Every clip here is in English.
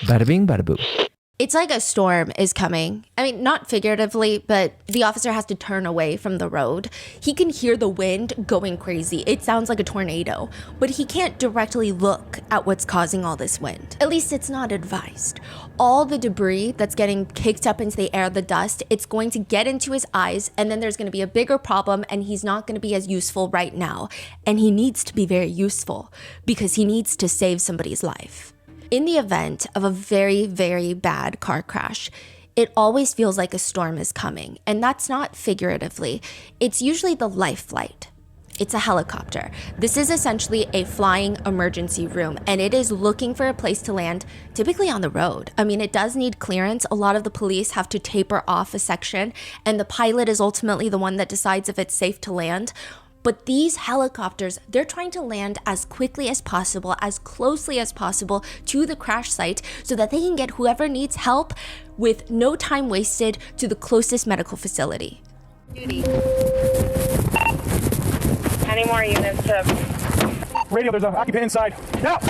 Bada bing, bada boo. It's like a storm is coming. I mean, not figuratively, but the officer has to turn away from the road. He can hear the wind going crazy. It sounds like a tornado, but he can't directly look at what's causing all this wind. At least it's not advised. All the debris that's getting kicked up into the air, the dust, it's going to get into his eyes, and then there's going to be a bigger problem, and he's not going to be as useful right now. And he needs to be very useful because he needs to save somebody's life. In the event of a very, very bad car crash, it always feels like a storm is coming. And that's not figuratively. It's usually the life flight. It's a helicopter. This is essentially a flying emergency room, and it is looking for a place to land, typically on the road. I mean, it does need clearance. A lot of the police have to taper off a section, and the pilot is ultimately the one that decides if it's safe to land. But these helicopters, they're trying to land as quickly as possible, as closely as possible to the crash site so that they can get whoever needs help with no time wasted to the closest medical facility. Duty. Any more units? Radio, there's an occupant inside. Now!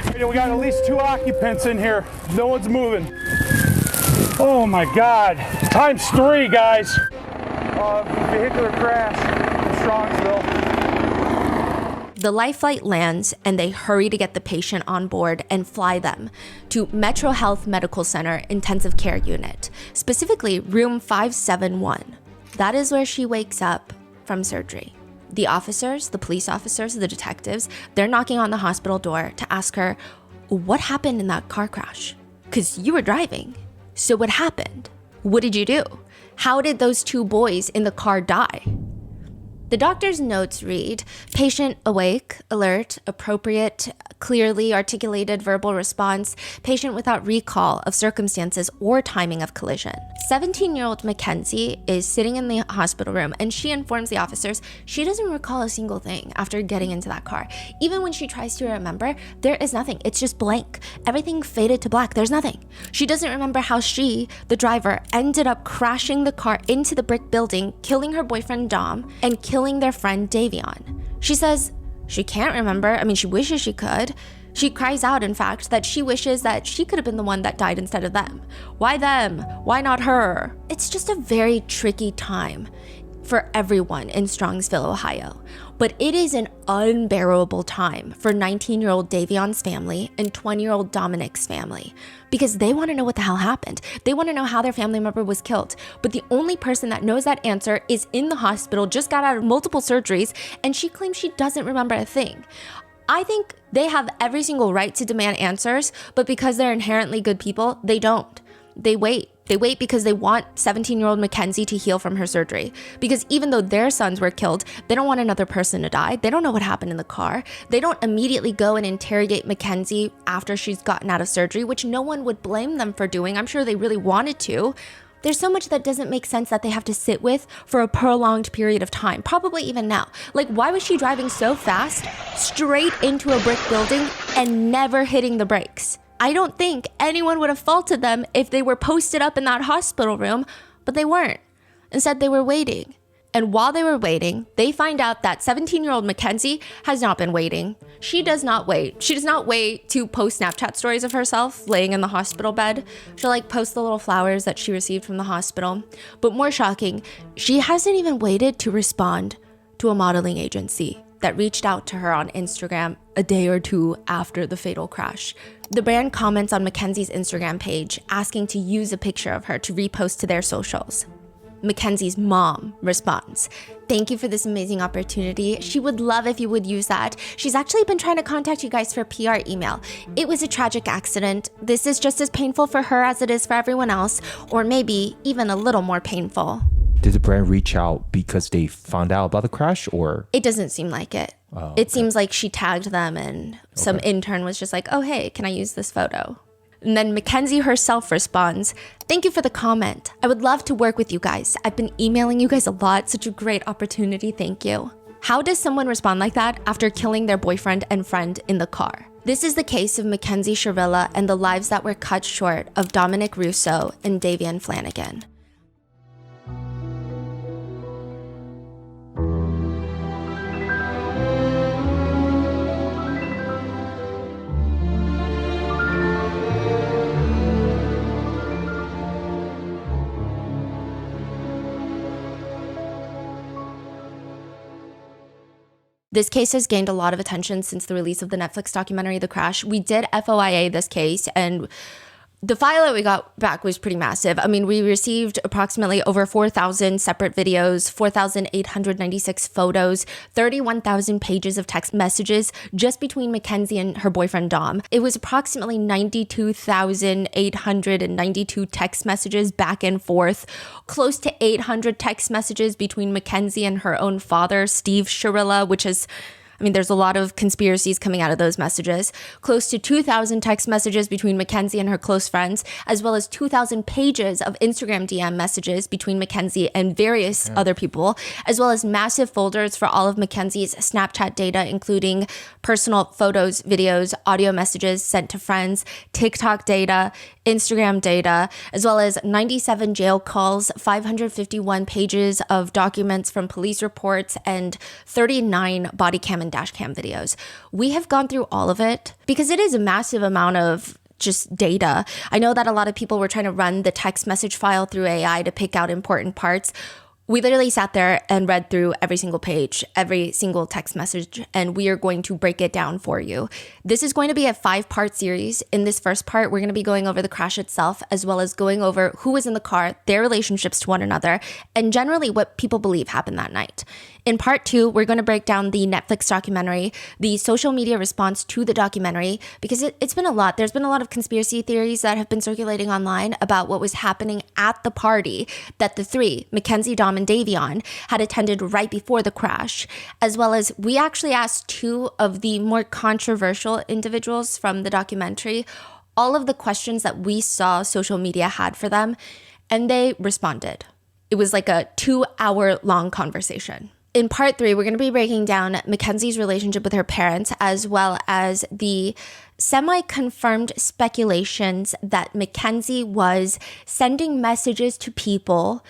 Radio, we got at least 2 occupants in here. No one's moving. Oh my God. ×3, guys. Vehicular crash in Strongsville. The life flight lands and they hurry to get the patient on board and fly them to Metro Health Medical Center Intensive Care Unit, specifically room 571. That is where she wakes up from surgery. The officers, the police officers, the detectives, they're knocking on the hospital door to ask her, what happened in that car crash? Because you were driving. So what happened? What did you do? How did those 2 boys in the car die? The doctor's notes read, patient awake, alert, appropriate, clearly articulated verbal response, patient without recall of circumstances or timing of collision. 17-year-old Mackenzie is sitting in the hospital room and she informs the officers she doesn't recall a single thing after getting into that car. Even when she tries to remember, there is nothing. It's just blank. Everything faded to black. There's nothing. She doesn't remember how she, the driver, ended up crashing the car into the brick building, killing her boyfriend Dom, and killing their friend Davion. She says she can't remember. I mean, she wishes she could. She cries out, in fact, that she wishes that she could have been the one that died instead of them. Why them? Why not her? It's just a very tricky time for everyone in Strongsville, Ohio. But it is an unbearable time for 19-year-old Davion's family and 20-year-old Dominic's family because they want to know what the hell happened. They want to know how their family member was killed. But the only person that knows that answer is in the hospital, just got out of multiple surgeries, and she claims she doesn't remember a thing. I think they have every single right to demand answers, but because they're inherently good people, they don't. They wait. They wait because they want 17-year-old Mackenzie to heal from her surgery. Because even though their sons were killed, they don't want another person to die. They don't know what happened in the car. They don't immediately go and interrogate Mackenzie after she's gotten out of surgery, which no one would blame them for doing. I'm sure they really wanted to. There's so much that doesn't make sense that they have to sit with for a prolonged period of time, probably even now. Like, why was she driving so fast, straight into a brick building and never hitting the brakes? I don't think anyone would have faulted them if they were posted up in that hospital room, but they weren't. Instead, they were waiting. And while they were waiting, they find out that 17-year-old Mackenzie has not been waiting. She does not wait. She does not wait to post Snapchat stories of herself laying in the hospital bed. She'll post the little flowers that she received from the hospital. But more shocking, she hasn't even waited to respond to a modeling agency that reached out to her on Instagram a day or 2 after the fatal crash. The brand comments on Mackenzie's Instagram page asking to use a picture of her to repost to their socials. Mackenzie's mom responds, "Thank you for this amazing opportunity. She would love if you would use that. She's actually been trying to contact you guys for a PR email. It was a tragic accident. This is just as painful for her as it is for everyone else, or maybe even a little more painful." Did the brand reach out because they found out about the crash, or? It doesn't seem like it. Oh, It seems like she tagged them and some intern was just like, "Oh, hey, can I use this photo?" And then Mackenzie herself responds, "Thank you for the comment. I would love to work with you guys. I've been emailing you guys a lot. Such a great opportunity. Thank you." How does someone respond like that after killing their boyfriend and friend in the car? This is the case of Mackenzie Shirilla and the lives that were cut short of Dominic Russo and Davion Flanagan. This case has gained a lot of attention since the release of the Netflix documentary, The Crash. We did FOIA this case, and the file that we got back was pretty massive. I mean, we received approximately over 4,000 separate videos, 4,896 photos, 31,000 pages of text messages just between Mackenzie and her boyfriend, Dom. It was approximately 92,892 text messages back and forth, close to 800 text messages between Mackenzie and her own father, Steve Shirilla, which is... I mean, there's a lot of conspiracies coming out of those messages. Close to 2,000 text messages between Mackenzie and her close friends, as well as 2,000 pages of Instagram DM messages between Mackenzie and various other people, as well as massive folders for all of Mackenzie's Snapchat data, including personal photos, videos, audio messages sent to friends, TikTok data, Instagram data, as well as 97 jail calls, 551 pages of documents from police reports, and 39 body cam and dash cam videos. We have gone through all of it because it is a massive amount of just data. I know that a lot of people were trying to run the text message file through AI to pick out important parts. We literally sat there and read through every single page, every single text message, and we are going to break it down for you. This is going to be a 5-part series. In this first part, we're going to be going over the crash itself, as well as going over who was in the car, their relationships to one another, and generally what people believe happened that night. In part 2, we're going to break down the Netflix documentary, the social media response to the documentary, because it's been a lot. There's been a lot of conspiracy theories that have been circulating online about what was happening at the party that the three, Mackenzie, Dom, and Davion, had attended right before the crash, as well as we actually asked 2 of the more controversial individuals from the documentary all of the questions that we saw social media had for them, and they responded. It was like a 2-hour long conversation. In part 3, we're going to be breaking down Mackenzie's relationship with her parents, as well as the semi-confirmed speculations that Mackenzie was sending messages to people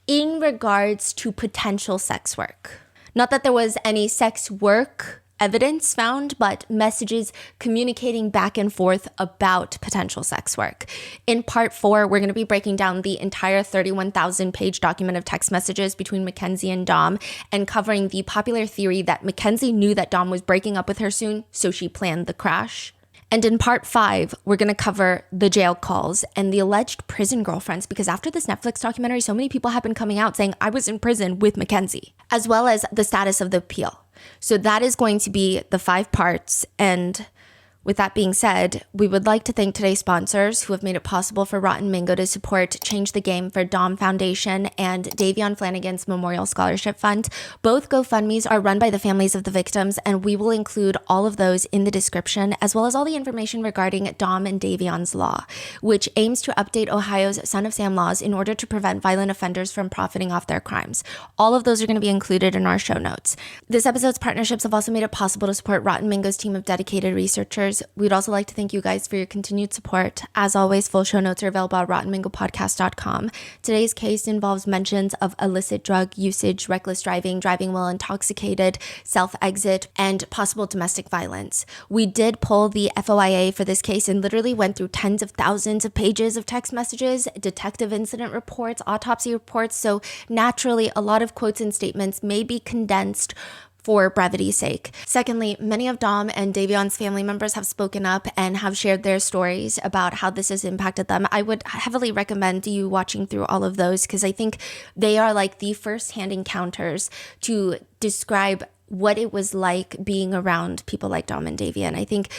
in regards to potential sex work. Not that there was any sex work evidence found, but messages communicating back and forth about potential sex work. In part 4, we're going to be breaking down the entire 31,000-page document of text messages between Mackenzie and Dom, and covering the popular theory that Mackenzie knew that Dom was breaking up with her soon, so she planned the crash. And in part 5, we're going to cover the jail calls and the alleged prison girlfriends, because after this Netflix documentary, so many people have been coming out saying, I was in prison with Mackenzie, as well as the status of the appeal. So that is going to be the 5 parts. And with that being said, we would like to thank today's sponsors who have made it possible for Rotten Mango to support Change the Game for Dom Foundation and Davion Flanagan's Memorial Scholarship Fund. Both GoFundMes are run by the families of the victims, and we will include all of those in the description, as well as all the information regarding Dom and Davion's law, which aims to update Ohio's Son of Sam laws in order to prevent violent offenders from profiting off their crimes. All of those are going to be included in our show notes. This episode's partnerships have also made it possible to support Rotten Mango's team of dedicated researchers. We'd also like to thank you guys for your continued support. As always, full show notes are available at rottenmangopodcast.com. Today's case involves mentions of illicit drug usage, reckless driving, driving while intoxicated, self-exit, and possible domestic violence. We did pull the FOIA for this case and literally went through tens of thousands of pages of text messages, detective incident reports, autopsy reports, so naturally a lot of quotes and statements may be condensed for brevity's sake. Secondly, many of Dom and Davion's family members have spoken up and have shared their stories about how this has impacted them. I would heavily recommend you watching through all of those, because I think they are like the first-hand encounters to describe what it was like being around people like Dom and Davion. I think,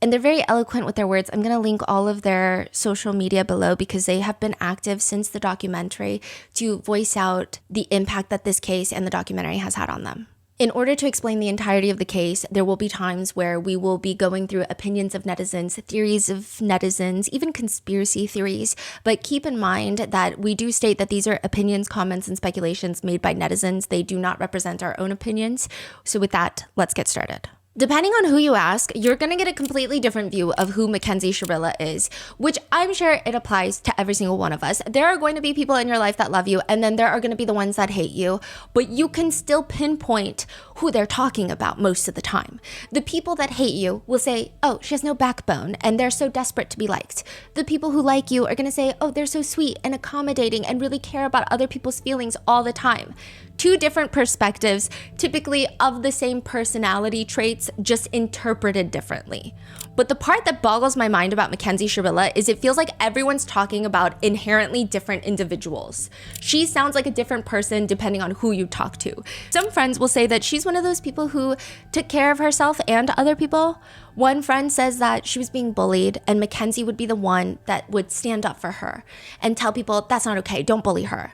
and they're very eloquent with their words. I'm going to link all of their social media below, because they have been active since the documentary to voice out the impact that this case and the documentary has had on them. In order to explain the entirety of the case, there will be times where we will be going through opinions of netizens, theories of netizens, even conspiracy theories. But keep in mind that we do state that these are opinions, comments, and speculations made by netizens. They do not represent our own opinions. So with that, let's get started. Depending on who you ask, you're going to get a completely different view of who Mackenzie Shirilla is, which I'm sure it applies to every single one of us. There are going to be people in your life that love you, and then there are going to be the ones that hate you, but you can still pinpoint who they're talking about most of the time. The people that hate you will say, oh, she has no backbone, and they're so desperate to be liked. The people who like you are going to say, oh, they're so sweet and accommodating and really care about other people's feelings all the time. Two different perspectives, typically of the same personality traits, just interpreted differently. But the part that boggles my mind about Mackenzie Shirilla is it feels like everyone's talking about inherently different individuals. She sounds like a different person depending on who you talk to. Some friends will say that she's one of those people who took care of herself and other people. One friend says that she was being bullied and Mackenzie would be the one that would stand up for her and tell people that's not okay, don't bully her.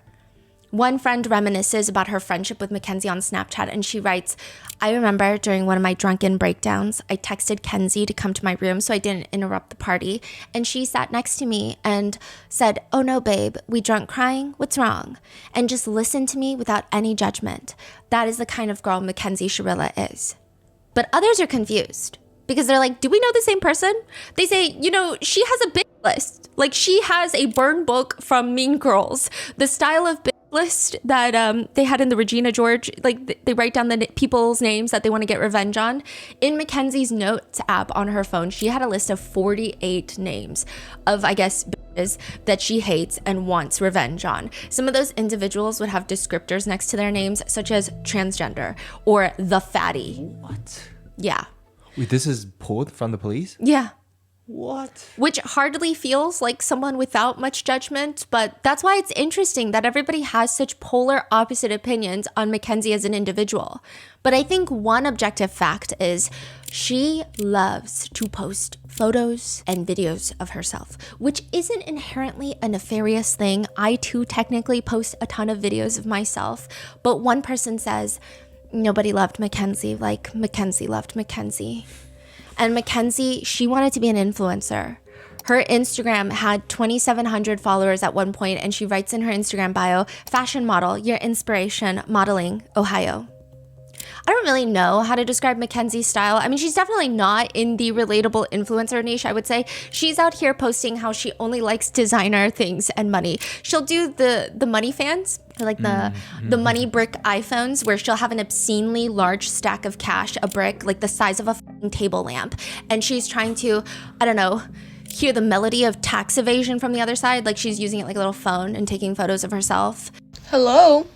One friend reminisces about her friendship with Mackenzie on Snapchat, and she writes, I remember during one of my drunken breakdowns, I texted Kenzie to come to my room so I didn't interrupt the party, and she sat next to me and said, oh no, babe, we drunk crying? What's wrong? And just listened to me without any judgment. That is the kind of girl Mackenzie Shirilla is. But others are confused because they're like, do we know the same person? They say, you know, she has a big list. Like, she has a burn book from Mean Girls. The style of list that they had in the Regina George, like they write down the people's names that they want to get revenge on. In Mackenzie's notes app on her phone, she had a list of 48 names of, I guess, bitches that she hates and wants revenge on. Some of those individuals would have descriptors next to their names, such as transgender or the fatty. What? Yeah. Wait, this is pulled from the police? Yeah. What? Which hardly feels like someone without much judgment, but that's why it's interesting that everybody has such polar opposite opinions on Mackenzie as an individual. But I think one objective fact is she loves to post photos and videos of herself, which isn't inherently a nefarious thing. I too technically post a ton of videos of myself, but one person says, nobody loved Mackenzie like Mackenzie loved Mackenzie. And Mackenzie, she wanted to be an influencer. Her Instagram had 2,700 followers at one point, and she writes in her Instagram bio, fashion model, your inspiration, modeling, Ohio. I don't really know how to describe Mackenzie's style. I mean, she's definitely not in the relatable influencer niche, I would say. She's out here posting how she only likes designer things and money. She'll do the money fans, like the money brick iPhones, where she'll have an obscenely large stack of cash, a brick, like the size of a fucking table lamp. And she's trying to, I don't know, hear the melody of tax evasion from the other side. Like she's using it like a little phone and taking photos of herself. Hello?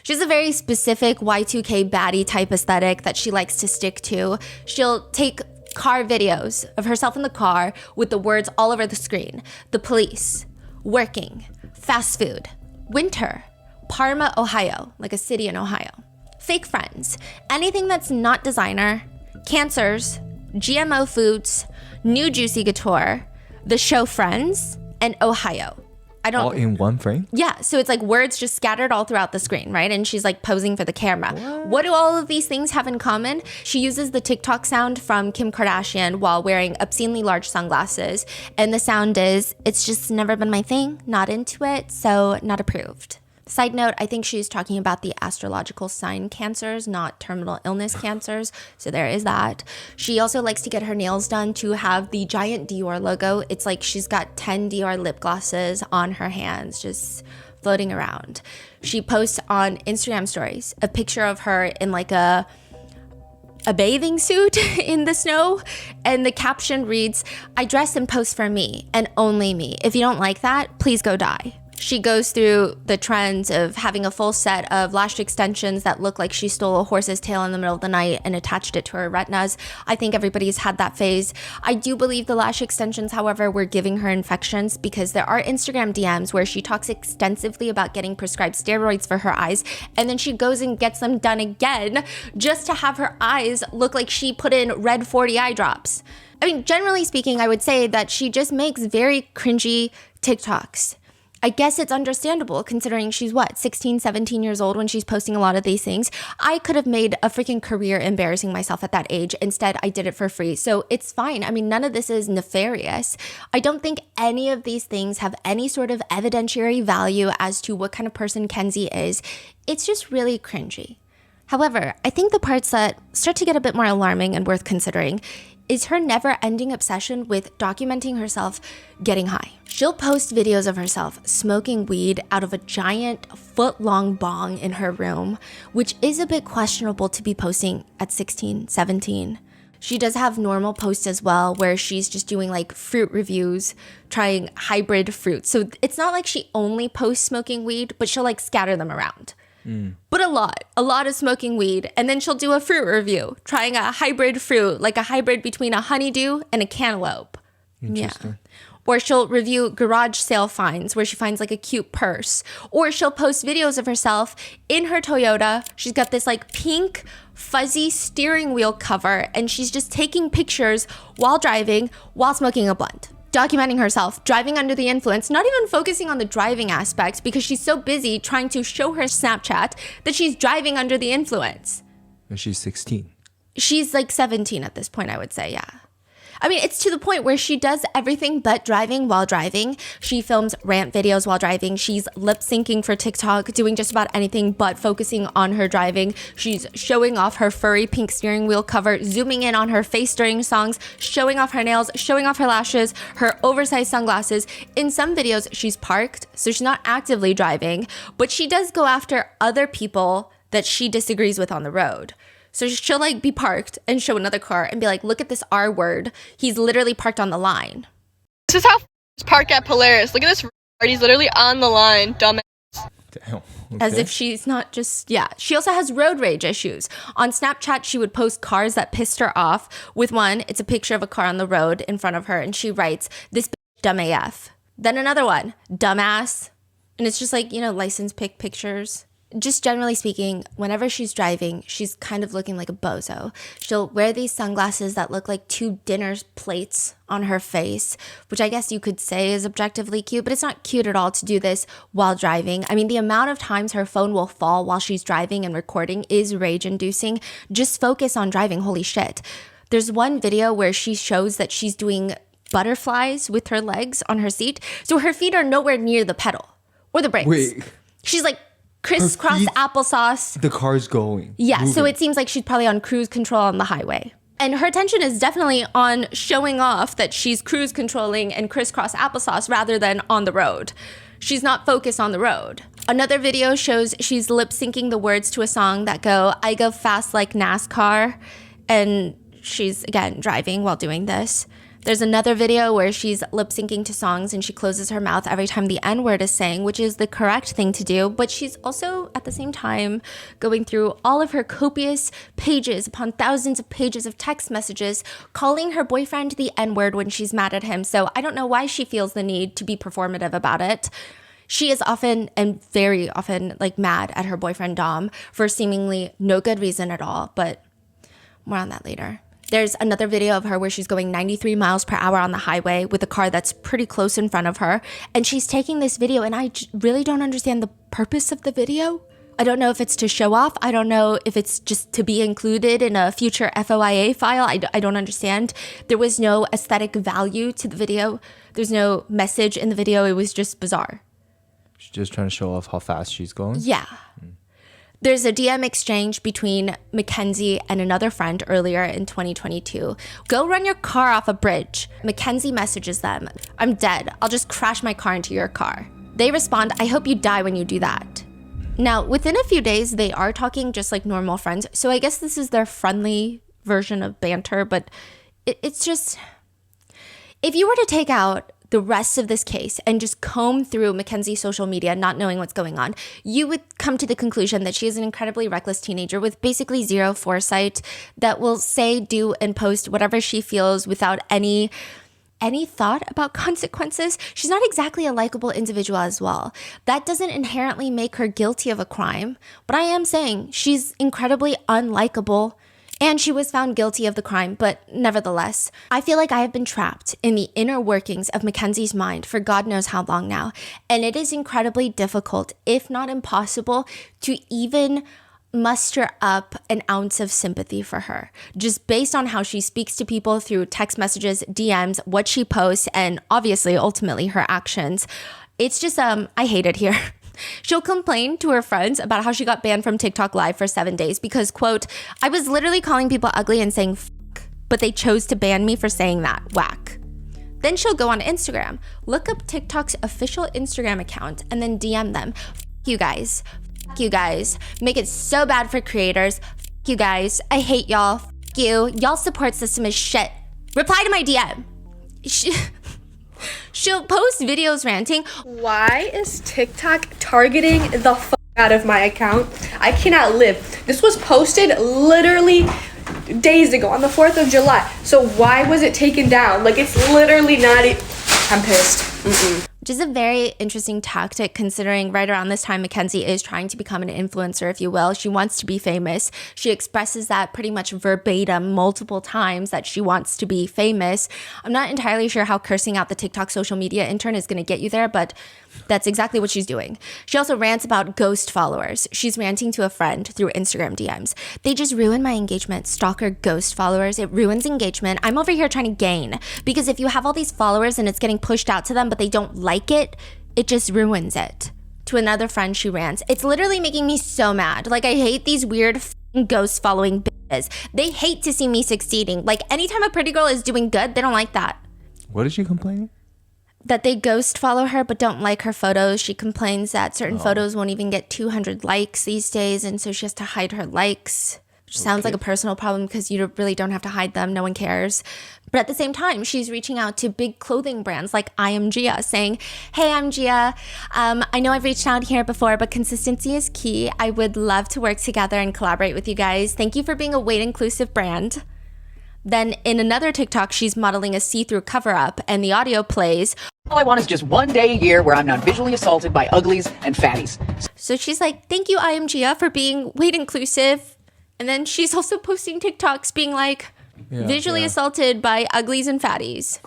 She has a very specific Y2K baddie type aesthetic that she likes to stick to. She'll take car videos of herself in the car with the words all over the screen. The police, working, fast food, winter, Parma, Ohio, like a city in Ohio. Fake friends, anything that's not designer, cancers, GMO foods, new juicy couture, the show Friends, and Ohio. All in one frame? Yeah, so it's like words just scattered all throughout the screen, right? And she's like posing for the camera. What do all of these things have in common? She uses the TikTok sound from Kim Kardashian while wearing obscenely large sunglasses. And the sound is, it's just never been my thing, not into it, so not approved. Side note, I think she's talking about the astrological sign cancers, not terminal illness cancers. So there is that. She also likes to get her nails done to have the giant Dior logo. It's like she's got 10 Dior lip glosses on her hands, just floating around. She posts on Instagram stories a picture of her in like a bathing suit in the snow, and the caption reads, I dress and post for me and only me. If you don't like that, please go die. She goes through the trends of having a full set of lash extensions that look like she stole a horse's tail in the middle of the night and attached it to her retinas. I think everybody's had that phase. I do believe the lash extensions, however, were giving her infections, because there are Instagram DMs where she talks extensively about getting prescribed steroids for her eyes, and then she goes and gets them done again just to have her eyes look like she put in red 40 eye drops. I mean, generally speaking, I would say that she just makes very cringy TikToks. I guess it's understandable considering she's 16, 17 years old when she's posting a lot of these things. I could have made a freaking career embarrassing myself at that age. Instead, I did it for free. So it's fine. I mean, none of this is nefarious. I don't think any of these things have any sort of evidentiary value as to what kind of person Kenzie is. It's just really cringy. However, I think the parts that start to get a bit more alarming and worth considering is her never-ending obsession with documenting herself getting high. She'll post videos of herself smoking weed out of a giant foot-long bong in her room, which is a bit questionable to be posting at 16, 17. She does have normal posts as well, where she's just doing like fruit reviews, trying hybrid fruits. So it's not like she only posts smoking weed, but she'll like scatter them around. But a lot of smoking weed. And then she'll do a fruit review, trying a hybrid fruit, like a hybrid between a honeydew and a cantaloupe. Interesting. Yeah. Or she'll review garage sale finds where she finds like a cute purse. Or she'll post videos of herself in her Toyota. She's got this like pink fuzzy steering wheel cover and she's just taking pictures while driving, while smoking a blunt. Documenting herself, driving under the influence, not even focusing on the driving aspect because she's so busy trying to show her Snapchat that she's driving under the influence. And she's 16. She's like 17 at this point, I would say, yeah. I mean, it's to the point where she does everything but driving while driving. She films rant videos while driving. She's lip syncing for TikTok, doing just about anything but focusing on her driving. She's showing off her furry pink steering wheel cover, zooming in on her face during songs, showing off her nails, showing off her lashes, her oversized sunglasses. In some videos, she's parked, so she's not actively driving, but she does go after other people that she disagrees with on the road. So she'll like be parked and show another car and be like, look at this R word. He's literally parked on the line. This is how park at Polaris. Look at this. He's literally on the line. Dumbass. Damn. Okay. As if she's not just, yeah. She also has road rage issues. On Snapchat, she would post cars that pissed her off. With one, it's a picture of a car on the road in front of her. And she writes, this bitch dumb AF. Then another one, dumbass. And it's just like, license pick pictures. Just generally speaking, whenever she's driving, she's kind of looking like a bozo. She'll wear these sunglasses that look like 2 dinner plates on her face, which I guess you could say is objectively cute, but it's not cute at all to do this while driving. I mean, the amount of times her phone will fall while she's driving and recording is rage-inducing. Just focus on driving, holy shit. There's one video where she shows that she's doing butterflies with her legs on her seat, so her feet are nowhere near the pedal or the brakes. Wait. She's like, crisscross applesauce. The car's going. Yeah, moving. so it seems like she's probably on cruise control on the highway. And her attention is definitely on showing off that she's cruise controlling and crisscross applesauce rather than on the road. She's not focused on the road. Another video shows she's lip syncing the words to a song that go, I go fast like NASCAR. And she's, again, driving while doing this. There's another video where she's lip syncing to songs and she closes her mouth every time the N-word is sang, which is the correct thing to do. But she's also, at the same time, going through all of her copious pages upon thousands of pages of text messages, calling her boyfriend the N-word when she's mad at him. So I don't know why she feels the need to be performative about it. She is often and very often like mad at her boyfriend Dom for seemingly no good reason at all, but more on that later. There's another video of her where she's going 93 miles per hour on the highway with a car that's pretty close in front of her. And she's taking this video and I really don't understand the purpose of the video. I don't know if it's to show off. I don't know if it's just to be included in a future FOIA file. I don't understand. There was no aesthetic value to the video. There's no message in the video. It was just bizarre. She's just trying to show off how fast she's going? Yeah. There's a DM exchange between Mackenzie and another friend earlier in 2022. Go run your car off a bridge. Mackenzie messages them, I'm dead. I'll just crash my car into your car. They respond, I hope you die when you do that. Now, within a few days, they are talking just like normal friends. So I guess this is their friendly version of banter, but it's just, if you were to take out the rest of this case and just comb through Mackenzie's social media, not knowing what's going on, you would come to the conclusion that she is an incredibly reckless teenager with basically zero foresight that will say, do, and post whatever she feels without any thought about consequences. She's not exactly a likable individual as well. That doesn't inherently make her guilty of a crime, but I am saying she's incredibly unlikable. And she was found guilty of the crime, but nevertheless, I feel like I have been trapped in the inner workings of Mackenzie's mind for God knows how long now. And it is incredibly difficult, if not impossible, to even muster up an ounce of sympathy for her, just based on how she speaks to people through text messages, DMs, what she posts, and obviously, ultimately, her actions. It's just, I hate it here. She'll complain to her friends about how she got banned from TikTok Live for 7 days because, quote, I was literally calling people ugly and saying fuck, but they chose to ban me for saying that. Whack. Then she'll go on Instagram, look up TikTok's official Instagram account, and then DM them. Fuck you guys. Fuck you guys. Make it so bad for creators. Fuck you guys. I hate y'all. Fuck you. Y'all support system is shit. Reply to my DM. She'll post videos ranting. Why is TikTok targeting the fuck out of my account. I cannot live. This was posted literally days ago on the 4th of July. So why was it taken down? Like, it's literally not I'm pissed. Which is a very interesting tactic considering right around this time, Mackenzie is trying to become an influencer, if you will. She wants to be famous. She expresses that pretty much verbatim multiple times that she wants to be famous. I'm not entirely sure how cursing out the TikTok social media intern is going to get you there, but that's exactly what she's doing. She also rants about ghost followers. She's ranting to a friend through Instagram DMs. They just ruin my engagement. Stalker ghost followers. It ruins engagement. I'm over here trying to gain because if you have all these followers and it's getting pushed out to them, but they don't like it, it just ruins it. To another friend, she rants. It's literally making me so mad. Like, I hate these weird ghost following bitches. They hate to see me succeeding. Like, anytime a pretty girl is doing good, they don't like that. What is she complaining? That they ghost follow her but don't like her photos. She complains that certain photos won't even get 200 likes these days, and so she has to hide her likes. Which sounds like a personal problem because you really don't have to hide them. No one cares. But at the same time, she's reaching out to big clothing brands like I Am Gia, saying, hey, I'm Gia. I know I've reached out here before, but consistency is key. I would love to work together and collaborate with you guys. Thank you for being a weight inclusive brand. Then in another TikTok, she's modeling a see-through cover-up and the audio plays. All I want is just one day a year where I'm not visually assaulted by uglies and fatties. So she's like, thank you, I Am Gia, for being weight inclusive. And then she's also posting TikToks being like, visually assaulted by uglies and fatties.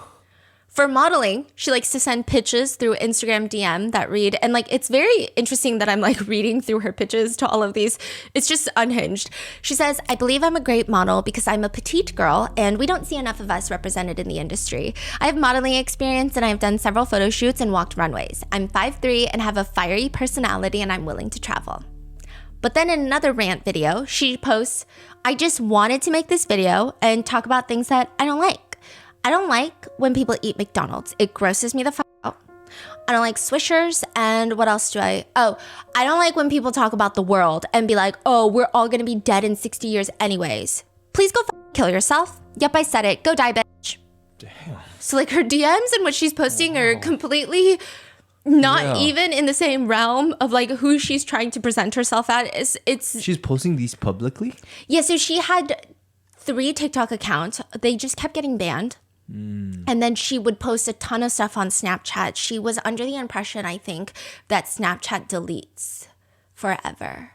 For modeling, she likes to send pitches through Instagram DM that read, and like, it's very interesting that I'm like reading through her pitches to all of these. It's just unhinged. She says, I believe I'm a great model because I'm a petite girl and we don't see enough of us represented in the industry. I have modeling experience and I've done several photo shoots and walked runways. I'm 5'3" and have a fiery personality and I'm willing to travel. But then in another rant video, she posts, I just wanted to make this video and talk about things that I don't like. I don't like when people eat McDonald's. It grosses me the fuck out. I don't like Swishers, and what else do I don't like when people talk about the world and be like, oh, we're all gonna be dead in 60 years anyways. Please go kill yourself. Yep, I said it. Go die, bitch. Damn. So like her DMs and what she's posting are completely not even in the same realm of like who she's trying to present herself at. She's posting these publicly? Yeah, so she had 3 TikTok accounts. They just kept getting banned. And then she would post a ton of stuff on Snapchat. She was under the impression, I think, that Snapchat deletes forever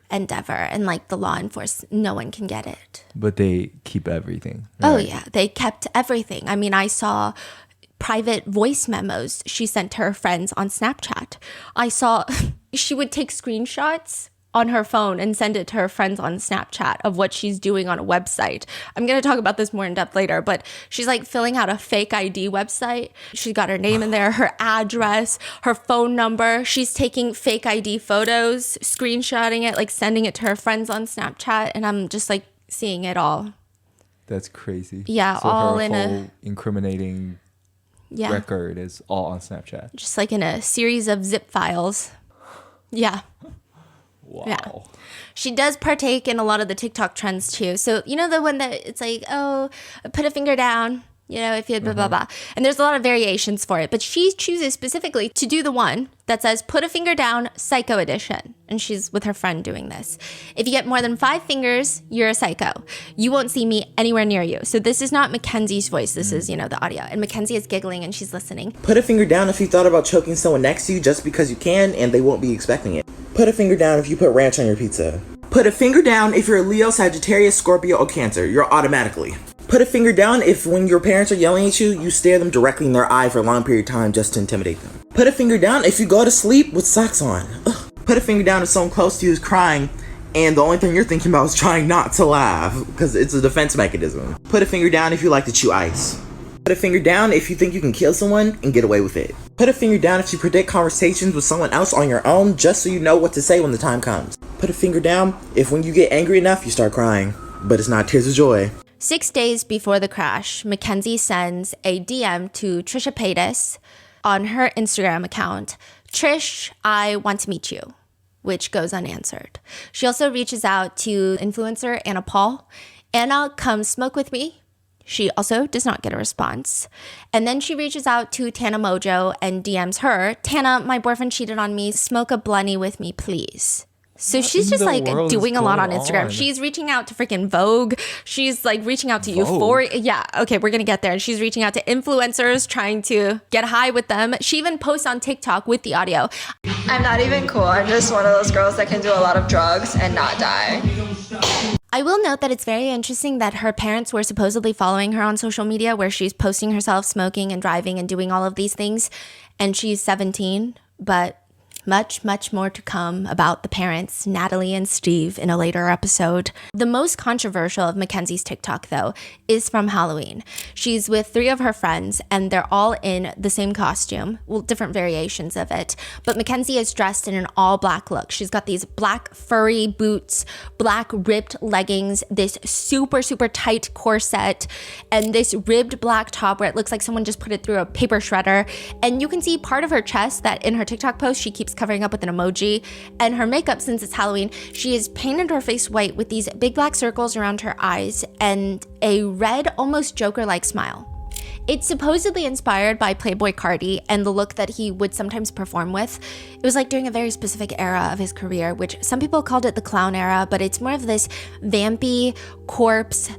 and ever. And like the law enforcement, no one can get it. But they keep everything. Right? Oh, yeah. They kept everything. I mean, I saw private voice memos she sent to her friends on Snapchat. I saw she would take screenshots on her phone and send it to her friends on Snapchat of what she's doing on a website. I'm going to talk about this more in depth later, but she's like filling out a fake ID website. She's got her name in there, her address, her phone number. She's taking fake ID photos, screenshotting it, like sending it to her friends on Snapchat. And I'm just like seeing it all. That's crazy. Yeah, so all her in whole incriminating record is all on Snapchat. Just like in a series of zip files. Yeah. Wow. Yeah. She does partake in a lot of the TikTok trends too. So, you know, the one that it's like, oh, put a finger down, you know, if you blah, blah, blah. And there's a lot of variations for it. But she chooses specifically to do the one that says, put a finger down, psycho edition. And she's with her friend doing this. If you get more than 5 fingers, you're a psycho. You won't see me anywhere near you. So this is not Mackenzie's voice. This is, you know, the audio. And Mackenzie is giggling and she's listening. Put a finger down if you thought about choking someone next to you just because you can and they won't be expecting it. Put a finger down if you put ranch on your pizza. Put a finger down if you're a Leo, Sagittarius, Scorpio, or Cancer. You're automatically. Put a finger down if when your parents are yelling at you, you stare them directly in their eye for a long period of time just to intimidate them. Put a finger down if you go to sleep with socks on. Ugh. Put a finger down if someone close to you is crying and the only thing you're thinking about is trying not to laugh because it's a defense mechanism. Put a finger down if you like to chew ice. Put a finger down if you think you can kill someone and get away with it. Put a finger down if you predict conversations with someone else on your own just so you know what to say when the time comes. Put a finger down if when you get angry enough you start crying, but it's not tears of joy. 6 days before the crash, Mackenzie sends a DM to Trisha Paytas on her Instagram account. Trish, I want to meet you, which goes unanswered. She also reaches out to influencer Anna Paul. Anna, come smoke with me. She also does not get a response. And then she reaches out to Tana Mojo and DMs her, "Tana, my boyfriend cheated on me. Smoke a blunny with me, please." So she's just like doing a lot on Instagram. She's reaching out to freaking Vogue. She's like reaching out to Euphoria. Yeah, okay, we're gonna get there. And she's reaching out to influencers, trying to get high with them. She even posts on TikTok with the audio. "I'm not even cool. I'm just one of those girls that can do a lot of drugs and not die." I will note that it's very interesting that her parents were supposedly following her on social media, where she's posting herself smoking and driving and doing all of these things, and she's 17, but much, much more to come about the parents, Natalie and Steve, in a later episode. The most controversial of Mackenzie's TikTok, though, is from Halloween. She's with 3 of her friends, and they're all in the same costume, well, different variations of it. But Mackenzie is dressed in an all-black look. She's got these black furry boots, black ripped leggings, this super, super tight corset, and this ribbed black top where it looks like someone just put it through a paper shredder. And you can see part of her chest that in her TikTok post she keeps covering up with an emoji. And her makeup, since it's Halloween, she has painted her face white with these big black circles around her eyes and a red, almost Joker-like smile. It's supposedly inspired by Playboy Cardi and the look that he would sometimes perform with. It was like during a very specific era of his career, which some people called it the clown era, but it's more of this vampy, corpse,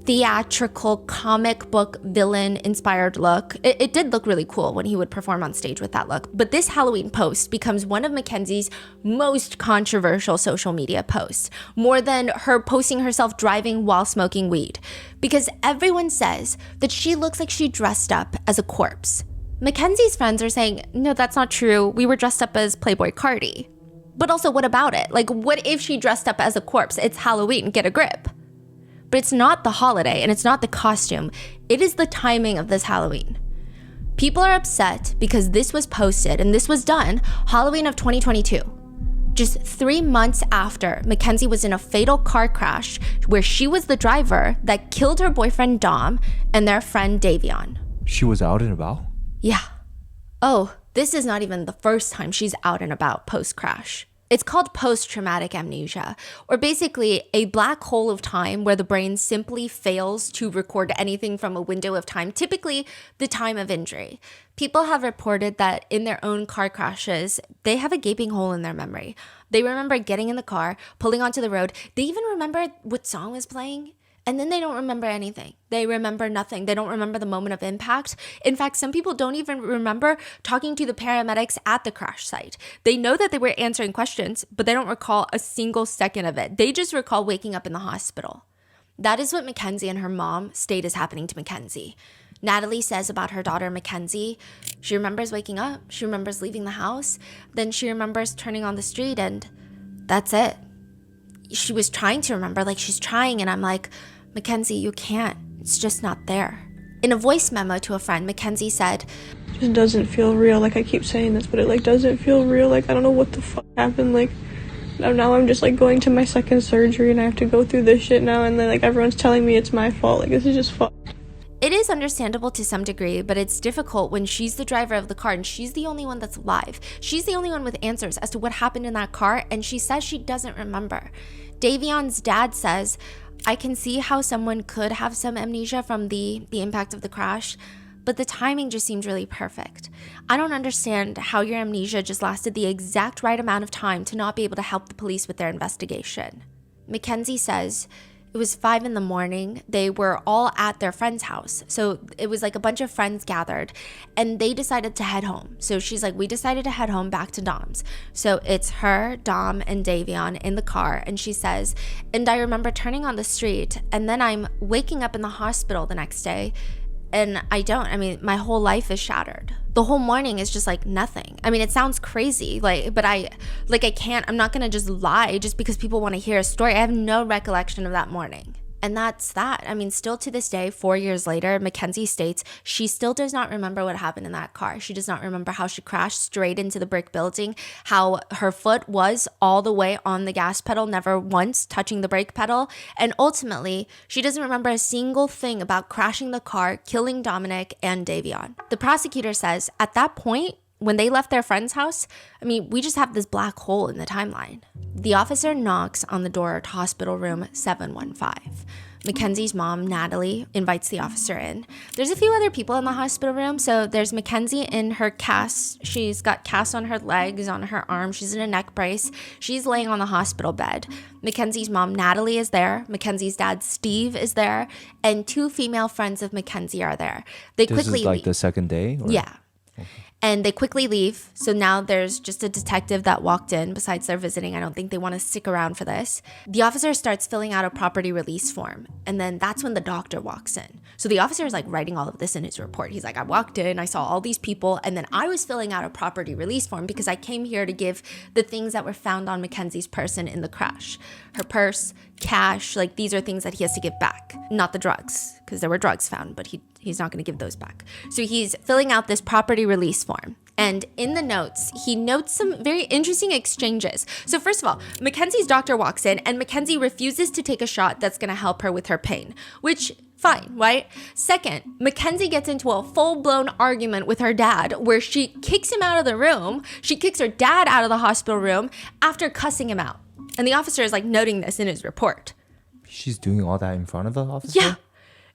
theatrical comic book villain inspired look. It did look really cool when he would perform on stage with that look. But this Halloween post becomes one of Mackenzie's most controversial social media posts, more than her posting herself driving while smoking weed, because everyone says that she looks like she dressed up as a corpse. Mackenzie's friends are saying, "No, that's not true. We were dressed up as Playboy Cardi." But also, what about it? Like, what if she dressed up as a corpse? It's Halloween, get a grip. But it's not the holiday and it's not the costume. It is the timing of this Halloween. People are upset because this was posted and this was done Halloween of 2022. Just 3 months after Mackenzie was in a fatal car crash where she was the driver that killed her boyfriend Dom and their friend Davion. She was out and about? Yeah. Oh, this is not even the first time she's out and about post-crash. It's called post-traumatic amnesia, or basically a black hole of time where the brain simply fails to record anything from a window of time, typically the time of injury. People have reported that in their own car crashes, they have a gaping hole in their memory. They remember getting in the car, pulling onto the road. They even remember what song was playing. And then they don't remember anything. They remember nothing. They don't remember the moment of impact. In fact, some people don't even remember talking to the paramedics at the crash site. They know that they were answering questions, but they don't recall a single second of it. They just recall waking up in the hospital. That is what Mackenzie and her mom state is happening to Mackenzie. Natalie says about her daughter, Mackenzie, she remembers waking up. She remembers leaving the house. Then she remembers turning on the street, and that's it. She was trying to remember, like she's trying, and I'm like, "Mackenzie, you can't. It's just not there." In a voice memo to a friend, Mackenzie said, "It just doesn't feel real. Like, I keep saying this, but it like doesn't feel real. Like, I don't know what the fuck happened. Like, now I'm just like going to my second surgery and I have to go through this shit now, and then like everyone's telling me it's my fault. Like, this is just fucked." It is understandable to some degree, but it's difficult when she's the driver of the car and she's the only one that's alive. She's the only one with answers as to what happened in that car, and she says she doesn't remember. Davion's dad says, "I can see how someone could have some amnesia from the impact of the crash, but the timing just seemed really perfect. I don't understand how your amnesia just lasted the exact right amount of time to not be able to help the police with their investigation." Mackenzie says, it was 5 a.m. They were all at their friend's house. So it was like a bunch of friends gathered and they decided to head home. So she's like, we decided to head home back to Dom's. So it's her, Dom, and Davion in the car. And she says, "And I remember turning on the street and then I'm waking up in the hospital the next day. And my whole life is shattered. The whole morning is just like nothing." I mean, it sounds crazy, but I'm not gonna just lie just because people want to hear a story. I have no recollection of that morning. And that's that. I mean, still to this day, 4 years later, Mackenzie states she still does not remember what happened in that car. She does not remember how she crashed straight into the brick building, how her foot was all the way on the gas pedal, never once touching the brake pedal. And ultimately, she doesn't remember a single thing about crashing the car, killing Dominic and Davion. The prosecutor says at that point, when they left their friend's house, we just have this black hole in the timeline. The officer knocks on the door to hospital room 715. Mackenzie's mom, Natalie, invites the officer in. There's a few other people in the hospital room. So there's Mackenzie in her cast. She's got casts on her legs, on her arms. She's in a neck brace. She's laying on the hospital bed. Mackenzie's mom, Natalie, is there. Mackenzie's dad, Steve, is there. And 2 female friends of Mackenzie are there. This is like the second day? Or? Yeah. And they quickly leave. So now there's just a detective that walked in. Besides they're visiting, I don't think they want to stick around for this. The officer starts filling out a property release form. And then that's when the doctor walks in. So the officer is like writing all of this in his report. He's like, I walked in, I saw all these people, and then I was filling out a property release form because I came here to give the things that were found on Mackenzie's person in the crash. Her purse, cash, like these are things that he has to give back. Not the drugs, because there were drugs found, but he's not going to give those back. So he's filling out this property release form. And in the notes, he notes some very interesting exchanges. So first of all, Mackenzie's doctor walks in and Mackenzie refuses to take a shot that's going to help her with her pain, which fine, right? Second, Mackenzie gets into a full-blown argument with her dad where she kicks him out of the room. She kicks her dad out of the hospital room after cussing him out. And the officer is like noting this in his report. She's doing all that in front of the officer? Yeah.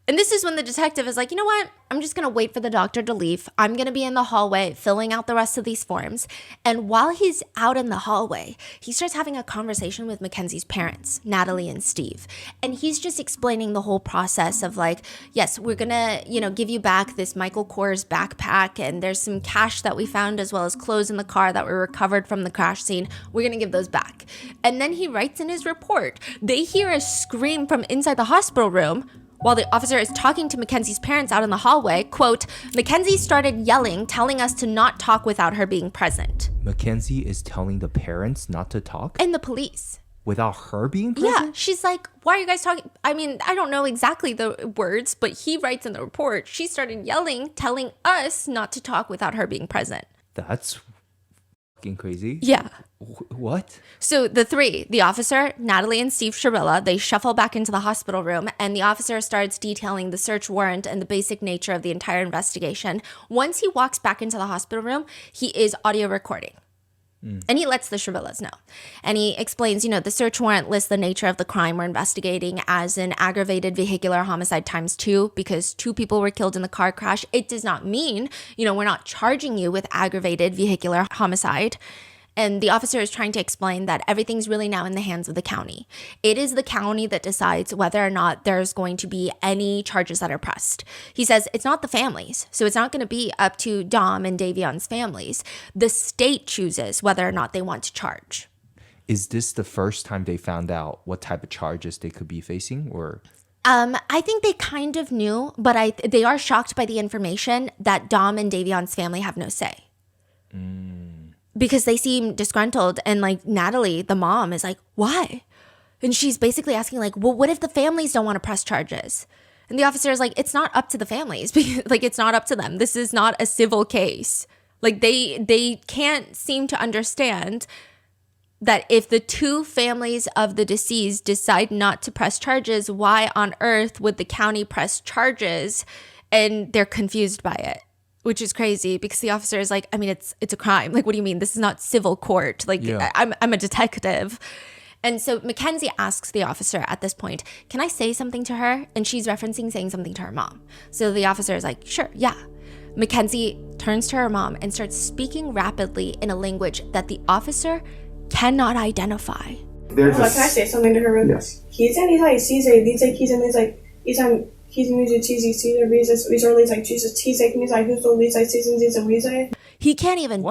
And this is when the detective is like, you know what? I'm just going to wait for the doctor to leave. I'm going to be in the hallway filling out the rest of these forms. And while he's out in the hallway, he starts having a conversation with Mackenzie's parents, Natalie and Steve. And he's just explaining the whole process of like, yes, we're going to, give you back this Michael Kors backpack. And there's some cash that we found as well as clothes in the car that were recovered from the crash scene. We're going to give those back. And then he writes in his report, they hear a scream from inside the hospital room. While the officer is talking to Mackenzie's parents out in the hallway, quote, Mackenzie started yelling, telling us to not talk without her being present. Mackenzie is telling the parents not to talk? And the police. Without her being present? Yeah, she's like, why are you guys talking? I mean, I don't know exactly the words, but he writes in the report, she started yelling, telling us not to talk without her being present. That's fucking crazy. Yeah. What? So the officer, Natalie and Steve Shirilla, they shuffle back into the hospital room and the officer starts detailing the search warrant and the basic nature of the entire investigation. Once he walks back into the hospital room, he is audio recording. And he lets the Shirillas know. And he explains, the search warrant lists the nature of the crime we're investigating as an aggravated vehicular homicide ×2 because 2 people were killed in the car crash. It does not mean, we're not charging you with aggravated vehicular homicide. And the officer is trying to explain that everything's really now in the hands of the county. It is the county that decides whether or not there's going to be any charges that are pressed. He says it's not the families. So it's not going to be up to Dom and Davion's families. The state chooses whether or not they want to charge. Is this the first time they found out what type of charges they could be facing, or? I think they kind of knew, but they are shocked by the information that Dom and Davion's family have no say. Because they seem disgruntled, and like Natalie, the mom, is like, why? And she's basically asking like, well, what if the families don't want to press charges? And the officer is like, it's not up to the families. Like, it's not up to them. This is not a civil case. Like, they can't seem to understand that if the 2 families of the deceased decide not to press charges, why on earth would the county press charges? And they're confused by it. Which is crazy because the officer is like, I mean, it's a crime. Like, what do you mean? This is not civil court. Like, yeah. I'm a detective. And so Mackenzie asks the officer at this point, can I say something to her? And she's referencing saying something to her mom. So the officer is like, sure, yeah. Mackenzie turns to her mom and starts speaking rapidly in a language that the officer cannot identify. Can I say something to her? Yes. He can't even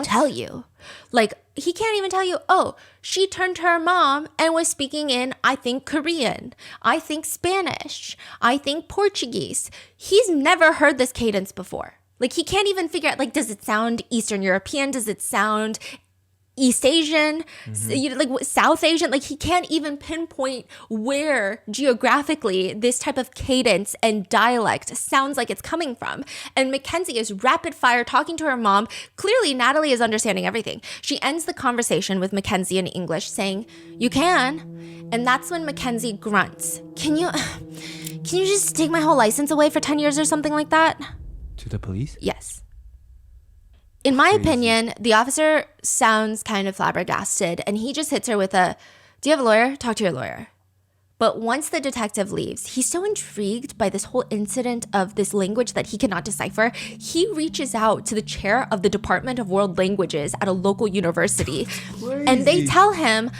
tell you. Like, he can't even tell you, oh, she turned to her mom and was speaking in, I think, Korean. I think Spanish. I think Portuguese. He's never heard this cadence before. Like, he can't even figure out, like, does it sound Eastern European? Does it sound East Asian, like South Asian? Like, he can't even pinpoint where geographically this type of cadence and dialect sounds like it's coming from. And Mackenzie is rapid fire talking to her mom. Clearly, Natalie is understanding everything. She ends the conversation with Mackenzie in English saying, you can. And that's when Mackenzie grunts. Can you just take my whole license away for 10 years or something like that? To the police? Yes. In my opinion, the officer sounds kind of flabbergasted, and he just hits her with a, do you have a lawyer? Talk to your lawyer. But once the detective leaves, he's so intrigued by this whole incident of this language that he cannot decipher, he reaches out to the chair of the Department of World Languages at a local university. And they tell him,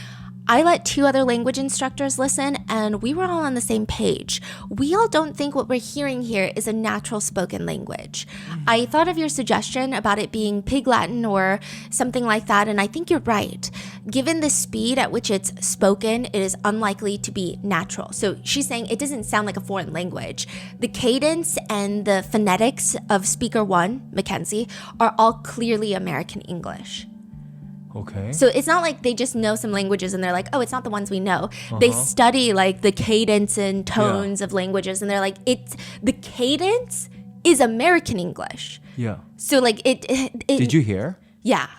I let 2 other language instructors listen, and we were all on the same page. We all don't think what we're hearing here is a natural spoken language. I thought of your suggestion about it being Pig Latin or something like that, and I think you're right. Given the speed at which it's spoken, it is unlikely to be natural. So she's saying it doesn't sound like a foreign language. The cadence and the phonetics of speaker 1, Mackenzie, are all clearly American English. Okay. So it's not like they just know some languages and they're like, oh, it's not the ones we know. They study like the cadence and tones of languages, and they're like, the cadence is American English. Yeah. So like it Did you hear? Yeah.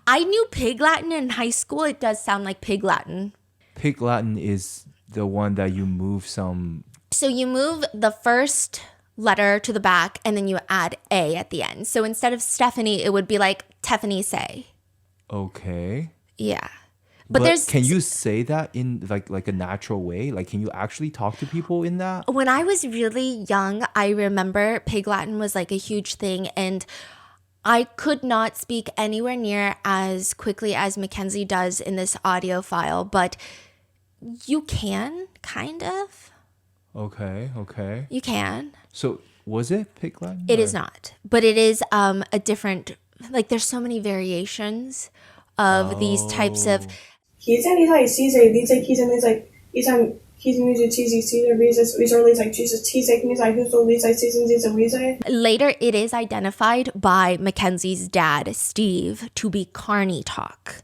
I knew Pig Latin in high school. It does sound like Pig Latin. Pig Latin is the one that you move some. So you move the first letter to the back and then you add A at the end. So instead of Stephanie, it would be like Tiffany say. Okay. Yeah. But can you say that in like a natural way? Like, can you actually talk to people in that? When I was really young, I remember Pig Latin was like a huge thing, and I could not speak anywhere near as quickly as Mackenzie does in this audio file, but you can, kind of. Okay. You can. So was it Pig Latin? It is not, but it is a different, like there's so many variations of these types of. Later, it is identified by Mackenzie's dad, Steve, to be carny talk.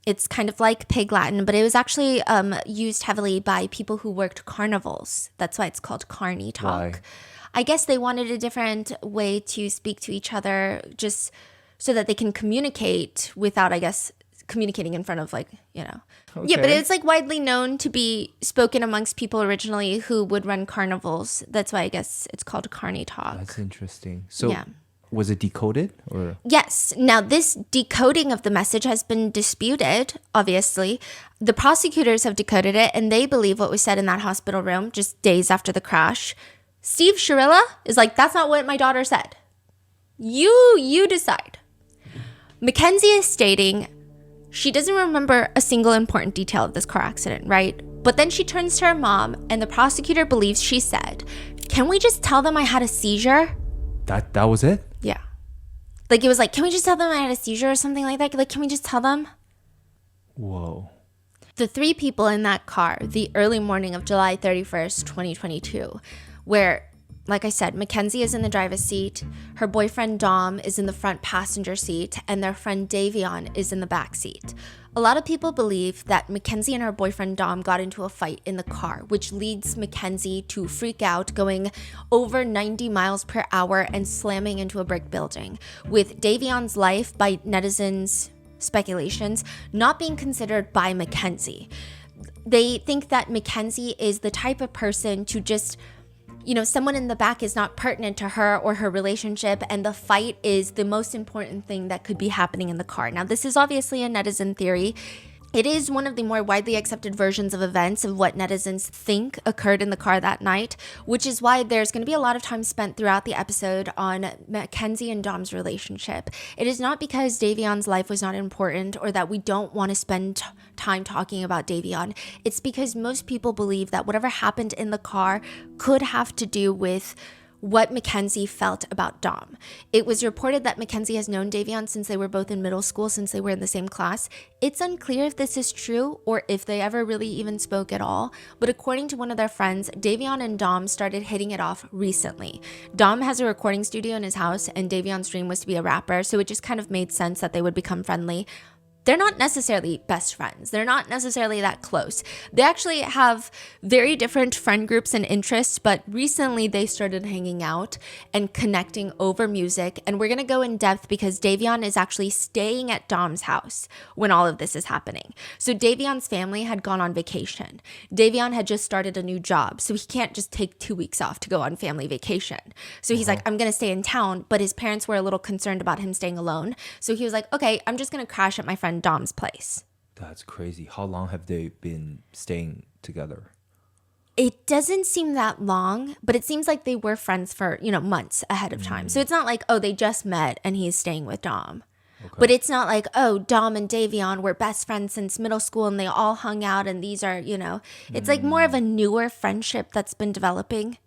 It's kind of like Pig Latin, but it was actually used heavily by people who worked carnivals. That's why it's called carny talk. Why? I guess they wanted a different way to speak to each other, just so that they can communicate without, I guess, communicating in front of, like, you know. Okay. Yeah, but it's like widely known to be spoken amongst people originally who would run carnivals. That's why I guess it's called carny talk. That's interesting. So yeah. Was it decoded or? Yes. Now, this decoding of the message has been disputed, obviously. The prosecutors have decoded it, and they believe what was said in that hospital room just days after the crash. Steve Shirilla is like, that's not what my daughter said. You decide. Mackenzie is stating she doesn't remember a single important detail of this car accident, right? But then she turns to her mom, and the prosecutor believes she said, can we just tell them I had a seizure? That was it? Yeah. Like, it was like, can we just tell them I had a seizure or something like that? Like, can we just tell them? Whoa. The 3 people in that car, the early morning of July 31st, 2022, where, like I said, Mackenzie is in the driver's seat, her boyfriend Dom is in the front passenger seat, and their friend Davion is in the back seat. A lot of people believe that Mackenzie and her boyfriend Dom got into a fight in the car, which leads Mackenzie to freak out, going over 90 miles per hour and slamming into a brick building, with Davion's life, by netizens' speculations, not being considered by Mackenzie. They think that Mackenzie is the type of person to just, you know, someone in the back is not pertinent to her or her relationship, and the fight is the most important thing that could be happening in the car. Now, this is obviously a netizen theory. It is one of the more widely accepted versions of events of what netizens think occurred in the car that night, which is why there's going to be a lot of time spent throughout the episode on Mackenzie and Dom's relationship. It is not because Davion's life was not important or that we don't want to spend time talking about Davion. It's because most people believe that whatever happened in the car could have to do with what Mackenzie felt about Dom. It was reported that Mackenzie has known Davion since they were both in middle school, since they were in the same class. It's unclear if this is true or if they ever really even spoke at all, but according to one of their friends, Davion and Dom started hitting it off recently. Dom has a recording studio in his house, and Davion's dream was to be a rapper, so it just kind of made sense that they would become friendly. They're not necessarily best friends. They're not necessarily that close. They actually have very different friend groups and interests, but recently they started hanging out and connecting over music. And we're going to go in depth because Davion is actually staying at Dom's house when all of this is happening. So Davion's family had gone on vacation. Davion had just started a new job, so he can't just take 2 weeks off to go on family vacation. So he's like, I'm going to stay in town, but his parents were a little concerned about him staying alone. So he was like, okay, I'm just going to crash at my friend Dom's place. That's crazy. How long have they been staying together? It doesn't seem that long, but it seems like they were friends for, months ahead of time. So it's not like, oh, they just met and he's staying with Dom. Okay. But it's not like, oh, Dom and Davion were best friends since middle school and they all hung out and these are, it's like more of a newer friendship that's been developing.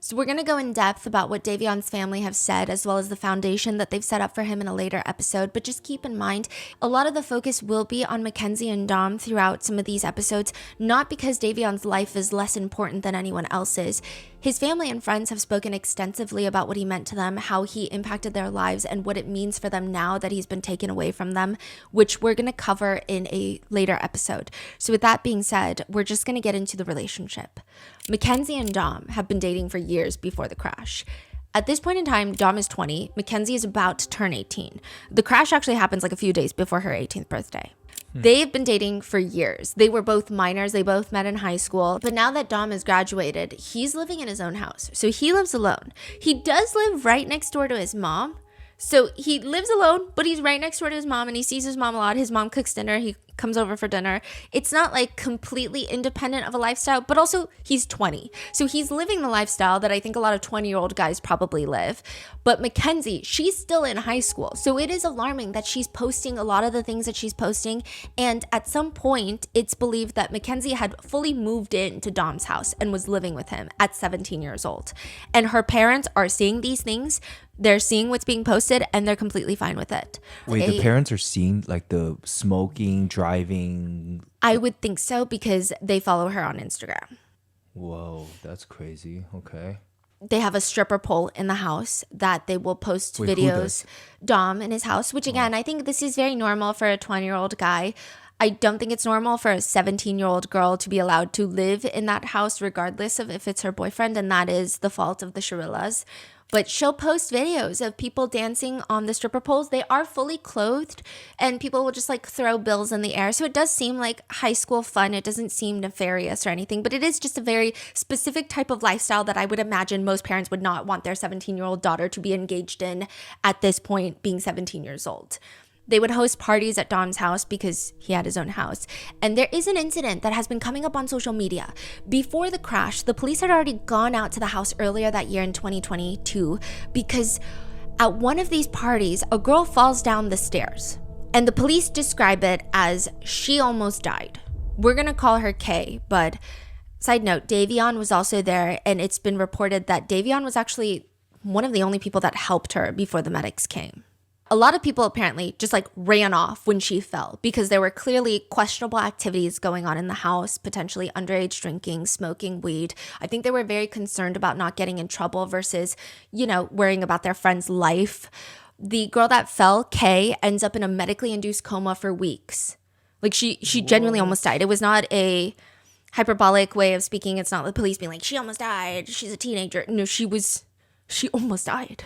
So we're going to go in depth about what Davion's family have said, as well as the foundation that they've set up for him in a later episode. But just keep in mind, a lot of the focus will be on Mackenzie and Dom throughout some of these episodes, not because Davion's life is less important than anyone else's. His family and friends have spoken extensively about what he meant to them, how he impacted their lives, and what it means for them now that he's been taken away from them, which we're going to cover in a later episode. So with that being said, we're just going to get into the relationship. Mackenzie and Dom have been dating for years before the crash. At this point in time, Dom is 20, Mackenzie is about to turn 18. The crash actually happens like a few days before her 18th birthday. They've been dating for years. They were both minors. They both met in high school. But now that Dom has graduated, he's living in his own house. So he lives alone. He does live right next door to his mom. So he lives alone, but he's right next door to his mom and he sees his mom a lot. His mom cooks dinner. He comes over for dinner. It's not like completely independent of a lifestyle, but also he's 20. So he's living the lifestyle that I think a lot of 20-year-old guys probably live. But Mackenzie, she's still in high school. So it is alarming that she's posting a lot of the things that she's posting. And at some point, it's believed that Mackenzie had fully moved into Dom's house and was living with him at 17 years old. And her parents are seeing these things. They're seeing what's being posted and they're completely fine with it. Wait, the parents are seeing like the smoking, driving? I would think so because they follow her on Instagram. Whoa, that's crazy. Okay. They have a stripper pole in the house that they will post videos. Dom in his house, which again, I think this is very normal for a 20-year-old guy. I don't think it's normal for a 17-year-old girl to be allowed to live in that house regardless of if it's her boyfriend, and that is the fault of the Shirillas. But she'll post videos of people dancing on the stripper poles. They are fully clothed and people will just like throw bills in the air. So it does seem like high school fun. It doesn't seem nefarious or anything, but it is just a very specific type of lifestyle that I would imagine most parents would not want their 17-year-old daughter to be engaged in at this point, being 17 years old. They would host parties at Dom's house because he had his own house. And there is an incident that has been coming up on social media. Before the crash, the police had already gone out to the house earlier that year in 2022 because at one of these parties, a girl falls down the stairs. And the police describe it as she almost died. We're going to call her Kay, but side note, Davion was also there. And it's been reported that Davion was actually one of the only people that helped her before the medics came. A lot of people apparently just like ran off when she fell because there were clearly questionable activities going on in the house, potentially underage drinking, smoking weed. I think they were very concerned about not getting in trouble versus, worrying about their friend's life. The girl that fell, Kay, ends up in a medically induced coma for weeks. Like she genuinely almost died. It was not a hyperbolic way of speaking. It's not the police being like, she almost died. She's a teenager. No, she almost died.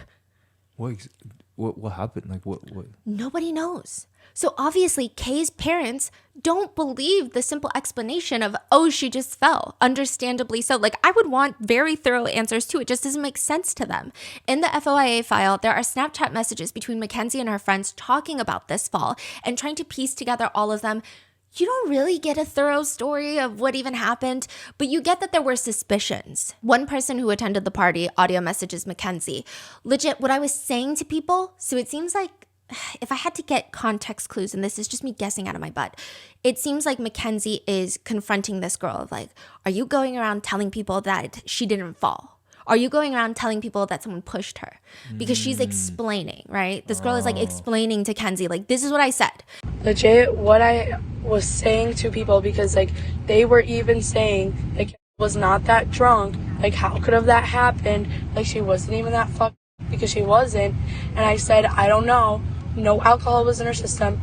What happened? Like what? Nobody knows. So obviously Kay's parents don't believe the simple explanation of, oh, she just fell. Understandably so. Like I would want very thorough answers too. It just doesn't make sense to them. In the FOIA file, there are Snapchat messages between Mackenzie and her friends talking about this fall and trying to piece together all of them. You don't really get a thorough story of what even happened, but you get that there were suspicions. One person who attended the party audio messages Mackenzie. Legit, what I was saying to people, so it seems like, if I had to get context clues, and this is just me guessing out of my butt, it seems like Mackenzie is confronting this girl of like, are you going around telling people that she didn't fall? Are you going around telling people that someone pushed her? Because she's explaining, right? This girl is like explaining to Kenzie, like, this is what I said. Legit, what I was saying to people, because like they were even saying like was not that drunk. Like how could have that happened? Like she wasn't even that fucked because she wasn't. And I said, I don't know. No alcohol was in her system.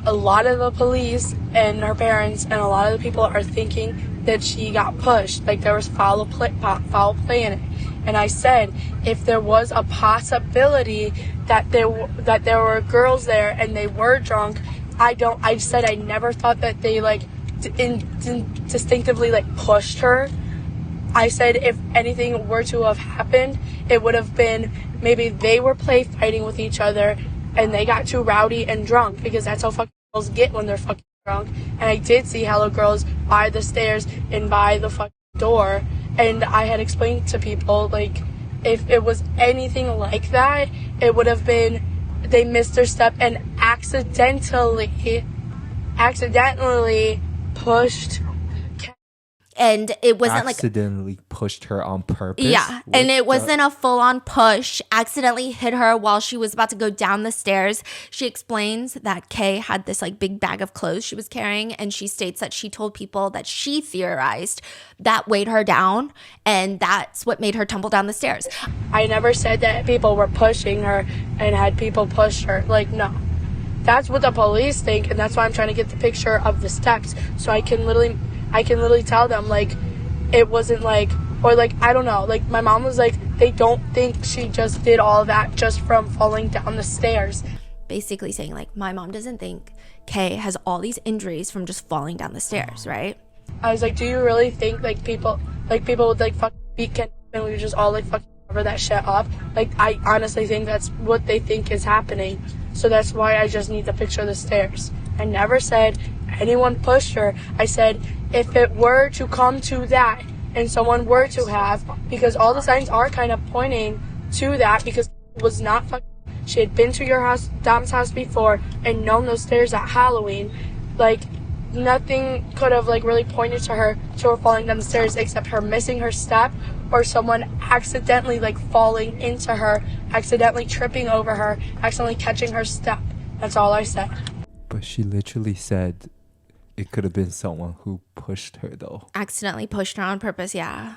A lot of the police and her parents and a lot of the people are thinking that she got pushed, like there was foul play in it. And I said, if there was a possibility that there were girls there and they were drunk, I said I never thought that they like distinctively like pushed her. I said if anything were to have happened, it would have been maybe they were fighting with each other and they got too rowdy and drunk, because that's how fucking girls get when they're fucking drunk, and I did see Hello Girls by the stairs and by the fucking door, and I had explained to people, like, if it was anything like that, it would have been they missed their step and accidentally pushed. And it wasn't accidentally pushed her on purpose. Yeah, and it wasn't a full-on push. Accidentally hit her while she was about to go down the stairs. She explains that Kay had this like big bag of clothes she was carrying, and she states that she told people that she theorized that weighed her down, and that's what made her tumble down the stairs. I never said that people were pushing her and had people push her. Like, no. That's what the police think, and that's why I'm trying to get the picture of the steps so I can literally tell them, like, it wasn't like, or like, I don't know, like, my mom was like, they don't think she just did all that just from falling down the stairs. Basically saying, like, my mom doesn't think Kay has all these injuries from just falling down the stairs, right? I was like, do you really think, like, people would, like, fucking beat Ken and we would just all, like, fucking cover that shit up? Like, I honestly think that's what they think is happening. So that's why I just need the picture of the stairs. I never said anyone pushed her. I said, if it were to come to that and someone were to have, because all the signs are kind of pointing to that, because it was not fucking, she had been to your house, Dom's house before, and known those stairs at Halloween. Like, nothing could have, like, really pointed to her falling down the stairs except her missing her step, or someone accidentally, like, falling into her, accidentally tripping over her, accidentally catching her step. That's all I said. But she literally said it could have been someone who pushed her, though. Accidentally pushed her on purpose, yeah.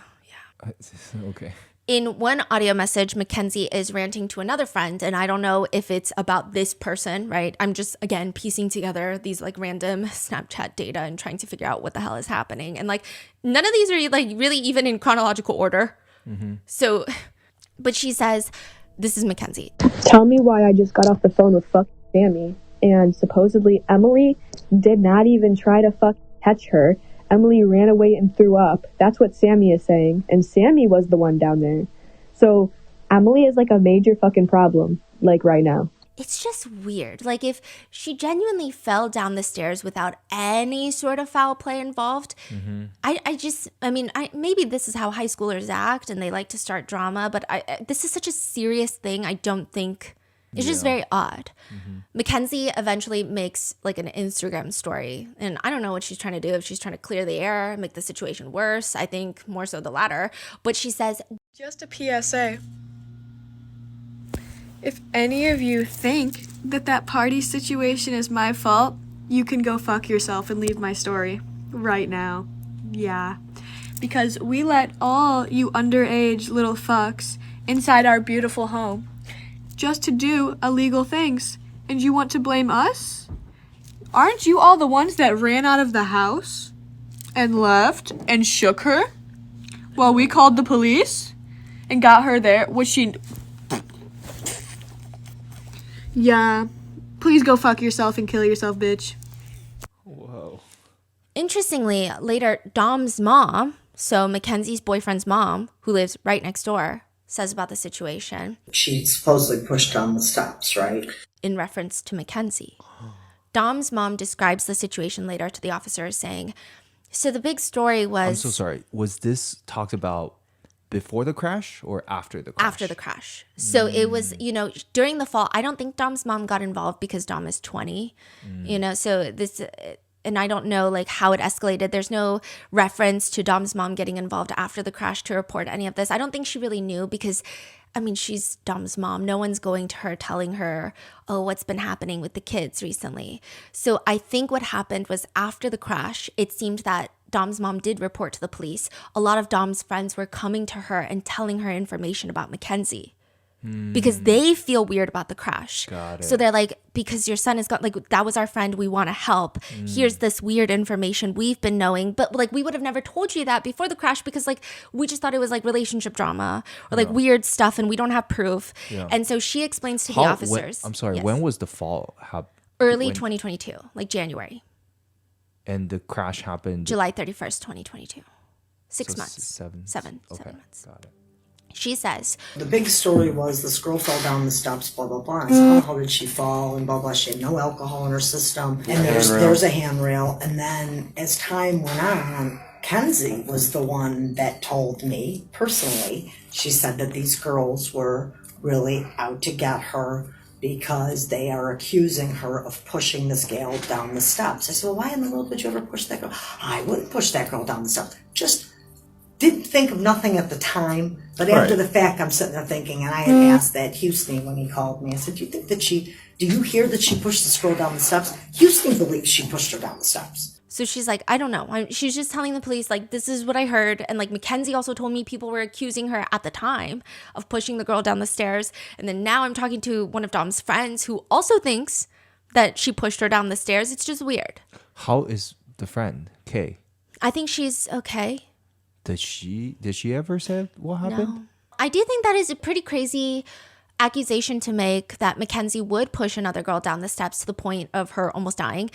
Okay. In one audio message, Mackenzie is ranting to another friend, and I don't know if it's about this person, right? I'm just, again, piecing together these, like, random Snapchat data and trying to figure out what the hell is happening. And, like, none of these are, like, really even in chronological order. Mm-hmm. So, but she says, this is Mackenzie. Tell me why I just got off the phone with fucking Sammy, and supposedly Emily did not even try to catch her. Emily ran away and threw up. That's what Sammy is saying. And Sammy was the one down there. So Emily is like a major fucking problem, like, right now. It's just weird. Like, if she genuinely fell down the stairs without any sort of foul play involved, maybe this is how high schoolers act and they like to start drama, but this is such a serious thing. I don't think... It's just very odd. Mm-hmm. Mackenzie eventually makes, like, an Instagram story. And I don't know what she's trying to do. If she's trying to clear the air, make the situation worse. I think more so the latter. But she says, just a PSA. If any of you think that party situation is my fault, you can go fuck yourself and leave my story right now. Yeah. Because we let all you underage little fucks inside our beautiful home just to do illegal things. And you want to blame us? Aren't you all the ones that ran out of the house and left and shook her while we called the police and got her there? Yeah. Please go fuck yourself and kill yourself, bitch. Whoa. Interestingly, later, Dom's mom, so Mackenzie's boyfriend's mom, who lives right next door, says about the situation. She supposedly pushed on the steps, right? In reference to Mackenzie. Dom's mom describes the situation later to the officers, saying, so the big story was... I'm so sorry. Was this talked about before the crash or after the crash? After the crash. So it was, during the fall. I don't think Dom's mom got involved because Dom is 20, so this... And I don't know, like, how it escalated. There's no reference to Dom's mom getting involved after the crash to report any of this. I don't think she really knew because, I mean, she's Dom's mom. No one's going to her telling her, oh, what's been happening with the kids recently. So I think what happened was after the crash, it seemed that Dom's mom did report to the police. A lot of Dom's friends were coming to her and telling her information about Mackenzie. Because they feel weird about the crash. Got it. So they're like, because your son is gone, like, that was our friend, we want to help. Here's this weird information we've been knowing. But, like, we would have never told you that before the crash because, like, we just thought it was, like, relationship drama or, like, weird stuff and we don't have proof. Yeah. And so she explains to the officers. When was the fall? Early 2022, like January. And the crash happened? July 31st, 2022. 6 months. Seven months. Got it. She says, The big story was this girl fell down the steps, blah, blah, blah. I said, oh, how did she fall? And blah, blah. She had no alcohol in her system. And there's a handrail. And then as time went on, Kenzie was the one that told me personally. She said that these girls were really out to get her because they are accusing her of pushing this gal down the steps. I said, well, why in the world would you ever push that girl? I wouldn't push that girl down the steps. Just didn't think of nothing at the time, but after the fact, I'm sitting there thinking, and I had asked that Houston when he called me. I said, do you hear that she pushed this girl down the steps? Houston believes she pushed her down the steps. so she's like, I don't know. She's just telling the police, like, this is what I heard. And like Mackenzie also told me people were accusing her at the time of pushing the girl down the stairs. And then now I'm talking to one of Dom's friends who also thinks that she pushed her down the stairs. It's just weird. How is the friend, Kay? I think she's okay. Did she ever say what happened? No. I do think that is a pretty crazy accusation to make, that Mackenzie would push another girl down the steps to the point of her almost dying.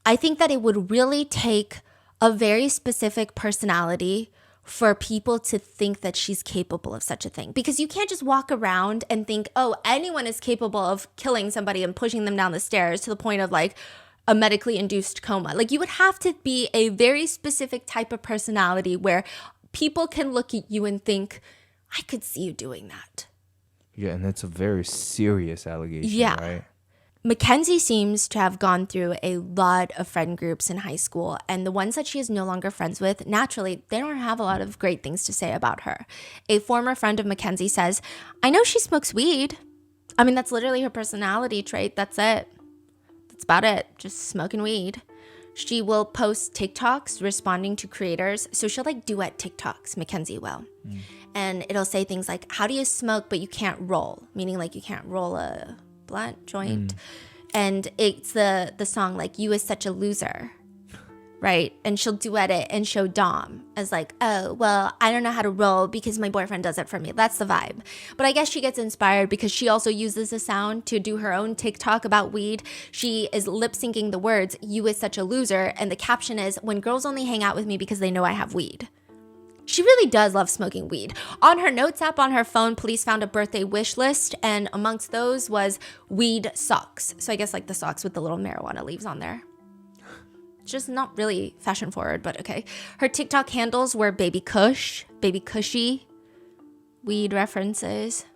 I think that it would really take a very specific personality for people to think that she's capable of such a thing. Because you can't just walk around and think, oh, anyone is capable of killing somebody and pushing them down the stairs to the point of like a medically induced coma. Like, you would have to be a very specific type of personality where people can look at you and think, I could see you doing that. Yeah, and it's a very serious allegation, right? Mackenzie seems to have gone through a lot of friend groups in high school, and the ones that she is no longer friends with, naturally, they don't have a lot of great things to say about her. A former friend of Mackenzie says, I know she smokes weed. I mean, that's literally her personality trait. That's it. That's about it. Just smoking weed. She will post TikToks responding to creators. So she'll like duet TikToks, Mackenzie will. And it'll say things like, how do you smoke but you can't roll? Meaning like you can't roll a blunt joint. And it's the song like, you is such a loser. Right? And she'll duet it and show Dom as like, oh, well, I don't know how to roll because my boyfriend does it for me. That's the vibe. But I guess she gets inspired because she also uses the sound to do her own TikTok about weed. She is lip syncing the words, you is such a loser. And the caption is, when girls only hang out with me because they know I have weed. She really does love smoking weed. On her notes app on her phone, police found a birthday wish list. And amongst those was weed socks. So I guess like the socks with the little marijuana leaves on there. Just not really fashion forward, but okay. Her TikTok handles were Baby Kush, Baby Cushy, weed references.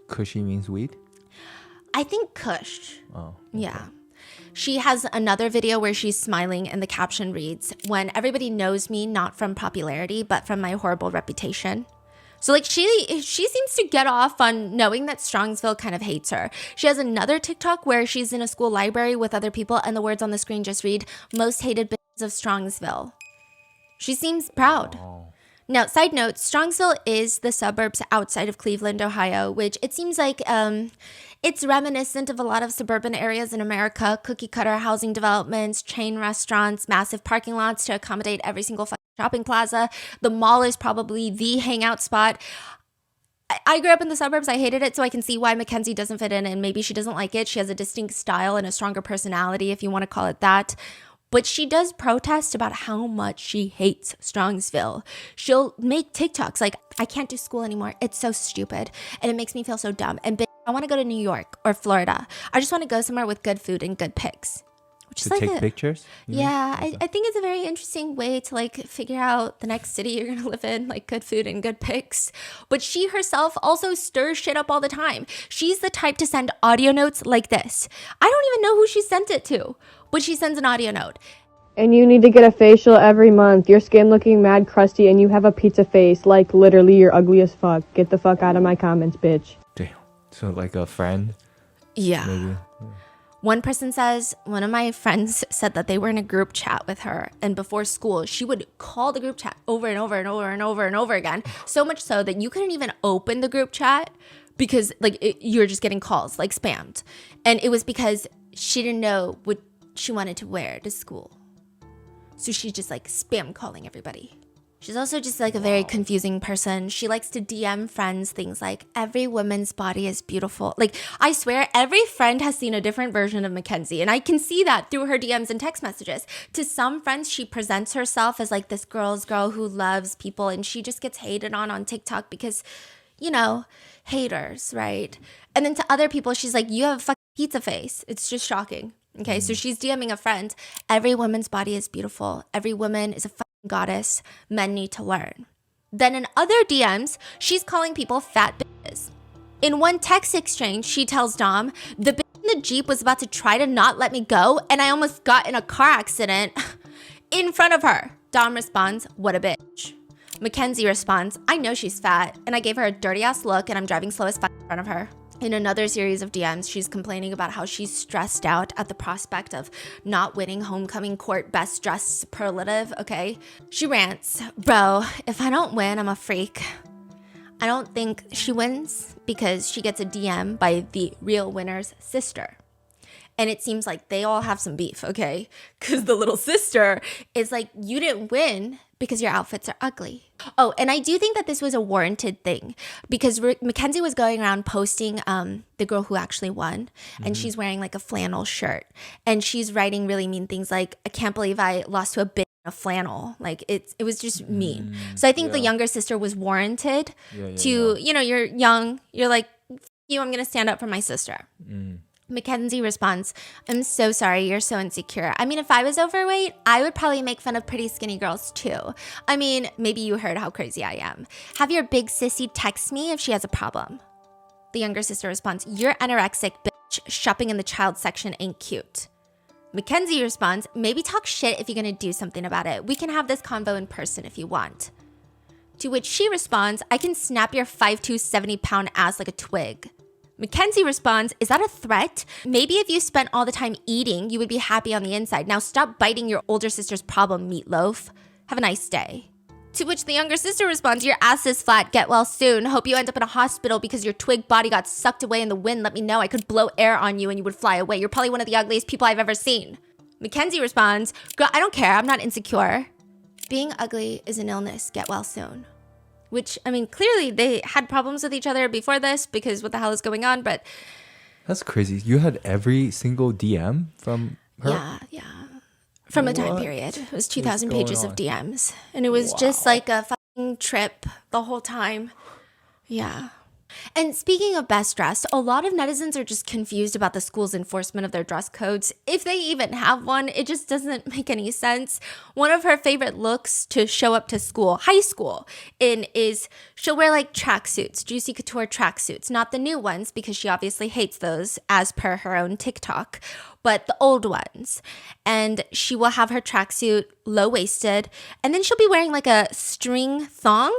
Cushy means weed? I think Kush. Oh. Okay. Yeah. She has another video where she's smiling and the caption reads, when everybody knows me not from popularity, but from my horrible reputation. So like she seems to get off on knowing that Strongsville kind of hates her. She has another TikTok where she's in a school library with other people and the words on the screen just read, most hated bitches of Strongsville. She seems proud. Oh. Now, side note, Strongsville is the suburbs outside of Cleveland, Ohio, which it seems like it's reminiscent of a lot of suburban areas in America, cookie cutter housing developments, chain restaurants, massive parking lots to accommodate every single shopping plaza. The mall is probably the hangout spot. I grew up in the suburbs. I hated it, so I can see why Mackenzie doesn't fit in, and maybe she doesn't like it. She has a distinct style and a stronger personality, if you want to call it that. But she does protest about how much she hates Strongsville. She'll make TikToks like, I can't do school anymore. It's so stupid. And it makes me feel so dumb. And I want to go to New York or Florida. I just want to go somewhere with good food and good pics. Which to is like take pictures? Yeah, I think it's a very interesting way to like figure out the next city you're going to live in, like good food and good pics. But she herself also stirs shit up all the time. She's the type to send audio notes like this. I don't even know who she sent it to, but she sends an audio note. And you need to get a facial every month. Your skin looking mad crusty and you have a pizza face. Like literally you're ugly as fuck. Get the fuck out of my comments, bitch. Damn. So like a friend? Yeah. Maybe. One person says, one of my friends said that they were in a group chat with her, and before school, she would call the group chat over and over and over and over and over again. So much so that you couldn't even open the group chat because you're just getting calls, like spammed. And it was because she didn't know what she wanted to wear to school. So she's just like spam calling everybody. She's also just like a very confusing person. She likes to DM friends things like, every woman's body is beautiful. Like, I swear, every friend has seen a different version of Mackenzie. And I can see that through her DMs and text messages. To some friends, she presents herself as like this girl's girl who loves people. And she just gets hated on TikTok because, haters, right? And then to other people, she's like, you have a fucking pizza face. It's just shocking. Okay, so she's DMing a friend. Every woman's body is beautiful. Every woman is a fucking goddess. Men need to learn. Then in other DMs, she's calling people fat bitches. In one text exchange, she tells Dom, the bitch in the Jeep was about to try to not let me go, and I almost got in a car accident in front of her. Dom responds, what a bitch. Mackenzie responds, I know she's fat, and I gave her a dirty ass look, and I'm driving slow as fuck in front of her. In another series of DMs, she's complaining about how she's stressed out at the prospect of not winning homecoming court best dressed superlative, okay? She rants, bro, if I don't win, I'm a freak. I don't think she wins because she gets a DM by the real winner's sister. And it seems like they all have some beef, okay? Because the little sister is like, you didn't win because your outfits are ugly. Oh, and I do think that this was a warranted thing because Mackenzie was going around posting the girl who actually won, and she's wearing like a flannel shirt, and she's writing really mean things like, I can't believe I lost to a bitch in a flannel. Like it was just mean. So I think the younger sister was warranted to, you're young, you're like, F you, I'm gonna stand up for my sister. Mackenzie responds, I'm so sorry, you're so insecure. I mean, if I was overweight, I would probably make fun of pretty skinny girls too. I mean, maybe you heard how crazy I am. Have your big sissy text me if she has a problem. The younger sister responds, you're anorexic, bitch. Shopping in the child section ain't cute. Mackenzie responds, maybe talk shit if you're gonna do something about it. We can have this convo in person if you want. To which she responds, I can snap your 5'2", 70-pound ass like a twig. Mackenzie responds, is that a threat? Maybe if you spent all the time eating, you would be happy on the inside. Now stop biting your older sister's problem, meatloaf. Have a nice day. To which the younger sister responds, your ass is flat, get well soon. Hope you end up in a hospital because your twig body got sucked away in the wind. Let me know, I could blow air on you and you would fly away. You're probably one of the ugliest people I've ever seen. Mackenzie responds, girl, I don't care, I'm not insecure. Being ugly is an illness, get well soon. Which, I mean, clearly they had problems with each other before this because what the hell is going on, but... That's crazy. You had every single DM from her? Yeah. From a time period. It was 2,000 pages of DMs. And it was just like a fucking trip the whole time. Yeah. And speaking of best dressed, a lot of netizens are just confused about the school's enforcement of their dress codes. If they even have one, it just doesn't make any sense. One of her favorite looks to show up to school, high school, is she'll wear like tracksuits, Juicy Couture tracksuits, not the new ones because she obviously hates those as per her own TikTok, but the old ones. And she will have her tracksuit low-waisted, and then she'll be wearing like a string thong,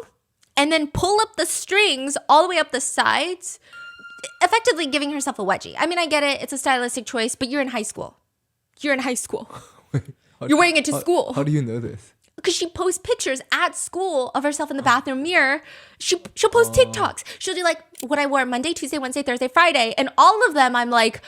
and then pull up the strings all the way up the sides, effectively giving herself a wedgie. I mean, I get it. It's a stylistic choice, but you're in high school. You're in high school. You're wearing it to school. How do you know this? Because she posts pictures at school of herself in the bathroom mirror. She'll post TikToks. She'll do like what I wore Monday, Tuesday, Wednesday, Thursday, Friday. And all of them, I'm like...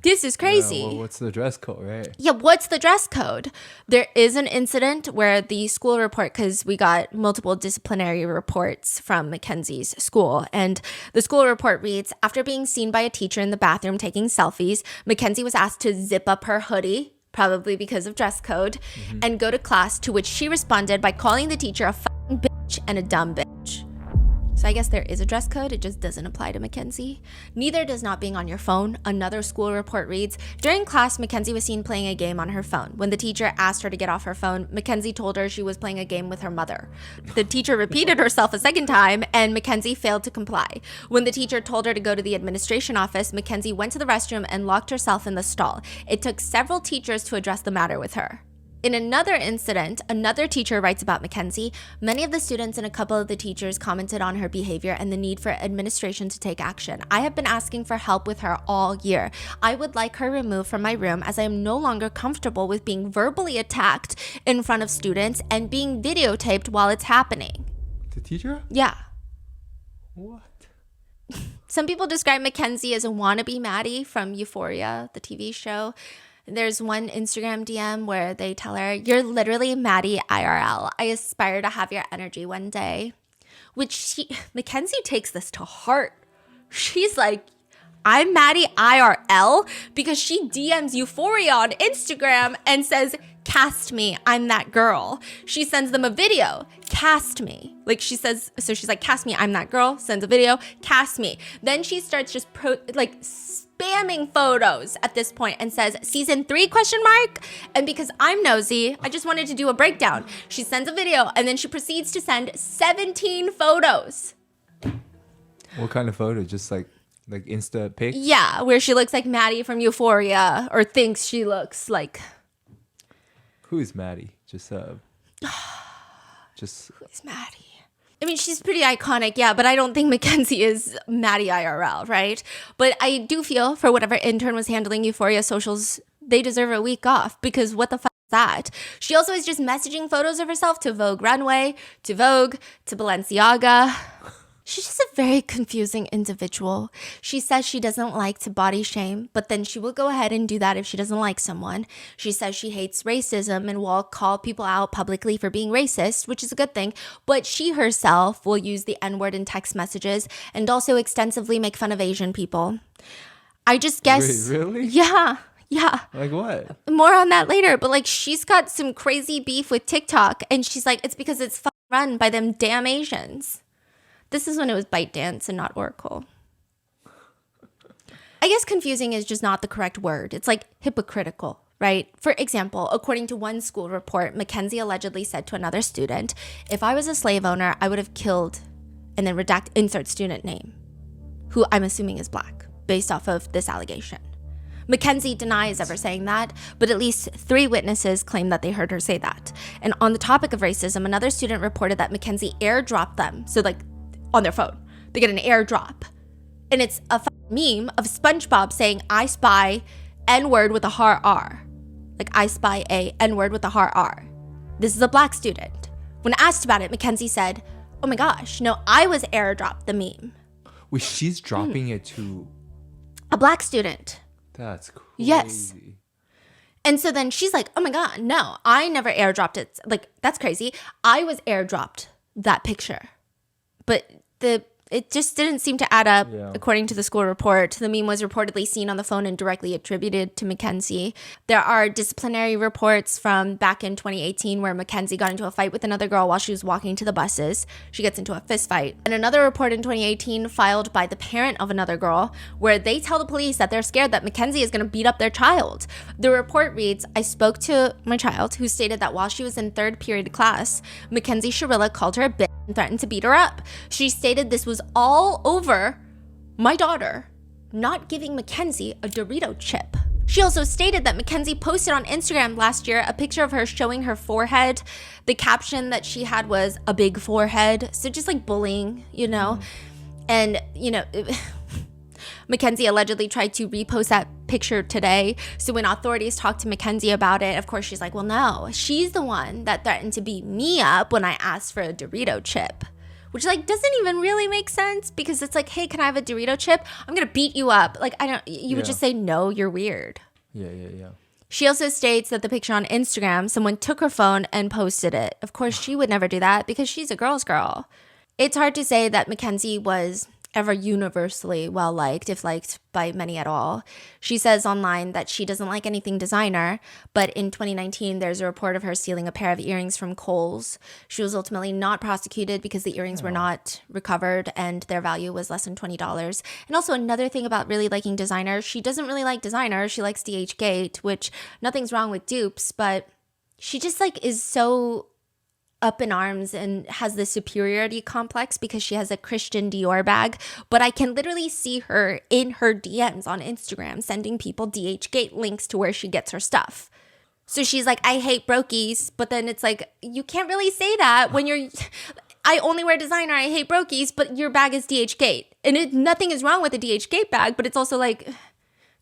This is crazy. Yeah, well, what's the dress code, right? Yeah, what's the dress code? There is an incident where the school report, because we got multiple disciplinary reports from Mackenzie's school, and the school report reads, after being seen by a teacher in the bathroom taking selfies, Mackenzie was asked to zip up her hoodie, probably because of dress code, and go to class, to which she responded by calling the teacher a fucking bitch and a dumb bitch. So I guess there is a dress code, it just doesn't apply to Mackenzie. Neither does not being on your phone. Another school report reads, during class, Mackenzie was seen playing a game on her phone. When the teacher asked her to get off her phone, Mackenzie told her she was playing a game with her mother. The teacher repeated herself a second time, and Mackenzie failed to comply. When the teacher told her to go to the administration office, Mackenzie went to the restroom and locked herself in the stall. It took several teachers to address the matter with her. In another incident, another teacher writes about Mackenzie. Many of the students and a couple of the teachers commented on her behavior and the need for administration to take action. I have been asking for help with her all year. I would like her removed from my room as I am no longer comfortable with being verbally attacked in front of students and being videotaped while it's happening. The teacher? Yeah. What? Some people describe Mackenzie as a wannabe Maddie from Euphoria, the TV show. There's one Instagram DM where they tell her, you're literally Maddie IRL. I aspire to have your energy one day. Which Mackenzie takes this to heart. She's like, I'm Maddie IRL because she DMs Euphoria on Instagram and says, cast me, I'm that girl. She sends them a video. cast me. Like she says, so she's like, cast me, I'm that girl, sends a video, cast me. Then she starts just spamming photos at this point and says, season 3 ? And because I'm nosy, I just wanted to do a breakdown. She sends a video and then she proceeds to send 17 photos. What kind of photo? Just like Insta pics? Yeah, where she looks like Maddie from Euphoria, or thinks she looks like. Who is Maddie? Just Who is Maddie? I mean, she's pretty iconic, yeah, but I don't think Mackenzie is Maddie IRL, right? But I do feel for whatever intern was handling Euphoria socials, they deserve a week off, because what the fuck is that? She also is just messaging photos of herself to Vogue Runway, to Vogue, to Balenciaga. She's just a very confusing individual. She says she doesn't like to body shame, but then she will go ahead and do that if she doesn't like someone. She says she hates racism and will call people out publicly for being racist, which is a good thing, but she herself will use the N-word in text messages and also extensively make fun of Asian people. I just guess... Wait, really? Yeah. Like what? More on that later, but like she's got some crazy beef with TikTok, and she's like, it's because it's run by them damn Asians. This is when it was ByteDance and not Oracle. I guess confusing is just not the correct word. It's like hypocritical, right? For example, according to one school report, Mackenzie allegedly said to another student, if I was a slave owner, I would have killed, and then insert student name, who I'm assuming is black, based off of this allegation. Mackenzie denies ever saying that, but at least 3 witnesses claim that they heard her say that. And on the topic of racism, another student reported that Mackenzie airdropped them. So like, on their phone, they get an airdrop, and it's a meme of SpongeBob saying I spy N-word with a hard R, like I spy a N-word with a hard R. This is a black student. When asked about it, Mackenzie said, oh my gosh, no, I was airdropped the meme. Wait, she's dropping it to a black student. That's crazy. Yes. And so then she's like, oh my God, no, I never airdropped it. Like, that's crazy. I was airdropped that picture. But it just didn't seem to add up, according to the school report. The meme was reportedly seen on the phone and directly attributed to Mackenzie. There are disciplinary reports from back in 2018 where Mackenzie got into a fight with another girl while she was walking to the buses. She gets into a fist fight. And another report in 2018 filed by the parent of another girl where they tell the police that they're scared that Mackenzie is going to beat up their child. The report reads, I spoke to my child who stated that while she was in 3rd period class, Mackenzie Shirilla called her a bitch and threatened to beat her up. She stated this was all over my daughter not giving Mackenzie a Dorito chip. She also stated that Mackenzie posted on Instagram last year a picture of her showing her forehead. The caption that she had was a big forehead. So just like bullying, you know. And, you know, Mackenzie allegedly tried to repost that picture today. So when authorities talked to Mackenzie about it, of course, she's like, well, no, she's the one that threatened to beat me up when I asked for a Dorito chip. Which like doesn't even really make sense, because it's like, hey, can I have a Dorito chip? I'm gonna beat you up. Like, you would just say, no, you're weird. Yeah. She also states that the picture on Instagram, someone took her phone and posted it. Of course, she would never do that because she's a girl's girl. It's hard to say that Mackenzie was ever universally well-liked, if liked by many at all. She says online that she doesn't like anything designer, but in 2019, there's a report of her stealing a pair of earrings from Kohl's. She was ultimately not prosecuted because the earrings were not recovered and their value was less than $20. And also another thing about really liking designer, she doesn't really like designer. She likes DHgate, which nothing's wrong with dupes, but she just like is so up in arms and has this superiority complex because she has a Christian Dior bag. But I can literally see her in her DMs on Instagram sending people DHgate links to where she gets her stuff. So she's like, I hate brokies. But then it's like, you can't really say that when you're, I only wear designer, I hate brokies, but your bag is DHgate. And nothing is wrong with a DHgate bag, but it's also like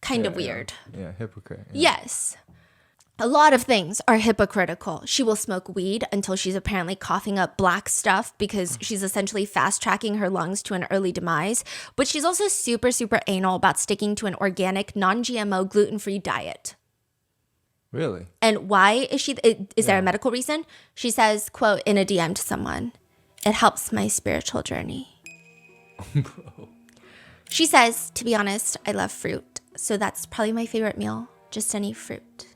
kind of weird. Yeah, hypocrite. Yes. A lot of things are hypocritical. She will smoke weed until she's apparently coughing up black stuff because she's essentially fast-tracking her lungs to an early demise. But she's also super, super anal about sticking to an organic, non-GMO, gluten-free diet. Really? And why is she? Is there a medical reason? She says, quote, in a DM to someone, it helps my spiritual journey. Bro. She says, to be honest, I love fruit. So that's probably my favorite meal, just any fruit.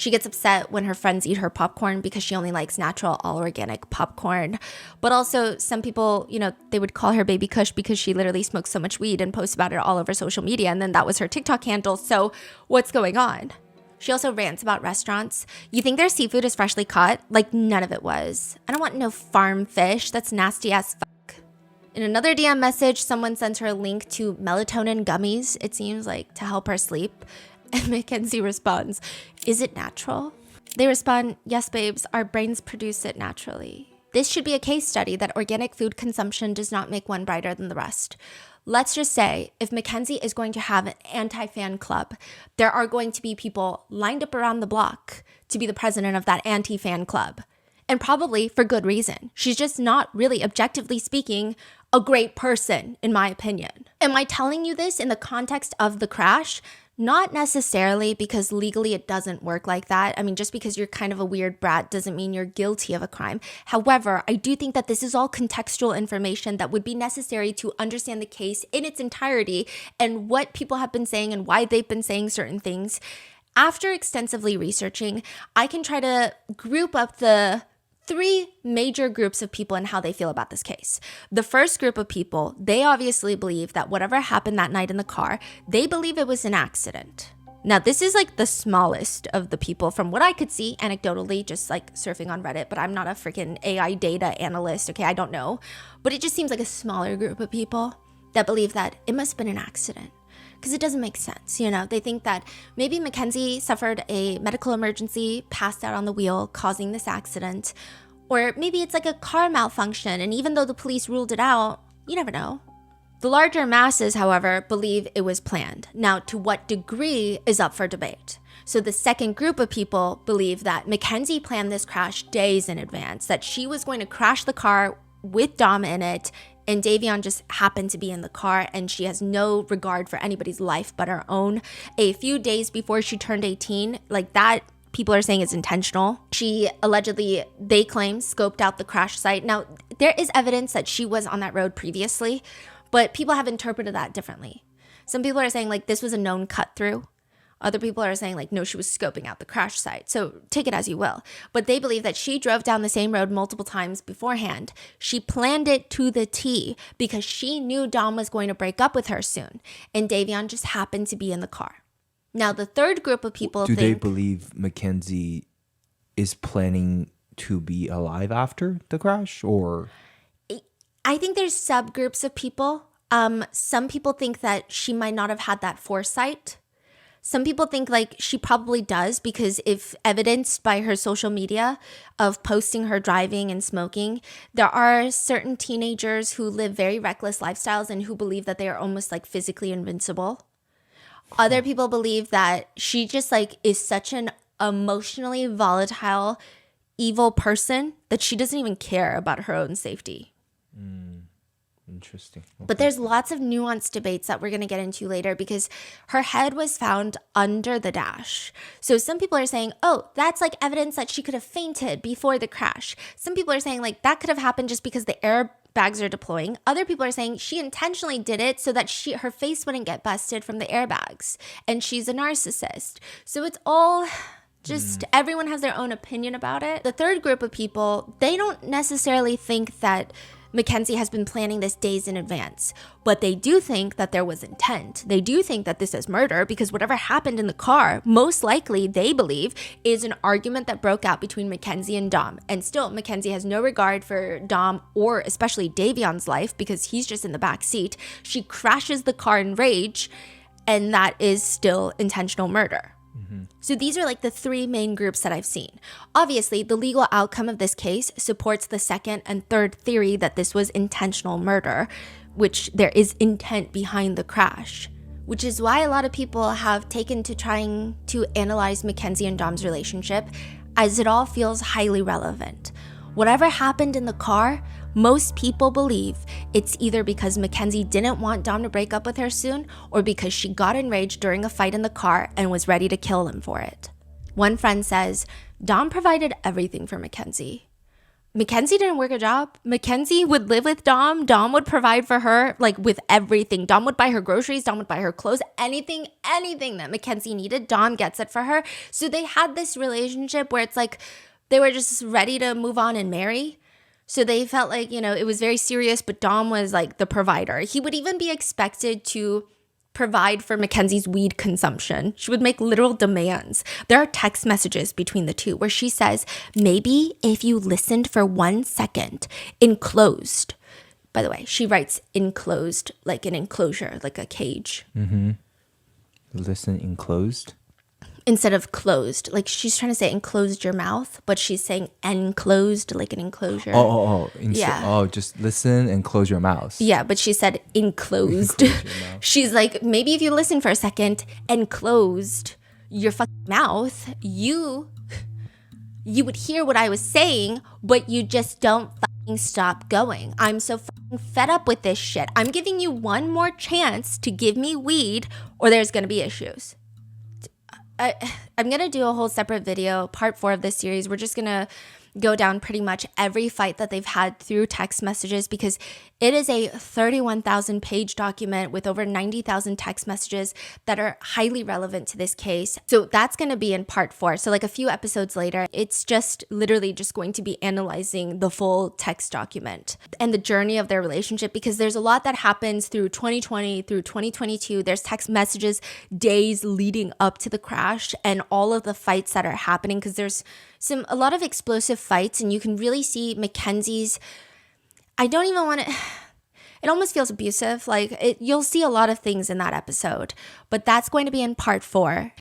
She gets upset when her friends eat her popcorn because she only likes natural, all organic popcorn. But also some people, they would call her Baby Kush because she literally smokes so much weed and posts about it all over social media. And then that was her TikTok handle. So what's going on? She also rants about restaurants. You think their seafood is freshly caught? Like, none of it was. I don't want no farm fish. That's nasty as fuck. In another DM message, someone sent her a link to melatonin gummies, it seems like, to help her sleep. And Mackenzie responds, "Is it natural?" They respond, "Yes, babes, our brains produce it naturally." This should be a case study that organic food consumption does not make one brighter than the rest. Let's just say, if Mackenzie is going to have an anti-fan club, there are going to be people lined up around the block to be the president of that anti-fan club. And probably for good reason. She's just not really, objectively speaking, a great person, in my opinion. Am I telling you this in the context of the crash? Not necessarily, because legally it doesn't work like that. I mean, just because you're kind of a weird brat doesn't mean you're guilty of a crime. However, I do think that this is all contextual information that would be necessary to understand the case in its entirety and what people have been saying and why they've been saying certain things. After extensively researching, I can try to group up the 3 major groups of people and how they feel about this case. The first group of people, they obviously believe that whatever happened that night in the car, they believe it was an accident. Now, this is like the smallest of the people from what I could see anecdotally, just like surfing on Reddit, but I'm not a freaking AI data analyst, okay? I don't know. But it just seems like a smaller group of people that believe that it must have been an accident. Because it doesn't make sense, They think that maybe Mackenzie suffered a medical emergency, passed out on the wheel, causing this accident. Or maybe it's like a car malfunction, and even though the police ruled it out, you never know. The larger masses, however, believe it was planned. Now, to what degree is up for debate. So the second group of people believe that Mackenzie planned this crash days in advance, that she was going to crash the car with Dom in it, and Davion just happened to be in the car, and she has no regard for anybody's life but her own. A few days before she turned 18, like that, people are saying is intentional. She allegedly, they claim, scoped out the crash site. Now, there is evidence that she was on that road previously, but people have interpreted that differently. Some people are saying like this was a known cut through. Other people are saying like, no, she was scoping out the crash site. So take it as you will. But they believe that she drove down the same road multiple times beforehand. She planned it to the T because she knew Dom was going to break up with her soon. And Davion just happened to be in the car. Now, the third group of people Do they believe Mackenzie is planning to be alive after the crash, or? I think there's subgroups of people. Some people think that she might not have had that foresight. Some people think like she probably does, because if evidenced by her social media of posting her driving and smoking, there are certain teenagers who live very reckless lifestyles and who believe that they are almost like physically invincible. Other people believe that she just like is such an emotionally volatile, evil person that she doesn't even care about her own safety. Interesting. Okay. But there's lots of nuanced debates that we're going to get into later, because her head was found under the dash. So some people are saying, oh, that's like evidence that she could have fainted before the crash. Some people are saying like that could have happened just because the airbags are deploying. Other people are saying she intentionally did it so that her face wouldn't get busted from the airbags. And she's a narcissist. So it's all just everyone has their own opinion about it. The third group of people, they don't necessarily think that Mackenzie has been planning this days in advance, but they do think that there was intent. They do think that this is murder, because whatever happened in the car, most likely, they believe, is an argument that broke out between Mackenzie and Dom. And still, Mackenzie has no regard for Dom or especially Davion's life, because he's just in the back seat. She crashes the car in rage, and that is still intentional murder. So these are like the 3 main groups that I've seen. Obviously, the legal outcome of this case supports the second and third theory that this was intentional murder, which there is intent behind the crash, which is why a lot of people have taken to trying to analyze Mackenzie and Dom's relationship, as it all feels highly relevant. Whatever happened in the car, most people believe it's either because Mackenzie didn't want Dom to break up with her soon, or because she got enraged during a fight in the car and was ready to kill him for it. One friend says, Dom provided everything for Mackenzie. Mackenzie didn't work a job. Mackenzie would live with Dom. Dom would provide for her, like, with everything. Dom would buy her groceries. Dom would buy her clothes. Anything that Mackenzie needed, Dom gets it for her. So they had this relationship where it's like they were just ready to move on and marry. So they felt like, it was very serious, but Dom was like the provider. He would even be expected to provide for Mackenzie's weed consumption. She would make literal demands. There are text messages between the two where she says, maybe if you listened for 1 second, enclosed. By the way, she writes enclosed, like an enclosure, like a cage. Mm-hmm. Listen, enclosed? Instead of closed. Like she's trying to say enclosed your mouth, but she's saying enclosed, like an enclosure. Oh, just listen and close your mouth. Yeah, but she said enclosed. She's like, maybe if you listen for a second and closed your fucking mouth, you would hear what I was saying, but you just don't fucking stop going. I'm so fucking fed up with this shit. I'm giving you one more chance to give me weed or there's going to be issues. I'm going to do a whole separate video, part 4 of this series. We're just going to go down pretty much every fight that they've had through text messages because it is a 31,000 page document with over 90,000 text messages that are highly relevant to this case. So that's going to be in part 4. So like a few episodes later, it's just literally just going to be analyzing the full text document and the journey of their relationship because there's a lot that happens through 2020, through 2022. There's text messages days leading up to the crash and all of the fights that are happening because there's a lot of explosive fights and you can really see Mackenzie's, I don't even want to, it almost feels abusive. Like you'll see a lot of things in that episode, but that's going to be in part 4.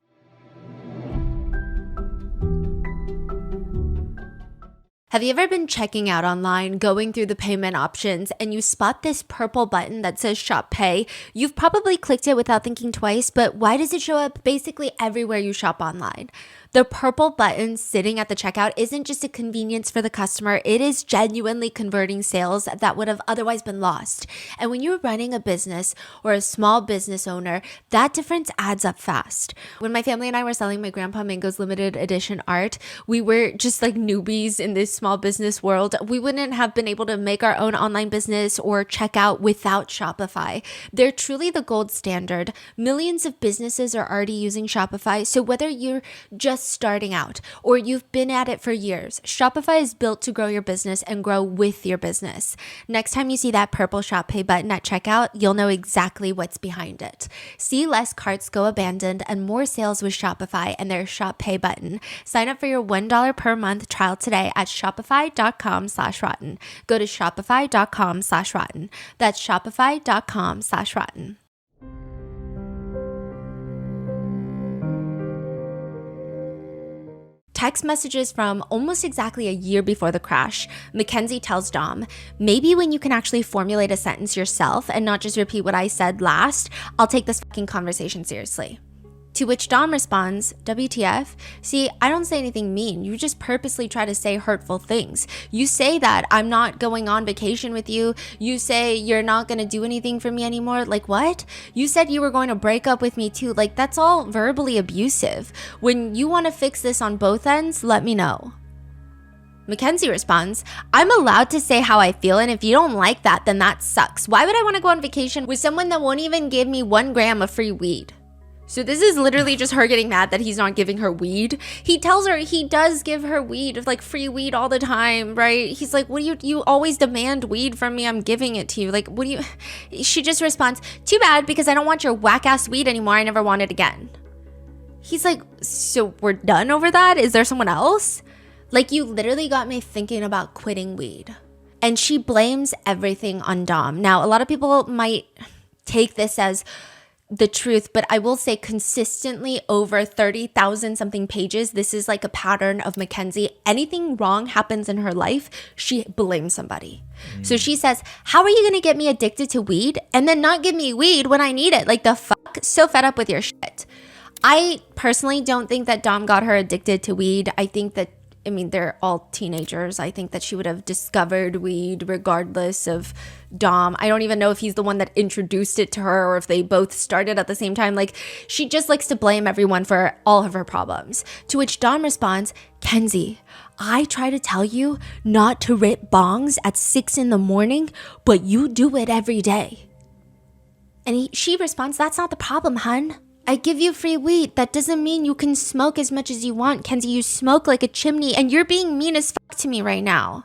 Have you ever been checking out online, going through the payment options, and you spot this purple button that says Shop Pay? You've probably clicked it without thinking twice, but why does it show up basically everywhere you shop online? The purple button sitting at the checkout isn't just a convenience for the customer, it is genuinely converting sales that would have otherwise been lost. And when you're running a business or a small business owner, that difference adds up fast. When my family and I were selling my Grandpa Mango's limited edition art, we were just like newbies in this small business world. We wouldn't have been able to make our own online business or check out without Shopify. They're truly the gold standard. Millions of businesses are already using Shopify, so whether you're just starting out or you've been at it for years, Shopify is built to grow your business and grow with your business. Next time you see that purple Shop Pay button at checkout, you'll know exactly what's behind it. See less carts go abandoned and more sales with Shopify and their Shop Pay button. Sign up for your $1 per month trial today at shopify.com/rotten. Go to shopify.com/rotten. That's shopify.com/rotten. Text messages from almost exactly a year before the crash, Mackenzie tells Dom, maybe when you can actually formulate a sentence yourself and not just repeat what I said last, I'll take this fucking conversation seriously. To which Dom responds, WTF? See, I don't say anything mean. You just purposely try to say hurtful things. You say that I'm not going on vacation with you. You say you're not going to do anything for me anymore. Like what? You said you were going to break up with me too. Like that's all verbally abusive. When you want to fix this on both ends, let me know. Mackenzie responds, I'm allowed to say how I feel, and if you don't like that, then that sucks. Why would I want to go on vacation with someone that won't even give me 1 gram of free weed? So this is literally just her getting mad that he's not giving her weed. He tells her he does give her weed, like free weed all the time, right? He's like, what do you always demand weed from me? I'm giving it to you. Like, what do you, she just responds, too bad because I don't want your whack ass weed anymore. I never want it again. He's like, so we're done over that? Is there someone else? Like you literally got me thinking about quitting weed. And she blames everything on Dom. Now, a lot of people might take this as the truth, but I will say consistently over 30,000 something pages, this is like a pattern of Mackenzie. Anything wrong happens in her life, she blames somebody. So she says, how are you going to get me addicted to weed and then not give me weed when I need it? Like the fuck? So fed up with your shit. I personally don't think that Dom got her addicted to weed. I think that I mean, they're all teenagers. I think that she would have discovered weed regardless of Dom. I don't even know if he's the one that introduced it to her or if they both started at the same time. Like, she just likes to blame everyone for all of her problems. To which Dom responds, Kenzie, I try to tell you not to rip bongs at 6 a.m, but you do it every day. And she responds, that's not the problem, hun. I give you free weed. That doesn't mean you can smoke as much as you want, Kenzie. You smoke like a chimney, and you're being mean as fuck to me right now.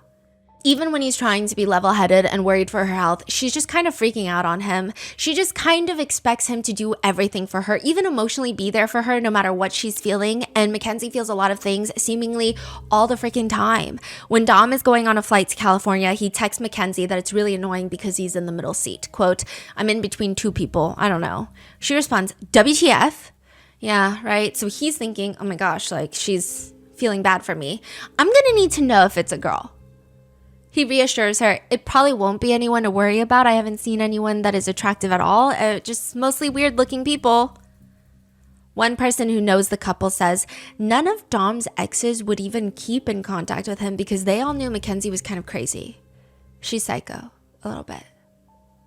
Even when he's trying to be level-headed and worried for her health, she's just kind of freaking out on him. She just kind of expects him to do everything for her, even emotionally be there for her no matter what she's feeling. And Mackenzie feels a lot of things seemingly all the freaking time. When Dom is going on a flight to California, he texts Mackenzie that it's really annoying because he's in the middle seat. Quote, I'm in between two people. I don't know. She responds, WTF? Yeah, right. So he's thinking, oh my gosh, like she's feeling bad for me. I'm gonna need to know if it's a girl. He reassures her, it probably won't be anyone to worry about. I haven't seen anyone that is attractive at all. Just mostly weird looking people. One person who knows the couple says none of Dom's exes would even keep in contact with him because they all knew Mackenzie was kind of crazy. She's psycho, a little bit.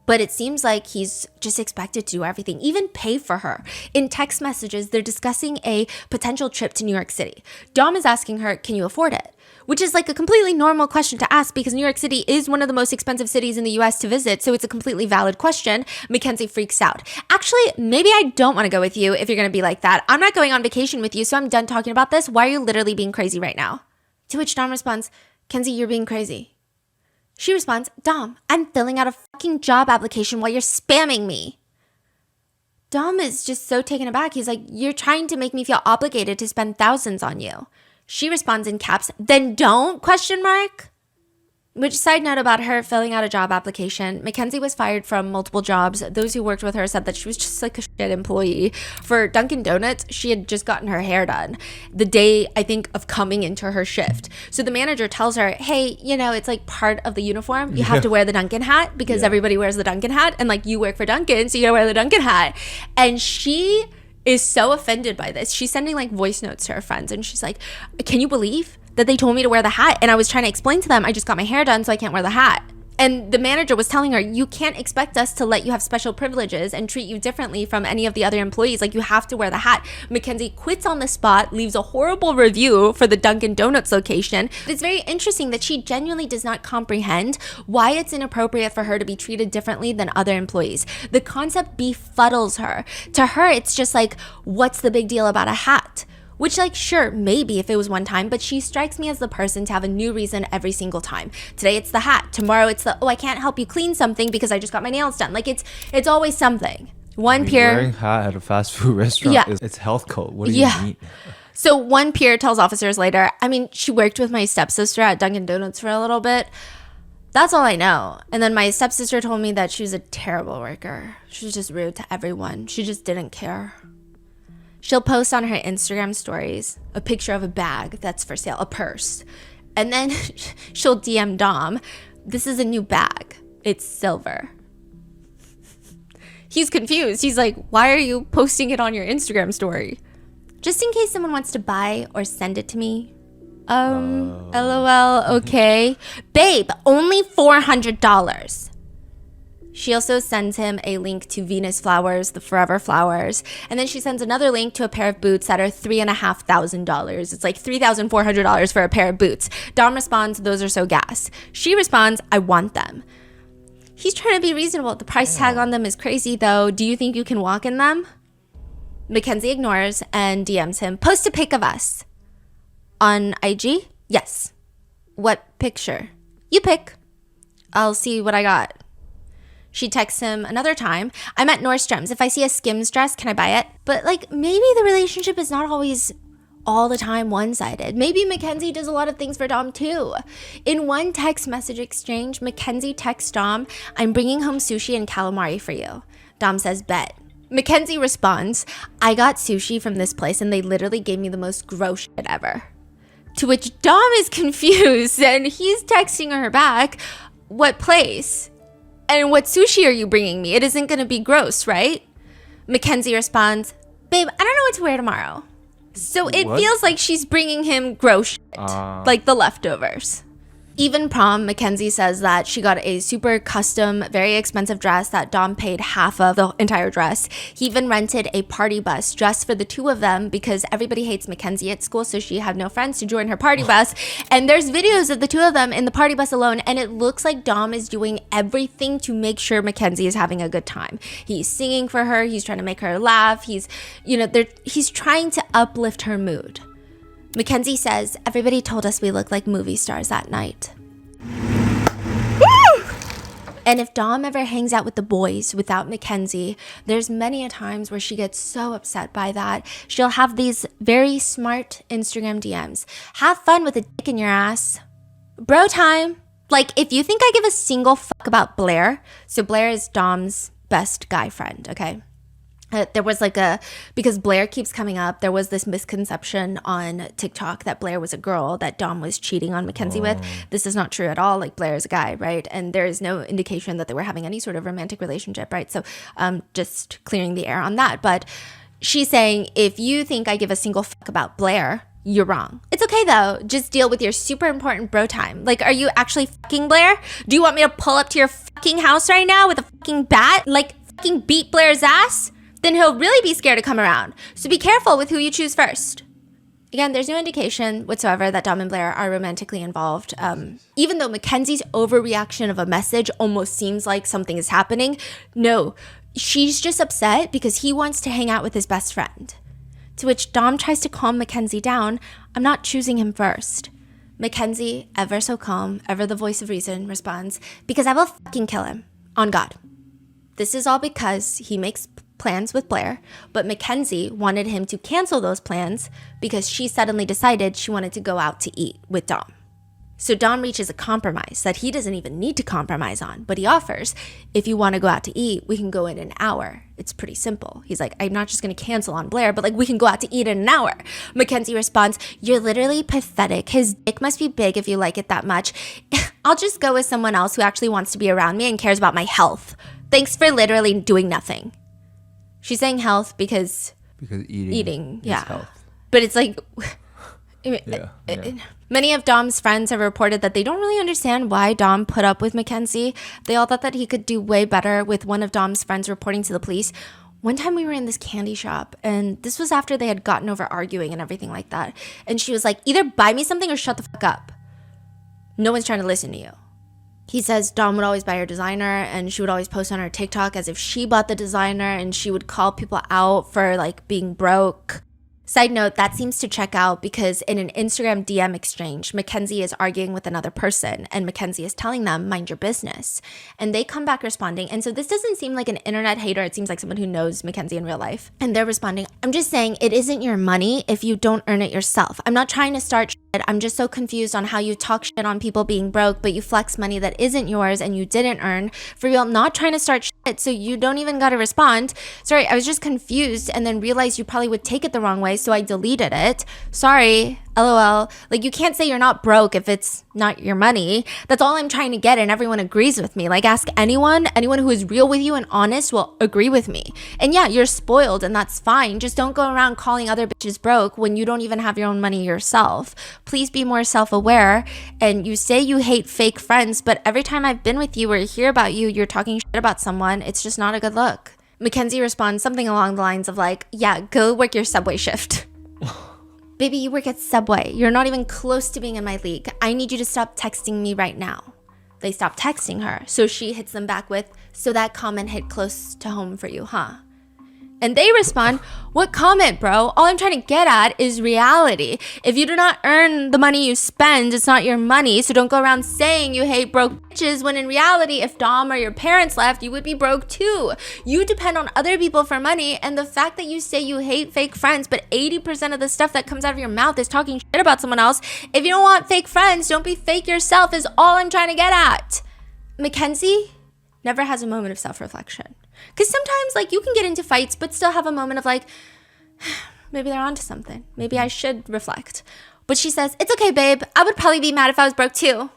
But it seems like he's just expected to do everything, even pay for her. In text messages, they're discussing a potential trip to New York City. Dom is asking her, can you afford it? Which is like a completely normal question to ask because New York City is one of the most expensive cities in the US to visit, so it's a completely valid question. Mackenzie freaks out. Actually, maybe I don't want to go with you if you're going to be like that. I'm not going on vacation with you, so I'm done talking about this. Why are you literally being crazy right now? To which Dom responds, Kenzie, you're being crazy. She responds, Dom, I'm filling out a fucking job application while you're spamming me. Dom is just so taken aback. He's like, you're trying to make me feel obligated to spend thousands on you. She responds in caps, then don't, ? Which, side note about her filling out a job application, Mackenzie was fired from multiple jobs. Those who worked with her said that she was just like a shit employee. For Dunkin' Donuts, she had just gotten her hair done the day, I think, of coming into her shift. So the manager tells her, hey, you know, it's like part of the uniform. You have to wear the Dunkin' hat because everybody wears the Dunkin' hat. And like you work for Dunkin', so you gotta wear the Dunkin' hat. And she is so offended by this. She's sending like voice notes to her friends and she's like, can you believe that they told me to wear the hat? And I was trying to explain to them, I just got my hair done, so I can't wear the hat. And the manager was telling her, you can't expect us to let you have special privileges and treat you differently from any of the other employees. Like, you have to wear the hat. Mackenzie quits on the spot, leaves a horrible review for the Dunkin' Donuts location. It's very interesting that she genuinely does not comprehend why it's inappropriate for her to be treated differently than other employees. The concept befuddles her. To her, it's just like, what's the big deal about a hat? Which, like, sure, maybe if it was one time, but she strikes me as the person to have a new reason every single time. Today it's the hat. Tomorrow it's the, oh, I can't help you clean something because I just got my nails done. Like, it's always something. Wearing hat at a fast food restaurant it's health code. What do you mean? So one peer tells officers later, I mean, she worked with my stepsister at Dunkin' Donuts for a little bit. That's all I know. And then my stepsister told me that she was a terrible worker. She was just rude to everyone. She just didn't care. She'll post on her Instagram stories a picture of a bag that's for sale, a purse. And then she'll DM Dom, this is a new bag. It's silver. He's confused. He's like, why are you posting it on your Instagram story? Just in case someone wants to buy or send it to me. LOL, okay. Babe, only $400. She also sends him a link to Venus flowers, the forever flowers. And then she sends another link to a pair of boots that are $3,500. It's like $3,400 for a pair of boots. Dom responds, those are so gas. She responds, I want them. He's trying to be reasonable. The price tag on them is crazy though. Do you think you can walk in them? Mackenzie ignores and DMs him, post a pic of us. On IG? Yes. What picture? You pick. I'll see what I got. She texts him another time, I'm at Nordstrom's. If I see a Skims dress, can I buy it? But like, maybe the relationship is not always all the time one-sided. Maybe Mackenzie does a lot of things for Dom too. In one text message exchange, Mackenzie texts Dom, I'm bringing home sushi and calamari for you. Dom says, bet. Mackenzie responds, I got sushi from this place and they literally gave me the most gross shit ever. To which Dom is confused and he's texting her back, what place? And what sushi are you bringing me? It isn't going to be gross, right? Mackenzie responds, babe, I don't know what to wear tomorrow. So it What? feels like she's bringing him gross shit, like the leftovers. Even prom, Mackenzie says that she got a super custom, very expensive dress that Dom paid half of the entire dress. He even rented a party bus just for the two of them because everybody hates Mackenzie at school, so she had no friends to join her party bus. And there's videos of the two of them in the party bus alone, and it looks like Dom is doing everything to make sure Mackenzie is having a good time. He's singing for her, he's trying to make her laugh, he's trying to uplift her mood. Mackenzie says, everybody told us we looked like movie stars that night. Woo! And if Dom ever hangs out with the boys without Mackenzie, there's many a times where she gets so upset by that. She'll have these very smart Instagram DMs. Have fun with a dick in your ass. Bro time. Like, if you think I give a single fuck about Blair, so Blair is Dom's best guy friend, okay? There was because Blair keeps coming up, there was this misconception on TikTok that Blair was a girl that Dom was cheating on Mackenzie with. This is not true at all. Like, Blair is a guy, right? And there is no indication that they were having any sort of romantic relationship, right? So just clearing the air on that. But she's saying, if you think I give a single fuck about Blair, you're wrong. It's okay though. Just deal with your super important bro time. Like, are you actually fucking Blair? Do you want me to pull up to your fucking house right now with a fucking bat? Like, fucking beat Blair's ass? Then he'll really be scared to come around. So be careful with who you choose first. Again, there's no indication whatsoever that Dom and Blair are romantically involved. Even though Mackenzie's overreaction of a message almost seems like something is happening, no, she's just upset because he wants to hang out with his best friend. To which Dom tries to calm Mackenzie down. I'm not choosing him first. Mackenzie, ever so calm, ever the voice of reason, responds, because I will fucking kill him. On God. This is all because he makes plans with Blair, but Mackenzie wanted him to cancel those plans because she suddenly decided she wanted to go out to eat with Dom. So Dom reaches a compromise that he doesn't even need to compromise on, but he offers, if you want to go out to eat, we can go in an hour. It's pretty simple. He's like, I'm not just going to cancel on Blair, but like, we can go out to eat in an hour. Mackenzie responds, you're literally pathetic. His dick must be big if you like it that much. I'll just go with someone else who actually wants to be around me and cares about my health. Thanks for literally doing nothing. She's saying health because eating, yeah. Health. But it's like, Yeah. many of Dom's friends have reported that they don't really understand why Dom put up with Mackenzie. They all thought that he could do way better, with one of Dom's friends reporting to the police. One time we were in this candy shop, and this was after they had gotten over arguing and everything like that. And she was like, either buy me something or shut the fuck up. No one's trying to listen to you. He says Dom would always buy her designer, and she would always post on her TikTok as if she bought the designer, and she would call people out for like being broke. Side note, that seems to check out because in an Instagram DM exchange, Mackenzie is arguing with another person and Mackenzie is telling them, mind your business. And they come back responding. And so this doesn't seem like an internet hater. It seems like someone who knows Mackenzie in real life. And they're responding, I'm just saying it isn't your money if you don't earn it yourself. I'm not trying to start shit. I'm just so confused on how you talk shit on people being broke, but you flex money that isn't yours and you didn't earn. For real, not trying to start shit, so you don't even gotta respond. Sorry, I was just confused and then realized you probably would take it the wrong way, so I deleted it. Sorry, LOL. Like, you can't say you're not broke if it's not your money. That's all I'm trying to get, and everyone agrees with me. Like, ask anyone who is real with you and honest will agree with me. And yeah, you're spoiled, and that's fine. Just don't go around calling other bitches broke when you don't even have your own money yourself. Please be more self-aware. And you say you hate fake friends, but every time I've been with you or hear about you, you're talking shit about someone. It's just not a good look. Mackenzie responds something along the lines of like, yeah, go work your Subway shift. Baby, you work at Subway. You're not even close to being in my league. I need you to stop texting me right now. They stop texting her, so she hits them back with, so that comment hit close to home for you, huh? And they respond, what comment, bro? All I'm trying to get at is reality. If you do not earn the money you spend, it's not your money. So don't go around saying you hate broke bitches when in reality, if Dom or your parents left, you would be broke too. You depend on other people for money. And the fact that you say you hate fake friends, but 80% of the stuff that comes out of your mouth is talking shit about someone else. If you don't want fake friends, don't be fake yourself is all I'm trying to get at. Mackenzie never has a moment of self-reflection. Because sometimes, like, you can get into fights, but still have a moment of, like, maybe they're onto something. Maybe I should reflect. But she says, it's okay, babe. I would probably be mad if I was broke, too.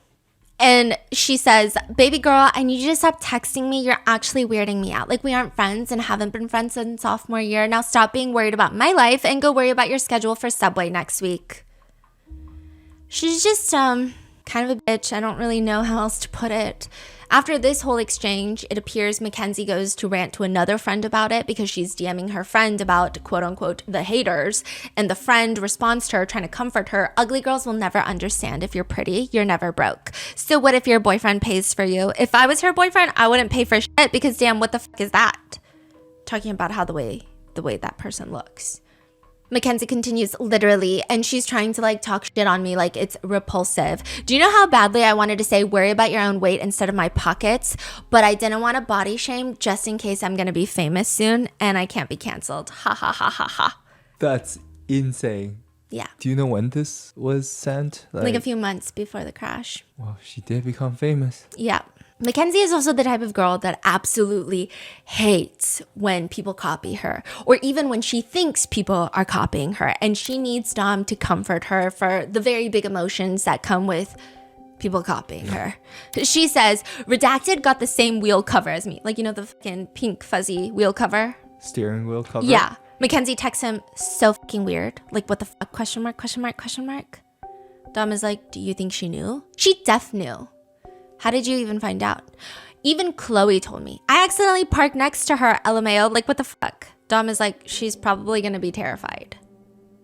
And she says, baby girl, I need you to stop texting me. You're actually weirding me out. Like, we aren't friends and haven't been friends since sophomore year. Now stop being worried about my life and go worry about your schedule for Subway next week. She's just kind of a bitch. I don't really know how else to put it. After this whole exchange, it appears Mackenzie goes to rant to another friend about it because she's DMing her friend about, quote unquote, the haters. And the friend responds to her, trying to comfort her. Ugly girls will never understand. If you're pretty, you're never broke. So what if your boyfriend pays for you? If I was her boyfriend, I wouldn't pay for shit because damn, what the fuck is that? Talking about how the way that person looks. Mackenzie continues, literally, and she's trying to like talk shit on me like it's repulsive. Do you know how badly I wanted to say worry about your own weight instead of my pockets? But I didn't want to body shame just in case I'm going to be famous soon and I can't be canceled. Ha ha ha ha ha. That's insane. Yeah. Do you know when this was sent? Like a few months before the crash. Well, she did become famous. Yeah. Mackenzie is also the type of girl that absolutely hates when people copy her, or even when she thinks people are copying her, and she needs Dom to comfort her for the very big emotions that come with people copying her. She says, redacted got the same wheel cover as me. Like, you know, the fucking pink fuzzy wheel cover? Steering wheel cover? Yeah. Mackenzie texts him, so fucking weird. Like, what the fuck? Question mark, question mark, question mark. Dom is like, do you think she knew? She def knew. How did you even find out? Even Chloe told me. I accidentally parked next to her, LMAO. Like, what the fuck? Dom is like, she's probably going to be terrified.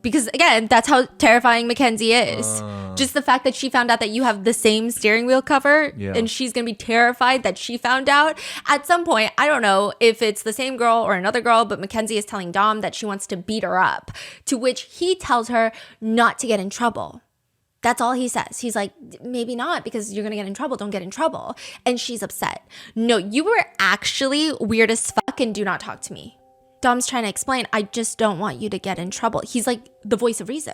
Because, again, that's how terrifying Mackenzie is. Just the fact that she found out that you have the same steering wheel cover, and she's going to be terrified that she found out. At some point, I don't know if it's the same girl or another girl, but Mackenzie is telling Dom that she wants to beat her up, to which he tells her not to get in trouble. That's all he says. He's like, maybe not, because you're going to get in trouble. Don't get in trouble. And she's upset. No, you were actually weird as fuck and do not talk to me. Dom's trying to explain, I just don't want you to get in trouble. He's like the voice of reason.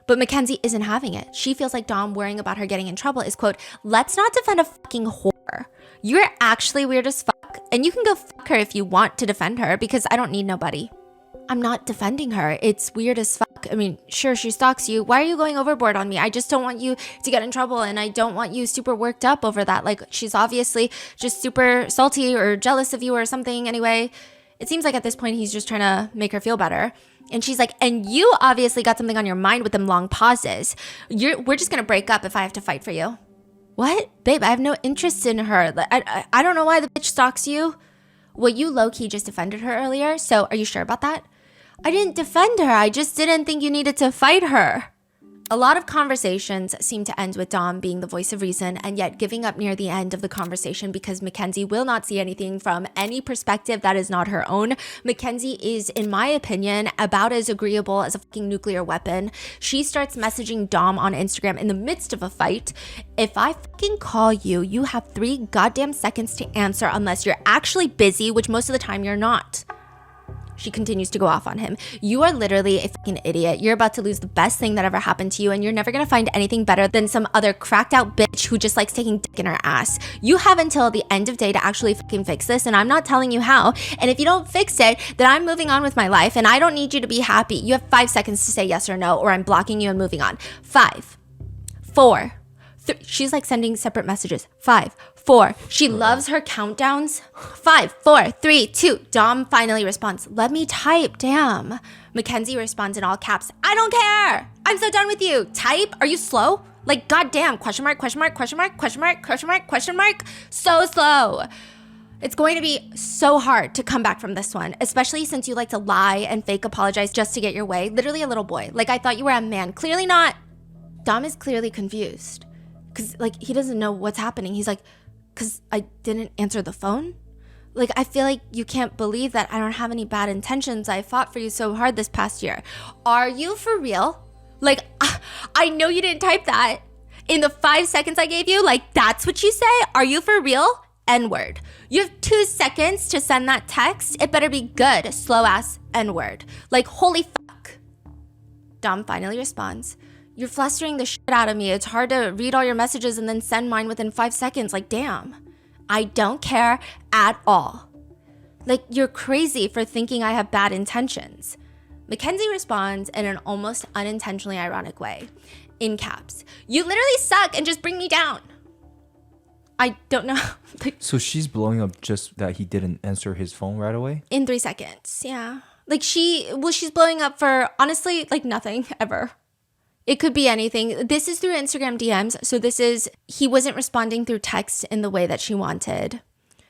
But Mackenzie isn't having it. She feels like Dom worrying about her getting in trouble is, quote, let's not defend a fucking whore. You're actually weird as fuck. And you can go fuck her if you want to defend her, because I don't need nobody. I'm not defending her. It's weird as fuck. I mean, sure, she stalks you. Why are you going overboard on me? I just don't want you to get in trouble, and I don't want you super worked up over that. Like, she's obviously just super salty or jealous of you or something. Anyway, it seems like at this point he's just trying to make her feel better. And she's like, and you obviously got something on your mind with them long pauses. We're just going to break up if I have to fight for you. What? Babe, I have no interest in her. I don't know why the bitch stalks you. Well, you low-key just defended her earlier, so are you sure about that? I didn't defend her. I just didn't think you needed to fight her. A lot of conversations seem to end with Dom being the voice of reason and yet giving up near the end of the conversation because Mackenzie will not see anything from any perspective that is not her own. Mackenzie is, in my opinion, about as agreeable as a fucking nuclear weapon. She starts messaging Dom on Instagram in the midst of a fight. If I fucking call you, you have 3 goddamn seconds to answer unless you're actually busy, which most of the time you're not. She continues to go off on him. You are literally a fucking idiot. You're about to lose the best thing that ever happened to you, and you're never gonna find anything better than some other cracked out bitch who just likes taking dick in her ass. You have until the end of day to actually fucking fix this, and I'm not telling you how. And if you don't fix it, then I'm moving on with my life, and I don't need you to be happy. You have 5 seconds to say yes or no, or I'm blocking you and moving on. 5, 4, 3. She's like sending separate messages. 5, 4. She loves her countdowns. 5, 4, 3, 2. Dom finally responds, let me type, damn. Mackenzie responds in all caps, I don't care. I'm so done with you. Type? Are you slow? Like, goddamn, question mark, question mark, question mark, question mark, question mark, question mark. So slow. It's going to be so hard to come back from this one, especially since you like to lie and fake apologize just to get your way. Literally a little boy. Like, I thought you were a man. Clearly not. Dom is clearly confused. Because, like, he doesn't know what's happening. He's like, because I didn't answer the phone? Like, I feel like you can't believe that I don't have any bad intentions. I fought for you so hard this past year. Are you for real? Like, I know you didn't type that. In the 5 seconds I gave you, like, that's what you say? Are you for real? N-word. You have 2 seconds to send that text. It better be good, slow-ass N-word. Like, holy fuck. Dom finally responds, you're flustering the shit out of me. It's hard to read all your messages and then send mine within 5 seconds. Like, damn. I don't care at all. Like, you're crazy for thinking I have bad intentions. Mackenzie responds in an almost unintentionally ironic way. In caps. You literally suck and just bring me down. I don't know. Like, So she's blowing up just that he didn't answer his phone right away? in 3 seconds, yeah. Like she's blowing up for, honestly, like nothing ever. It could be anything. This is through Instagram DMs. So he wasn't responding through text in the way that she wanted.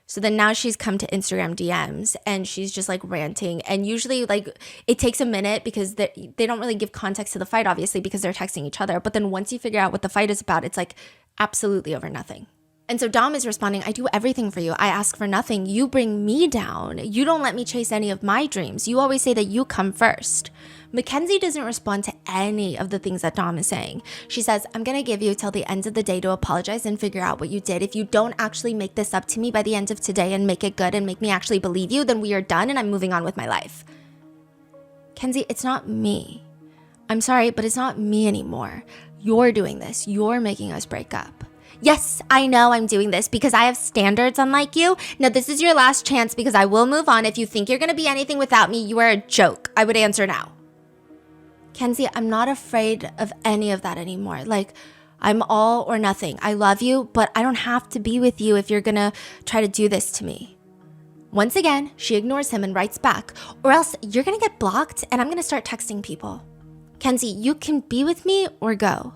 So then now she's come to Instagram DMs and she's just like ranting. And usually like it takes a minute because they don't really give context to the fight, obviously, because they're texting each other. But then once you figure out what the fight is about, it's like absolutely over nothing. And so Dom is responding, I do everything for you. I ask for nothing. You bring me down. You don't let me chase any of my dreams. You always say that you come first. Mackenzie doesn't respond to any of the things that Dom is saying. She says, I'm going to give you till the end of the day to apologize and figure out what you did. If you don't actually make this up to me by the end of today and make it good and make me actually believe you, then we are done and I'm moving on with my life. Kenzie, it's not me. I'm sorry, but it's not me anymore. You're doing this. You're making us break up. Yes, I know I'm doing this because I have standards unlike you. Now, this is your last chance because I will move on. If you think you're going to be anything without me, you are a joke. I would answer now. Kenzie, I'm not afraid of any of that anymore. Like, I'm all or nothing. I love you, but I don't have to be with you if you're going to try to do this to me. Once again, she ignores him and writes back, or else you're going to get blocked and I'm going to start texting people. Kenzie, you can be with me or go.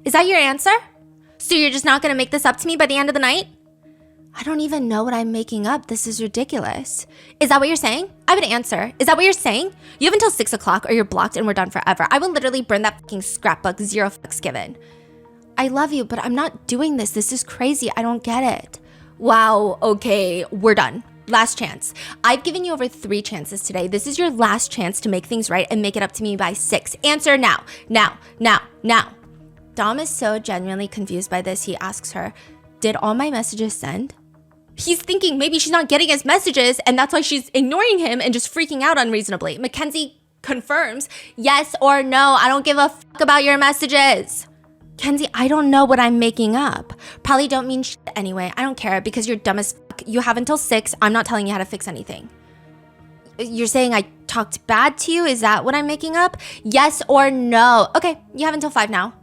Is that your answer? So you're just not going to make this up to me by the end of the night? I don't even know what I'm making up. This is ridiculous. Is that what you're saying? I would answer. Is that what you're saying? You have until 6 o'clock or you're blocked and we're done forever. I will literally burn that fucking scrapbook. 0 fucks given. I love you, but I'm not doing this. This is crazy. I don't get it. Wow. Okay. We're done. Last chance. I've given you over 3 chances today. This is your last chance to make things right and make it up to me by 6. Answer now. Now. Now. Now. Dom is so genuinely confused by this. He asks her, did all my messages send? He's thinking maybe she's not getting his messages and that's why she's ignoring him and just freaking out unreasonably. Mackenzie confirms, yes or no, I don't give a fuck about your messages. Kenzie, I don't know what I'm making up. Probably don't mean shit anyway. I don't care because you're dumb as fuck. You have until 6. I'm not telling you how to fix anything. You're saying I talked bad to you? Is that what I'm making up? Yes or no? Okay, you have until 5 now.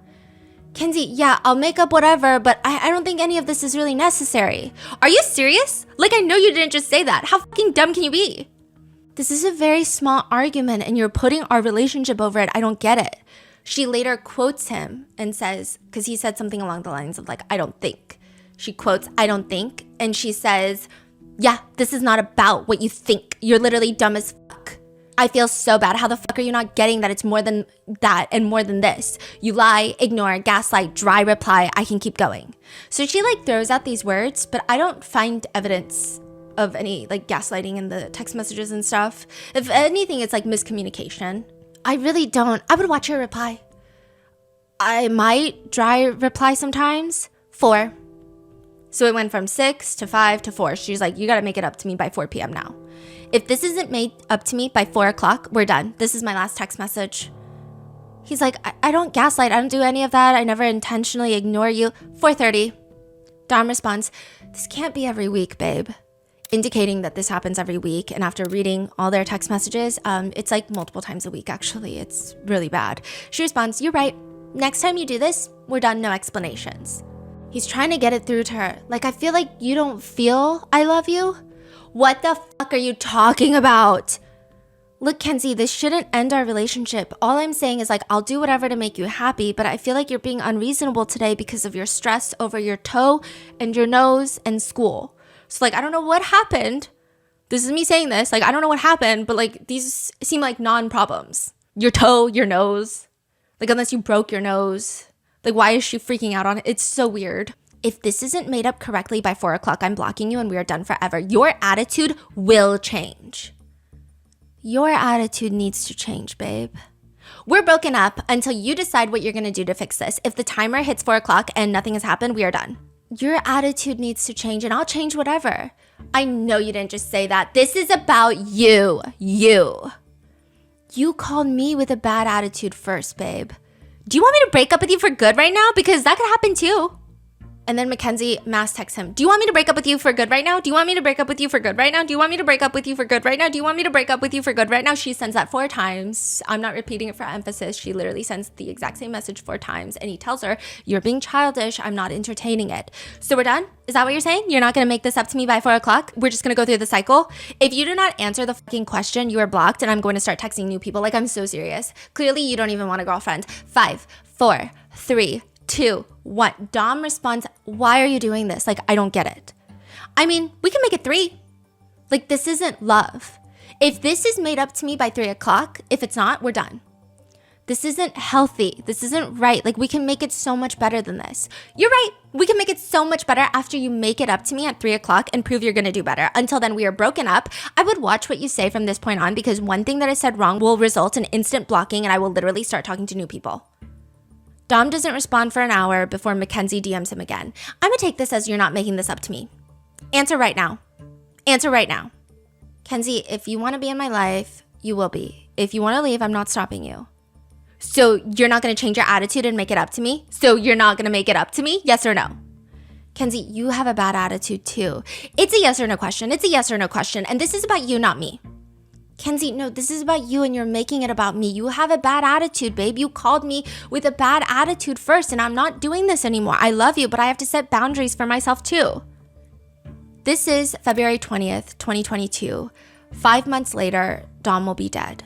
Kenzie, yeah, I'll make up whatever, but I don't think any of this is really necessary. Are you serious? Like, I know you didn't just say that. How fucking dumb can you be? This is a very small argument and you're putting our relationship over it. I don't get it. She later quotes him and says, because he said something along the lines of like, I don't think. She quotes, I don't think. And she says, yeah, this is not about what you think. You're literally dumb as fuck. I feel so bad. How the fuck are you not getting that it's more than that and more than this? You lie, ignore, gaslight, dry reply. I can keep going. So she like throws out these words, but I don't find evidence of any like gaslighting in the text messages and stuff. If anything, it's like miscommunication. I really don't. I would watch her reply. I might dry reply sometimes. 4. So it went from 6 to 5 to 4. She's like, you got to make it up to me by 4 p.m. now. If this isn't made up to me by 4 o'clock, we're done. This is my last text message. He's like, I don't gaslight. I don't do any of that. I never intentionally ignore you. 4:30. Dom responds, this can't be every week, babe. Indicating that this happens every week. And after reading all their text messages, it's like multiple times a week, actually. It's really bad. She responds, you're right. Next time you do this, we're done. No explanations. He's trying to get it through to her. Like, I feel like you don't feel I love you. What the fuck are you talking about? Look, Kenzie, this shouldn't end our relationship. All I'm saying is like, I'll do whatever to make you happy, but I feel like you're being unreasonable today because of your stress over your toe and your nose and school. So like, I don't know what happened. This is me saying this. Like, I don't know what happened, but like, these seem like non-problems. Your toe, your nose. Like, unless you broke your nose. Like, why is she freaking out on it? It's so weird. If this isn't made up correctly by 4 o'clock, I'm blocking you and we are done forever. Your attitude will change. Your attitude needs to change, babe. We're broken up until you decide what you're going to do to fix this. If the timer hits 4 o'clock and nothing has happened, we are done. Your attitude needs to change and I'll change whatever. I know you didn't just say that. This is about you. You called me with a bad attitude first, babe. Do you want me to break up with you for good right now? Because that could happen too. And then Mackenzie mass texts him, do you want me to break up with you for good right now? Do you want me to break up with you for good right now? Do you want me to break up with you for good right now? Do you want me to break up with you for good right now? She sends that 4 times. I'm not repeating it for emphasis. She literally sends the exact same message 4 times. And he tells her, you're being childish. I'm not entertaining it. So we're done? Is that what you're saying? You're not going to make this up to me by 4 o'clock? We're just going to go through the cycle? If you do not answer the fucking question, you are blocked and I'm going to start texting new people. Like, I'm so serious. Clearly, you don't even want a girlfriend. 5, 4, 3, 2, 1. Dom responds, why are you doing this? Like, I don't get it. I mean, we can make it 3. Like, this isn't love. If this is made up to me by 3 o'clock, if it's not, we're done. This isn't healthy. This isn't right. Like, we can make it so much better than this. You're right. We can make it so much better after you make it up to me at 3 o'clock and prove you're going to do better. Until then, we are broken up. I would watch what you say from this point on, because one thing that I said wrong will result in instant blocking and I will literally start talking to new people. Dom doesn't respond for an hour before Mackenzie DMs him again. I'm gonna take this as you're not making this up to me. Answer right now. Answer right now. Kenzie, if you want to be in my life, you will be. If you want to leave, I'm not stopping you. So you're not gonna change your attitude and make it up to me? So you're not gonna make it up to me? Yes or no? Kenzie, you have a bad attitude too. It's a yes or no question. It's a yes or no question. And this is about you, not me. Kenzie, no, this is about you and you're making it about me. You have a bad attitude, babe. You called me with a bad attitude first and I'm not doing this anymore. I love you, but I have to set boundaries for myself too. This is February 20th, 2022. 5 months later, Dom will be dead.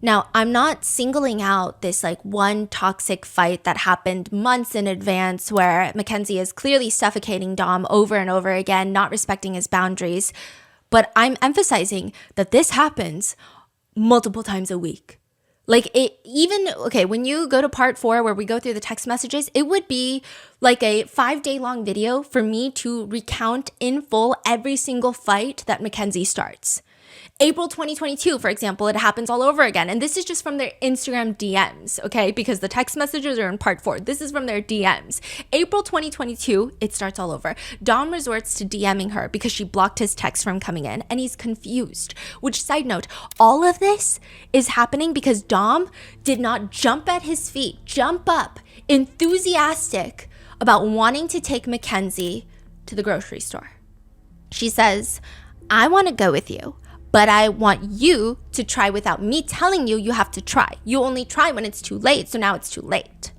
Now, I'm not singling out this like one toxic fight that happened months in advance where Mackenzie is clearly suffocating Dom over and over again, not respecting his boundaries. But I'm emphasizing that this happens multiple times a week. Like it even, okay, when you go to part 4 where we go through the text messages, it would be like a 5-day long video for me to recount in full every single fight that Mackenzie starts. April 2022, for example, it happens all over again. And this is just from their Instagram DMs, okay? Because the text messages are in part 4. This is from their DMs. April 2022, it starts all over. Dom resorts to DMing her because she blocked his text from coming in and he's confused. Which, side note, all of this is happening because Dom did not jump at his feet, jump up, enthusiastic about wanting to take Mackenzie to the grocery store. She says, I want to go with you. But I want you to try without me telling you have to try. You only try when it's too late, so now it's too late.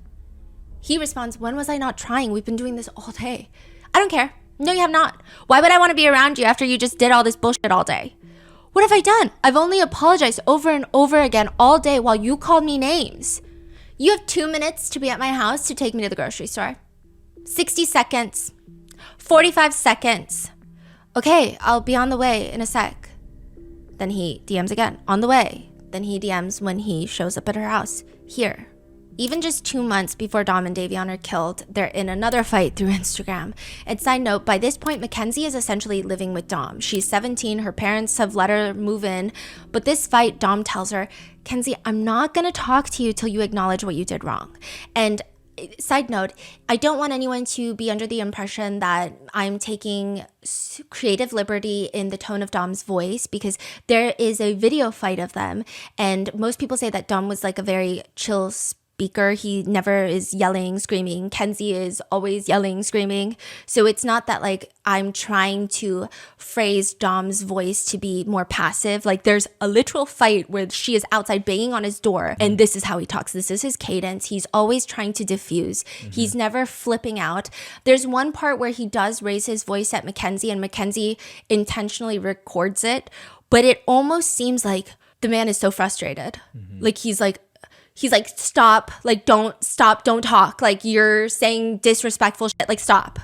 He responds, when was I not trying? We've been doing this all day. I don't care. No, you have not. Why would I want to be around you after you just did all this bullshit all day? What have I done? I've only apologized over and over again all day while you called me names. You have 2 minutes to be at my house to take me to the grocery store. 60 seconds. 45 seconds. Okay, I'll be on the way in a sec. Then he DMs again, on the way. Then he DMs when he shows up at her house, here. Even just 2 months before Dom and Davion are killed, they're in another fight through Instagram. And side note, by this point, Mackenzie is essentially living with Dom. She's 17, her parents have let her move in. But this fight, Dom tells her, Kenzie, I'm not gonna talk to you till you acknowledge what you did wrong. And side note, I don't want anyone to be under the impression that I'm taking creative liberty in the tone of Dom's voice, because there is a video fight of them and most people say that Dom was like a very chill speaker. He never is yelling, screaming. Kenzie is always yelling, screaming. So it's not that like I'm trying to phrase Dom's voice to be more passive. Like there's a literal fight where she is outside banging on his door and this is how he talks. This is his cadence. He's always trying to diffuse. He's never flipping out. There's one part where he does raise his voice at Mackenzie and Mackenzie intentionally records it, but it almost seems like the man is so frustrated. Like he's like, stop, like, don't talk. Like, you're saying disrespectful shit, like, stop.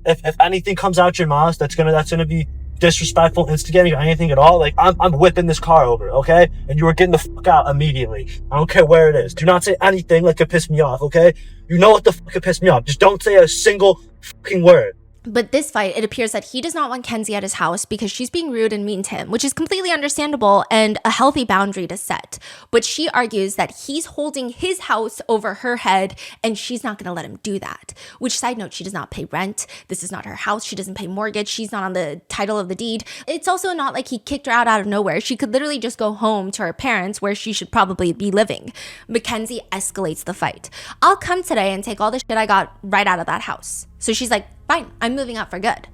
If anything comes out your mouth that's gonna be disrespectful, instigating, or anything at all, like, I'm whipping this car over, okay? And you are getting the fuck out immediately. I don't care where it is. Do not say anything that could piss me off, okay? You know what the fuck could piss me off. Just don't say a single fucking word. But this fight, it appears that he does not want Kenzie at his house because she's being rude and mean to him, which is completely understandable and a healthy boundary to set. But she argues that he's holding his house over her head and she's not going to let him do that. Which, side note, she does not pay rent. This is not her house. She doesn't pay mortgage. She's not on the title of the deed. It's also not like he kicked her out of nowhere. She could literally just go home to her parents where she should probably be living. Mackenzie escalates the fight. I'll come today and take all the shit I got right out of that house. So she's like, Fine, I'm moving out for good.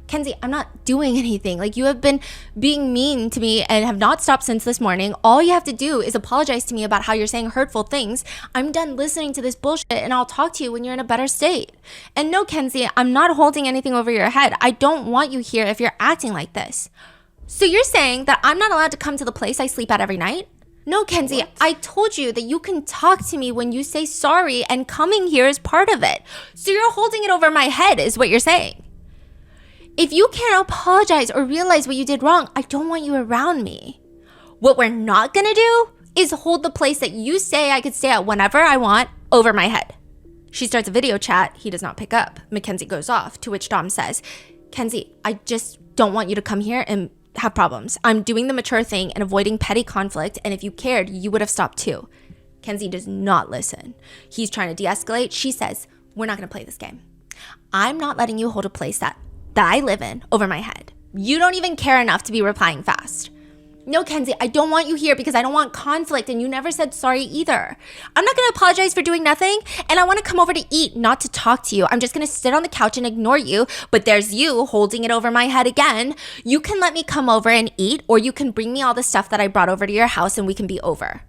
Kenzie, I'm not doing anything. Like, you have been being mean to me and have not stopped since this morning. All you have to do is apologize to me about how you're saying hurtful things. I'm done listening to this bullshit, and I'll talk to you when you're in a better state. And no, Kenzie, I'm not holding anything over your head. I don't want you here if you're acting like this. So you're saying that I'm not allowed to come to the place I sleep at every night? No, Kenzie, I told you that you can talk to me when you say sorry, and coming here is part of it. So you're holding it over my head is what you're saying. If you can't apologize or realize what you did wrong, I don't want you around me. What we're not gonna do is hold the place that you say I could stay at whenever I want over my head. She starts a video chat. He does not pick up. Mackenzie goes off, to which Dom says, Kenzie, I just don't want you to come here and have problems. I'm doing the mature thing and avoiding petty conflict, and if you cared, you would have stopped too. Kenzie does not listen. He's trying to de-escalate. She says, we're not gonna play this game. I'm not letting you hold a place that I live in over my head. You don't even care enough to be replying fast. No, Kenzie, I don't want you here because I don't want conflict, and you never said sorry either. I'm not gonna apologize for doing nothing, and I wanna come over to eat, not to talk to you. I'm just gonna sit on the couch and ignore you, but there's you holding it over my head again. You can let me come over and eat, or you can bring me all the stuff that I brought over to your house and we can be over.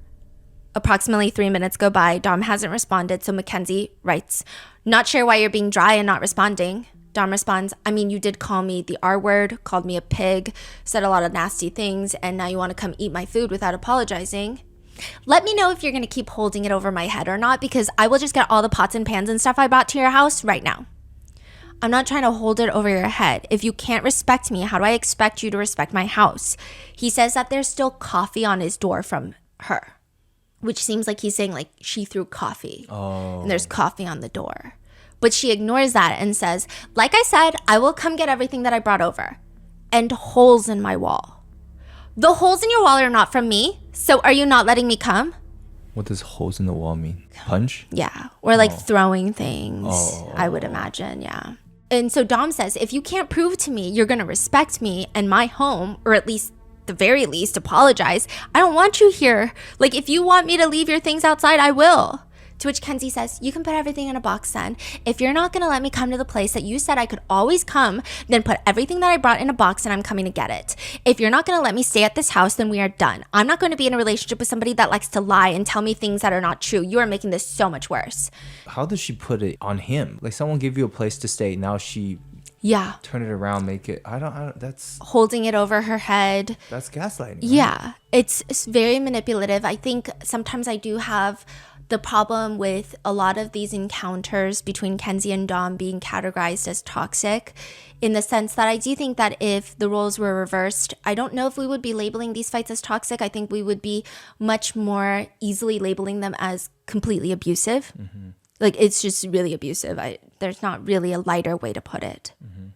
Approximately 3 minutes go by. Dom hasn't responded, so Mackenzie writes, not sure why you're being dry and not responding. Dom responds, I mean, you did call me the R word, called me a pig, said a lot of nasty things, and now you want to come eat my food without apologizing. Let me know if you're going to keep holding it over my head or not, because I will just get all the pots and pans and stuff I brought to your house right now. I'm not trying to hold it over your head. If you can't respect me, how do I expect you to respect my house? He says that there's still coffee on his door from her, which seems like he's saying like she threw coffee. And there's coffee on the door. But she ignores that and says, like I said, I will come get everything that I brought over. And holes in my wall. The holes in your wall are not from me, so are you not letting me come? What does holes in the wall mean? Punch? Yeah, or like throwing things, I would imagine, yeah. And so Dom says, if you can't prove to me you're gonna respect me and my home, or at least the very least apologize, I don't want you here. Like, if you want me to leave your things outside, I will. To which Kenzie says, you can put everything in a box then. If you're not gonna let me come to the place that you said I could always come, then put everything that I brought in a box and I'm coming to get it. If you're not gonna let me stay at this house, then we are done. I'm not going to be in a relationship with somebody that likes to lie and tell me things that are not true. You are making this so much worse. How does she put it on him? Like, someone gave you a place to stay, now she turn it around, make it, I don't, that's holding it over her head. That's gaslighting. Right? Yeah, it's very manipulative. I think sometimes I do have the problem with a lot of these encounters between Kenzie and Dom being categorized as toxic, in the sense that I do think that if the roles were reversed, I don't know if we would be labeling these fights as toxic. I think we would be much more easily labeling them as completely abusive. Mm-hmm. Like, it's just really abusive. There's not really a lighter way to put it. Mm-hmm.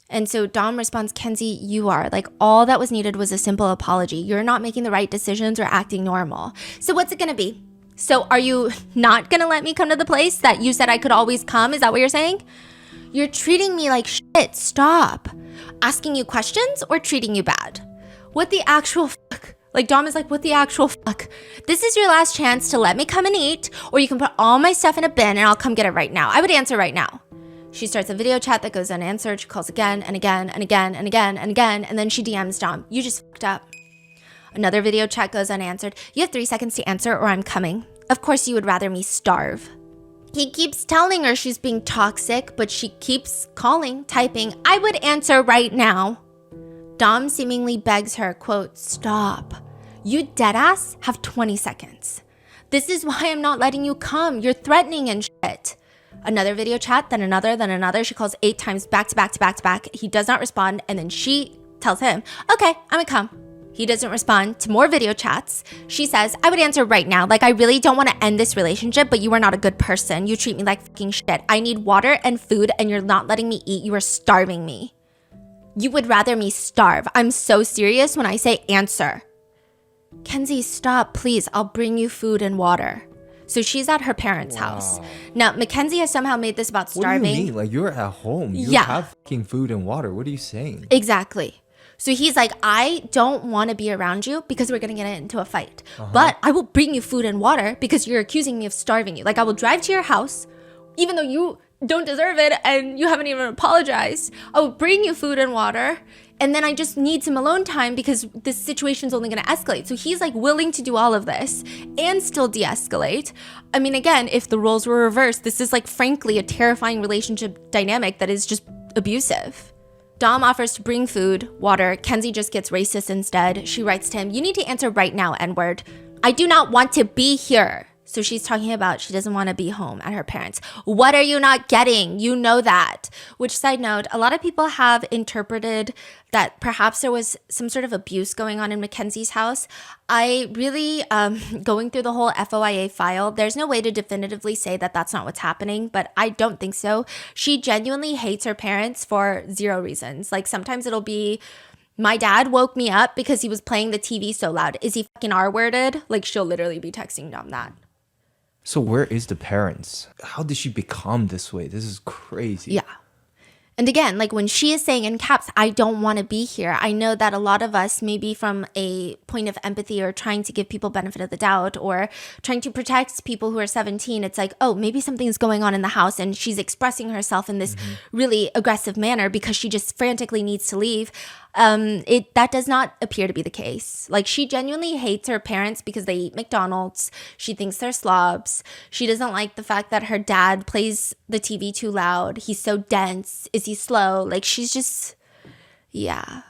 And so Dom responds, Kenzie, you are. Like, all that was needed was a simple apology. You're not making the right decisions or acting normal. So what's it going to be? So are you not going to let me come to the place that you said I could always come? Is that what you're saying? You're treating me like shit. Stop. Asking you questions or treating you bad? What the actual fuck? Like, Dom is like, what the actual fuck? This is your last chance to let me come and eat, or you can put all my stuff in a bin and I'll come get it right now. I would answer right now. She starts a video chat that goes unanswered. She calls again and again and again and again and again, and then she DMs Dom. You just fucked up. Another video chat goes unanswered. You have 3 seconds to answer or I'm coming. Of course you would rather me starve. He keeps telling her she's being toxic, but she keeps calling, typing, I would answer right now. Dom seemingly begs her, quote, stop. You deadass have 20 seconds. This is why I'm not letting you come. You're threatening and shit. Another video chat, then another, then another. She calls 8 times back to back to back to back. He does not respond, and then she tells him, okay, I'm gonna come. He doesn't respond to more video chats. She says, I would answer right now. Like, I really don't want to end this relationship, but you are not a good person. You treat me like fucking shit. I need water and food, and you're not letting me eat. You are starving me. You would rather me starve. I'm so serious when I say answer. Kenzie, stop, please. I'll bring you food and water. So she's at her parents' house. Now, Mackenzie has somehow made this about starving. What do you mean? Like, you're at home. You have fucking food and water. What are you saying? Exactly. So he's like, I don't want to be around you because we're going to get into a fight. But I will bring you food and water because you're accusing me of starving you. Like, I will drive to your house, even though you don't deserve it and you haven't even apologized. I'll bring you food and water. And then I just need some alone time because this situation's only going to escalate. So he's like willing to do all of this and still de-escalate. I mean, again, if the roles were reversed, this is like, frankly, a terrifying relationship dynamic that is just abusive. Dom offers to bring food, water. Kenzie just gets racist instead. She writes to him, "You need to answer right now, N-word. I do not want to be here." So she's talking about she doesn't want to be home at her parents'. What are you not getting? You know that. Which, side note, a lot of people have interpreted that perhaps there was some sort of abuse going on in Mackenzie's house. I really, going through the whole FOIA file, there's no way to definitively say that that's not what's happening, but I don't think so. She genuinely hates her parents for zero reasons. Like, sometimes it'll be, my dad woke me up because he was playing the TV so loud. Is he fucking R-worded? Like, she'll literally be texting Dom that. So where is the parents? How did she become this way? This is crazy. Yeah. And again, like when she is saying in caps, I don't want to be here. I know that a lot of us, maybe from a point of empathy or trying to give people benefit of the doubt or trying to protect people who are 17, it's like, oh, maybe something's going on in the house and she's expressing herself in this really aggressive manner because she just frantically needs to leave. That does not appear to be the case. Like, she genuinely hates her parents because they eat McDonald's. She thinks they're slobs. She doesn't like the fact that her dad plays the TV too loud. He's so dense. Is he slow? Like, she's just, yeah.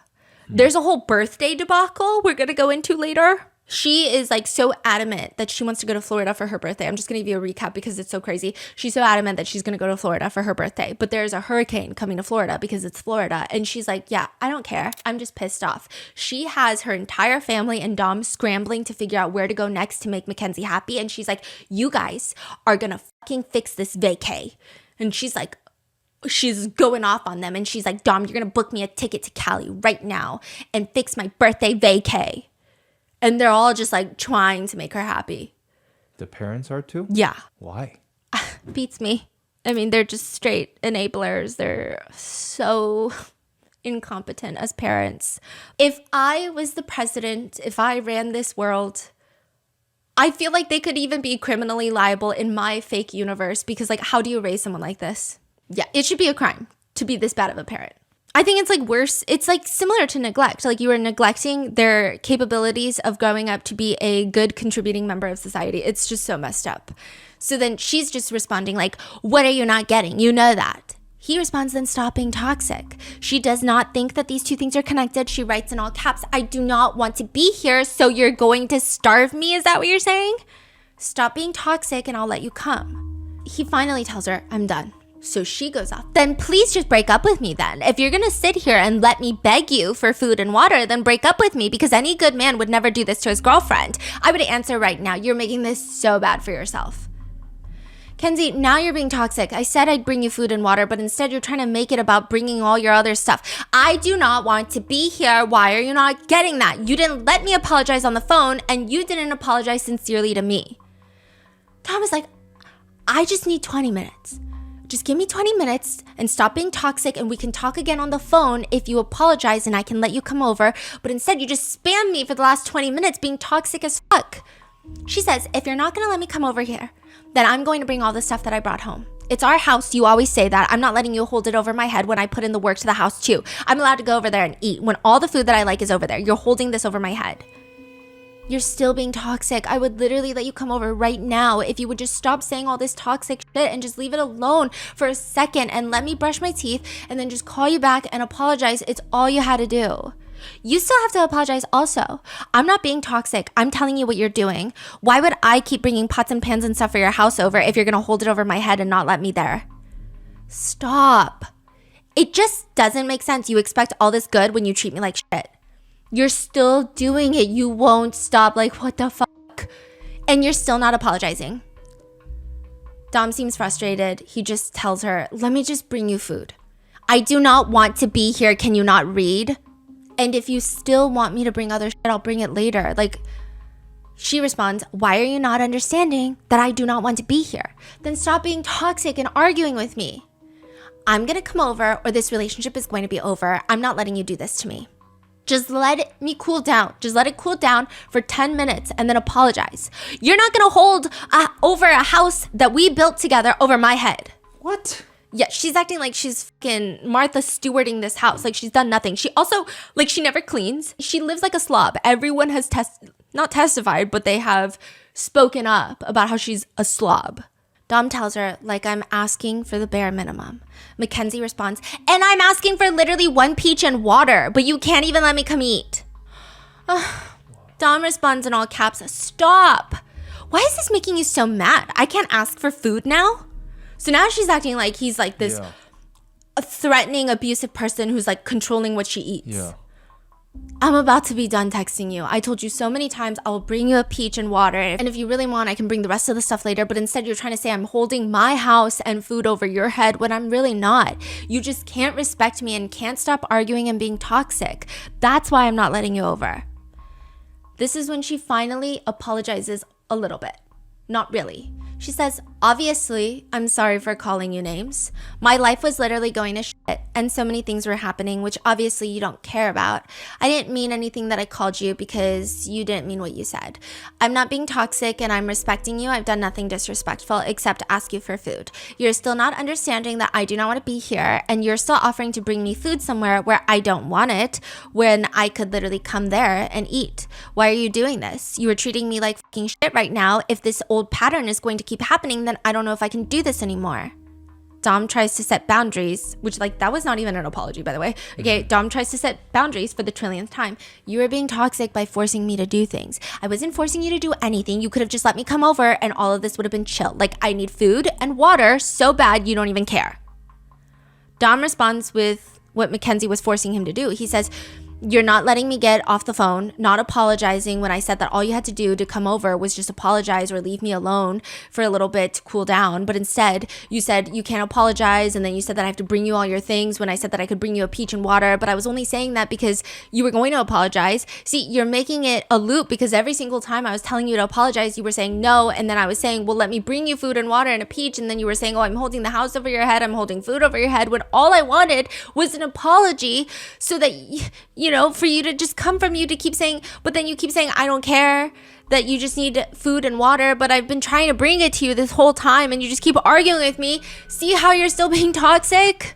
There's a whole birthday debacle we're going to go into later. She is like so adamant that she wants to go to Florida for her birthday. I'm just going to give you a recap because it's so crazy. She's so adamant that she's going to go to Florida for her birthday. But there's a hurricane coming to Florida because it's Florida. And she's like, yeah, I don't care. I'm just pissed off. She has her entire family and Dom scrambling to figure out where to go next to make Mackenzie happy. And she's like, you guys are going to fucking fix this vacay. And she's like, she's going off on them. And she's like, Dom, you're going to book me a ticket to Cali right now and fix my birthday vacay. And they're all just like trying to make her happy. The parents are too? Yeah. Why? Beats me. I mean, they're just straight enablers. They're so incompetent as parents. If I was the president, if I ran this world, I feel like they could even be criminally liable in my fake universe because, like, how do you raise someone like this? Yeah, it should be a crime to be this bad of a parent. I think it's like worse. It's like similar to neglect. Like, you are neglecting their capabilities of growing up to be a good contributing member of society. It's just so messed up. So then she's just responding like, what are you not getting? You know that. He responds, then stop being toxic. She does not think that these two things are connected. She writes in all caps, I do not want to be here, so you're going to starve me? Is that what you're saying? Stop being toxic and I'll let you come. He finally tells her, I'm done. So she goes off. Then please just break up with me then. If you're going to sit here and let me beg you for food and water, then break up with me because any good man would never do this to his girlfriend. I would answer right now. You're making this so bad for yourself. Kenzie, now you're being toxic. I said I'd bring you food and water, but instead you're trying to make it about bringing all your other stuff. I do not want to be here. Why are you not getting that? You didn't let me apologize on the phone and you didn't apologize sincerely to me. Tom was like, I just need 20 minutes. Just give me 20 minutes and stop being toxic and we can talk again on the phone if you apologize and I can let you come over. But instead you just spam me for the last 20 minutes being toxic as fuck. She says, if you're not going to let me come over here, then I'm going to bring all the stuff that I brought home. It's our house. You always say that. I'm not letting you hold it over my head when I put in the work to the house too. I'm allowed to go over there and eat when all the food that I like is over there. You're holding this over my head. You're still being toxic. I would literally let you come over right now if you would just stop saying all this toxic shit and just leave it alone for a second and let me brush my teeth and then just call you back and apologize. It's all you had to do. You still have to apologize also. I'm not being toxic. I'm telling you what you're doing. Why would I keep bringing pots and pans and stuff for your house over if you're going to hold it over my head and not let me there? Stop. It just doesn't make sense. You expect all this good when you treat me like shit. You're still doing it. You won't stop. Like, what the fuck? And you're still not apologizing. Dom seems frustrated. He just tells her, let me just bring you food. I do not want to be here. Can you not read? And if you still want me to bring other shit, I'll bring it later. Like, she responds, why are you not understanding that I do not want to be here? Then stop being toxic and arguing with me. I'm going to come over or this relationship is going to be over. I'm not letting you do this to me. Just let me cool down. Just let it cool down for 10 minutes and then apologize. You're not going to hold over a house that we built together over my head. What? Yeah, she's acting like she's fucking Martha Stewarting this house. Like she's done nothing. She also, like, she never cleans. She lives like a slob. Everyone has not testified, but they have spoken up about how she's a slob. Dom tells her, like, I'm asking for the bare minimum. Mackenzie responds, and I'm asking for literally 1 peach and water, but you can't even let me come eat. Dom responds in all caps, stop. Why is this making you so mad? I can't ask for food now? So now she's acting like he's like this a threatening, abusive person who's like controlling what she eats. Yeah. I'm about to be done texting you. I told you so many times I will bring you a peach and water. And if you really want, I can bring the rest of the stuff later. But instead you're trying to say I'm holding my house and food over your head when I'm really not. You just can't respect me and can't stop arguing and being toxic. That's why I'm not letting you over. This is when she finally apologizes a little bit. Not really. She says, obviously, I'm sorry for calling you names. My life was literally going to shit, and so many things were happening, which obviously you don't care about. I didn't mean anything that I called you because you didn't mean what you said. I'm not being toxic, and I'm respecting you. I've done nothing disrespectful except ask you for food. You're still not understanding that I do not want to be here, and you're still offering to bring me food somewhere where I don't want it, when I could literally come there and eat. Why are you doing this? You are treating me like fucking shit right now. If this old pattern is going to keep happening, then I don't know if I can do this anymore. Dom tries to set boundaries, which, like, that was not even an apology, by the way. Okay, Dom tries to set boundaries for the trillionth time. You are being toxic by forcing me to do things. I wasn't forcing you to do anything. You could have just let me come over and all of this would have been chill. Like, I need food and water so bad you don't even care. Dom responds with what Mackenzie was forcing him to do. He says, you're not letting me get off the phone, not apologizing when I said that all you had to do to come over was just apologize or leave me alone for a little bit to cool down. But instead, you said you can't apologize. And then you said that I have to bring you all your things when I said that I could bring you a peach and water. But I was only saying that because you were going to apologize. See, you're making it a loop because every single time I was telling you to apologize, you were saying no. And then I was saying, well, let me bring you food and water and a peach. And then you were saying, oh, I'm holding the house over your head. I'm holding food over your head. When all I wanted was an apology so that, you know, for you to just come from you to keep saying, but then you keep saying, I don't care, that you just need food and water, but I've been trying to bring it to you this whole time and you just keep arguing with me. See how you're still being toxic?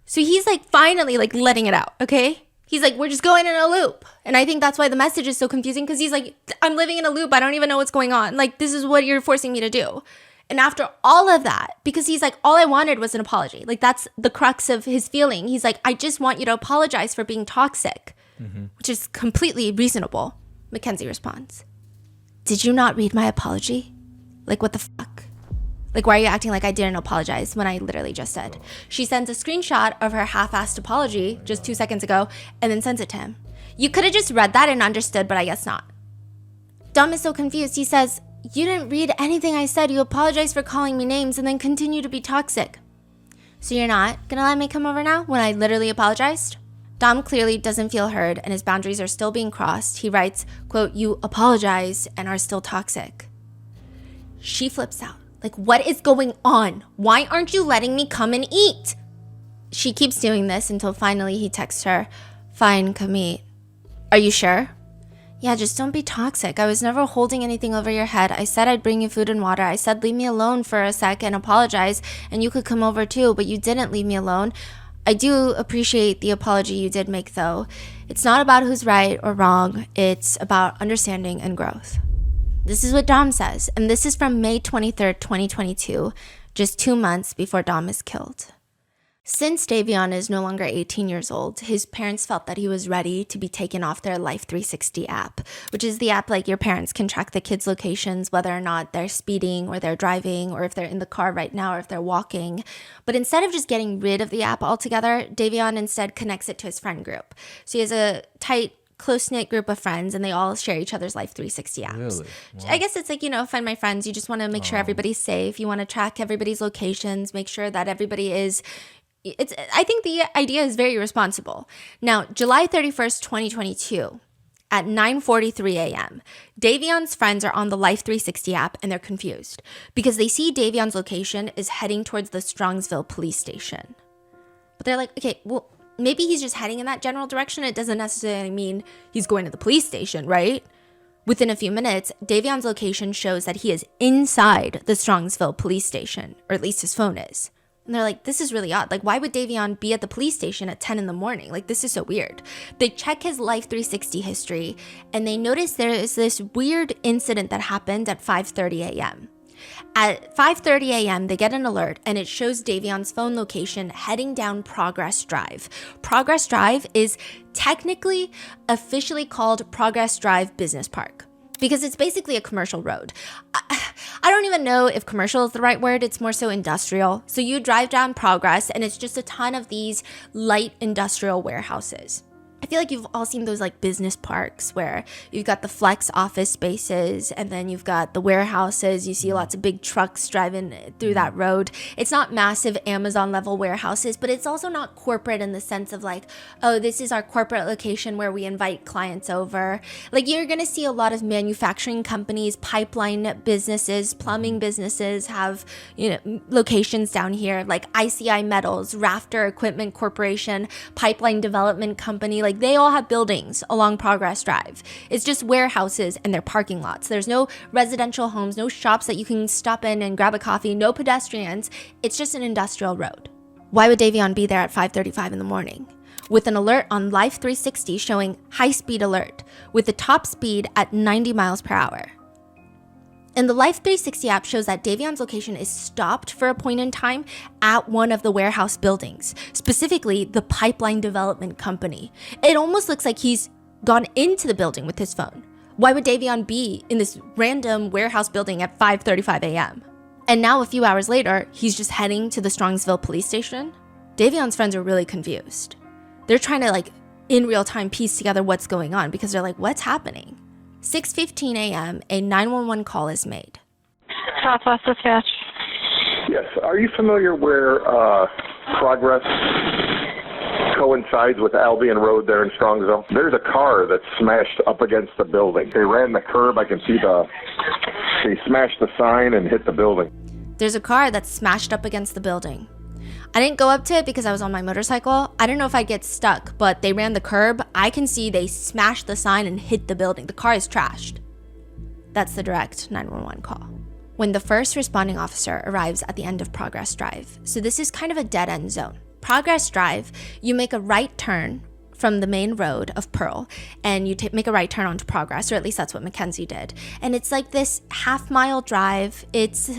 So he's like finally like letting it out, okay? He's like, we're just going in a loop. And I think that's why the message is so confusing, because he's like, I'm living in a loop. I don't even know what's going on. Like, this is what you're forcing me to do. And after all of that, because he's like, all I wanted was an apology. Like, that's the crux of his feeling. He's like, I just want you to apologize for being toxic, which is completely reasonable. Mackenzie responds, did you not read my apology? Like, what the fuck? Like, why are you acting like I didn't apologize when I literally just said? She sends a screenshot of her half-assed apology just 2 seconds ago and then sends it to him. You could have just read that and understood, but I guess not. Dom is so confused. He says, you didn't read anything I said. You apologized for calling me names and then continue to be toxic. So you're not gonna let me come over now when I literally apologized? Dom clearly doesn't feel heard and his boundaries are still being crossed. He writes, quote, you apologize and are still toxic. She flips out. Like, what is going on? Why aren't you letting me come and eat? She keeps doing this until finally he texts her, fine, come eat. Are you sure? Yeah, just don't be toxic. I was never holding anything over your head. I said I'd bring you food and water. I said leave me alone for a sec and apologize, and you could come over too, but you didn't leave me alone. I do appreciate the apology you did make, though. It's not about who's right or wrong. It's about understanding and growth. This is what Dom says, and this is from May 23rd, 2022, just 2 months before Dom is killed. Since Davion is no longer 18 years old, his parents felt that he was ready to be taken off their Life 360 app, which is the app like your parents can track the kids' locations, whether or not they're speeding or they're driving or if they're in the car right now or if they're walking. But instead of just getting rid of the app altogether, Davion instead connects it to his friend group. So he has a tight, close-knit group of friends and they all share each other's Life 360 apps. Really? Wow. I guess it's like, you know, Find My Friends. You just want to make sure everybody's safe. You want to track everybody's locations, make sure that everybody is... I think the idea is very responsible. Now, July 31st, 2022, at 9:43 a.m., Davion's friends are on the Life 360 app and they're confused because they see Davion's location is heading towards the Strongsville police station. But they're like, okay, well, maybe he's just heading in that general direction. It doesn't necessarily mean he's going to the police station, right? Within a few minutes, Davion's location shows that he is inside the Strongsville police station, or at least his phone is. And they're like, this is really odd. Like, why would Davion be at the police station at 10 in the morning? Like, this is so weird. They check his Life 360 history, and they notice there is this weird incident that happened at 5:30 a.m. At 5:30 a.m., they get an alert, and it shows Davion's phone location heading down Progress Drive. Progress Drive is technically officially called Progress Drive Business Park, because it's basically a commercial road. I don't even know if commercial is the right word. It's more so industrial. So you drive down Progress, and it's just a ton of these light industrial warehouses. I feel like you've all seen those like business parks where you've got the flex office spaces, and then you've got the warehouses. You see lots of big trucks driving through that road. It's not massive Amazon level warehouses, but it's also not corporate in the sense of like, oh, this is our corporate location where we invite clients over. Like, you're going to see a lot of manufacturing companies, pipeline businesses, plumbing businesses have, locations down here, like ICI Metals, Rafter Equipment Corporation, Pipeline Development Company. Like, they all have buildings along Progress Drive. It's just warehouses and their parking lots. There's no residential homes, no shops that you can stop in and grab a coffee, no pedestrians. It's just an industrial road. Why would Davion be there at 5:35 in the morning? With an alert on Life 360 showing high speed alert with the top speed at 90 miles per hour. And the Life 360 app shows that Davion's location is stopped for a point in time at one of the warehouse buildings, specifically the Pipeline Development Company. It almost looks like he's gone into the building with his phone. Why would Davion be in this random warehouse building at 5:35 a.m.? And now a few hours later, he's just heading to the Strongsville police station? Davion's friends are really confused. They're trying to in real time piece together what's going on, because they're like, what's happening? 6:15 a.m., a 911 call is made. Southwest Dispatch. Yes. Are you familiar where Progress coincides with Albion Road there in Strongsville? There's a car that's smashed up against the building. They ran the curb. I can see they smashed the sign and hit the building. There's a car that's smashed up against the building. I didn't go up to it because I was on my motorcycle. I don't know if I'd get stuck, but they ran the curb. I can see they smashed the sign and hit the building. The car is trashed. That's the direct 911 call. When the first responding officer arrives at the end of Progress Drive, so this is kind of a dead-end zone. Progress Drive, you make a right turn from the main road of Pearl, and you make a right turn onto Progress, or at least that's what Mackenzie did. And it's like this half-mile drive. It's,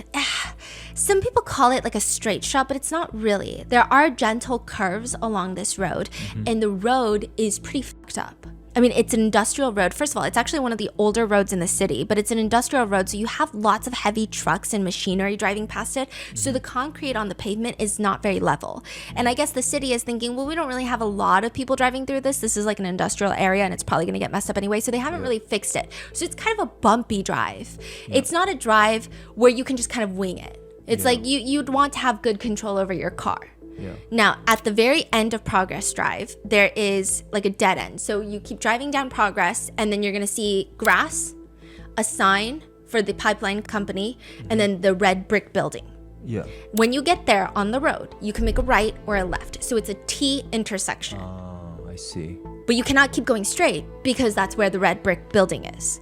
some people call it like a straight shot, but it's not really. There are gentle curves along this road, and the road is pretty fucked up. I mean, it's an industrial road. First of all, it's actually one of the older roads in the city, but it's an industrial road, so you have lots of heavy trucks and machinery driving past it, so the concrete on the pavement is not very level. And I guess the city is thinking, well, we don't really have a lot of people driving through this. This is like an industrial area, and it's probably going to get messed up anyway, so they haven't really fixed it. So it's kind of a bumpy drive. It's not a drive where you can just kind of wing it. It's like you'd want to have good control over your car. Yeah. Now, at the very end of Progress Drive, there is like a dead end. So you keep driving down Progress, and then you're going to see grass, a sign for the pipeline company, and then the red brick building. Yeah. When you get there on the road, you can make a right or a left. So it's a T intersection. Oh, I see. But you cannot keep going straight because that's where the red brick building is.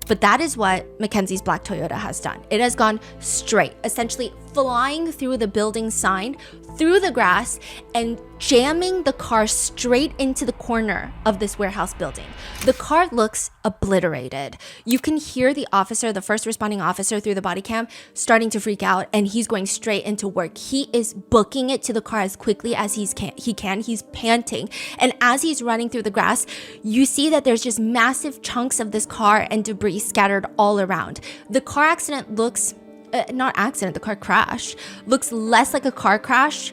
But that is what Mackenzie's black Toyota has done. It has gone straight, essentially flying through the building sign, through the grass, and jamming the car straight into the corner of this warehouse building. The car looks obliterated. You can hear the officer, the first responding officer through the body cam, starting to freak out, and he's going straight into work. He is booking it to the car as quickly as he can. He's panting. And as he's running through the grass, you see that there's just massive chunks of this car and debris scattered all around. The car accident looks, the car crash looks less like a car crash.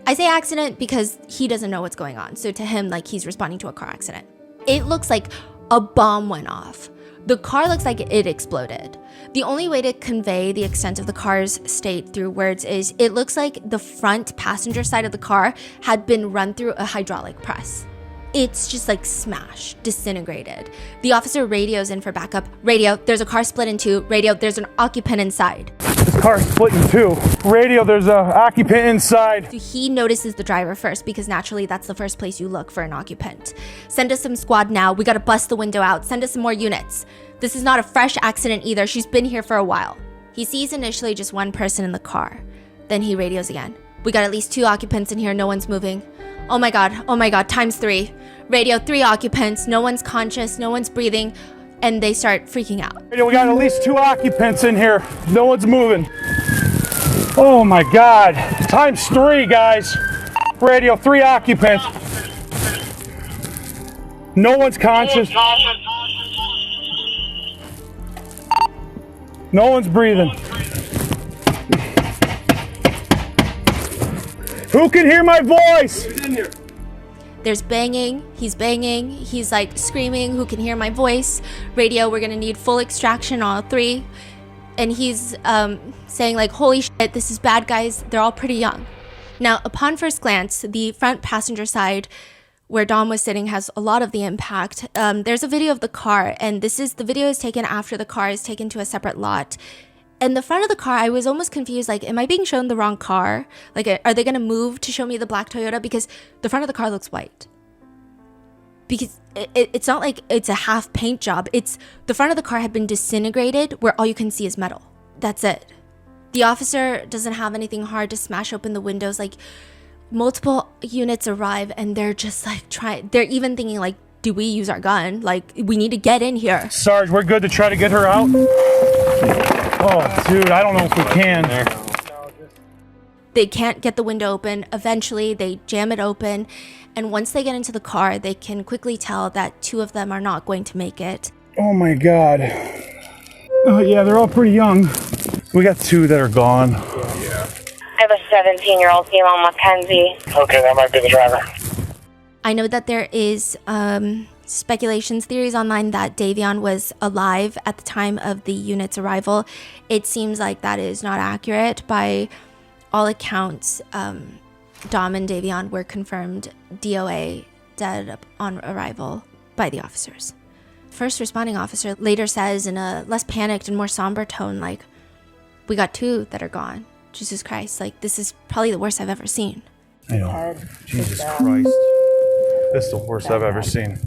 I say accident because he doesn't know what's going on. So to him, like, he's responding to a car accident. It looks like a bomb went off. The car looks like it exploded. The only way to convey the extent of the car's state through words is it looks like the front passenger side of the car had been run through a hydraulic press. It's just like smashed, disintegrated. The officer radios in for backup. Radio, there's a car split in two. Radio, there's an occupant inside. This car's split in two. Radio, there's an occupant inside. So he notices the driver first because naturally that's the first place you look for an occupant. Send us some squad now. We gotta bust the window out. Send us some more units. This is not a fresh accident either. She's been here for a while. He sees initially just one person in the car. Then he radios again. We got at least 2 occupants in here, no one's moving. Oh my god, times 3. Radio, 3 occupants, no one's conscious, no one's breathing, and they start freaking out. Radio, we got at least 2 occupants in here, no one's moving. Oh my god, times 3, guys. Radio, 3 occupants. No one's conscious. No one's breathing. Who can hear my voice? There's banging, he's like screaming, who can hear my voice? Radio, we're gonna need full extraction, all 3. And he's saying like, holy shit, this is bad, guys. They're all pretty young. Now, upon first glance, the front passenger side where Dom was sitting has a lot of the impact. There's a video of the car, and the video is taken after the car is taken to a separate lot. And the front of the car, I was almost confused, like, am I being shown the wrong car? Like, are they gonna move to show me the black Toyota? Because the front of the car looks white. Because it's not like it's a half paint job. It's the front of the car had been disintegrated where all you can see is metal. That's it. The officer doesn't have anything hard to smash open the windows. Like, multiple units arrive and they're just like they're even thinking like, do we use our gun? Like, we need to get in here. Sarge, we're good to try to get her out? Oh, dude, I don't know if we can. They can't get the window open. Eventually, they jam it open. And once they get into the car, they can quickly tell that 2 of them are not going to make it. Oh my god. Oh yeah, they're all pretty young. We got 2 that are gone. I have a 17-year-old female, Mackenzie. Okay, that might be the driver. I know that there is speculations, theories online that Davion was alive at the time of the unit's arrival. It seems like that is not accurate. By all accounts, Dom and Davion were confirmed DOA, dead on arrival, by the officers. First responding officer later says in a less panicked and more somber tone, like, we got 2 that are gone. Jesus Christ, like, this is probably the worst I've ever seen. I know. Jesus Christ. This is the worst I've ever seen.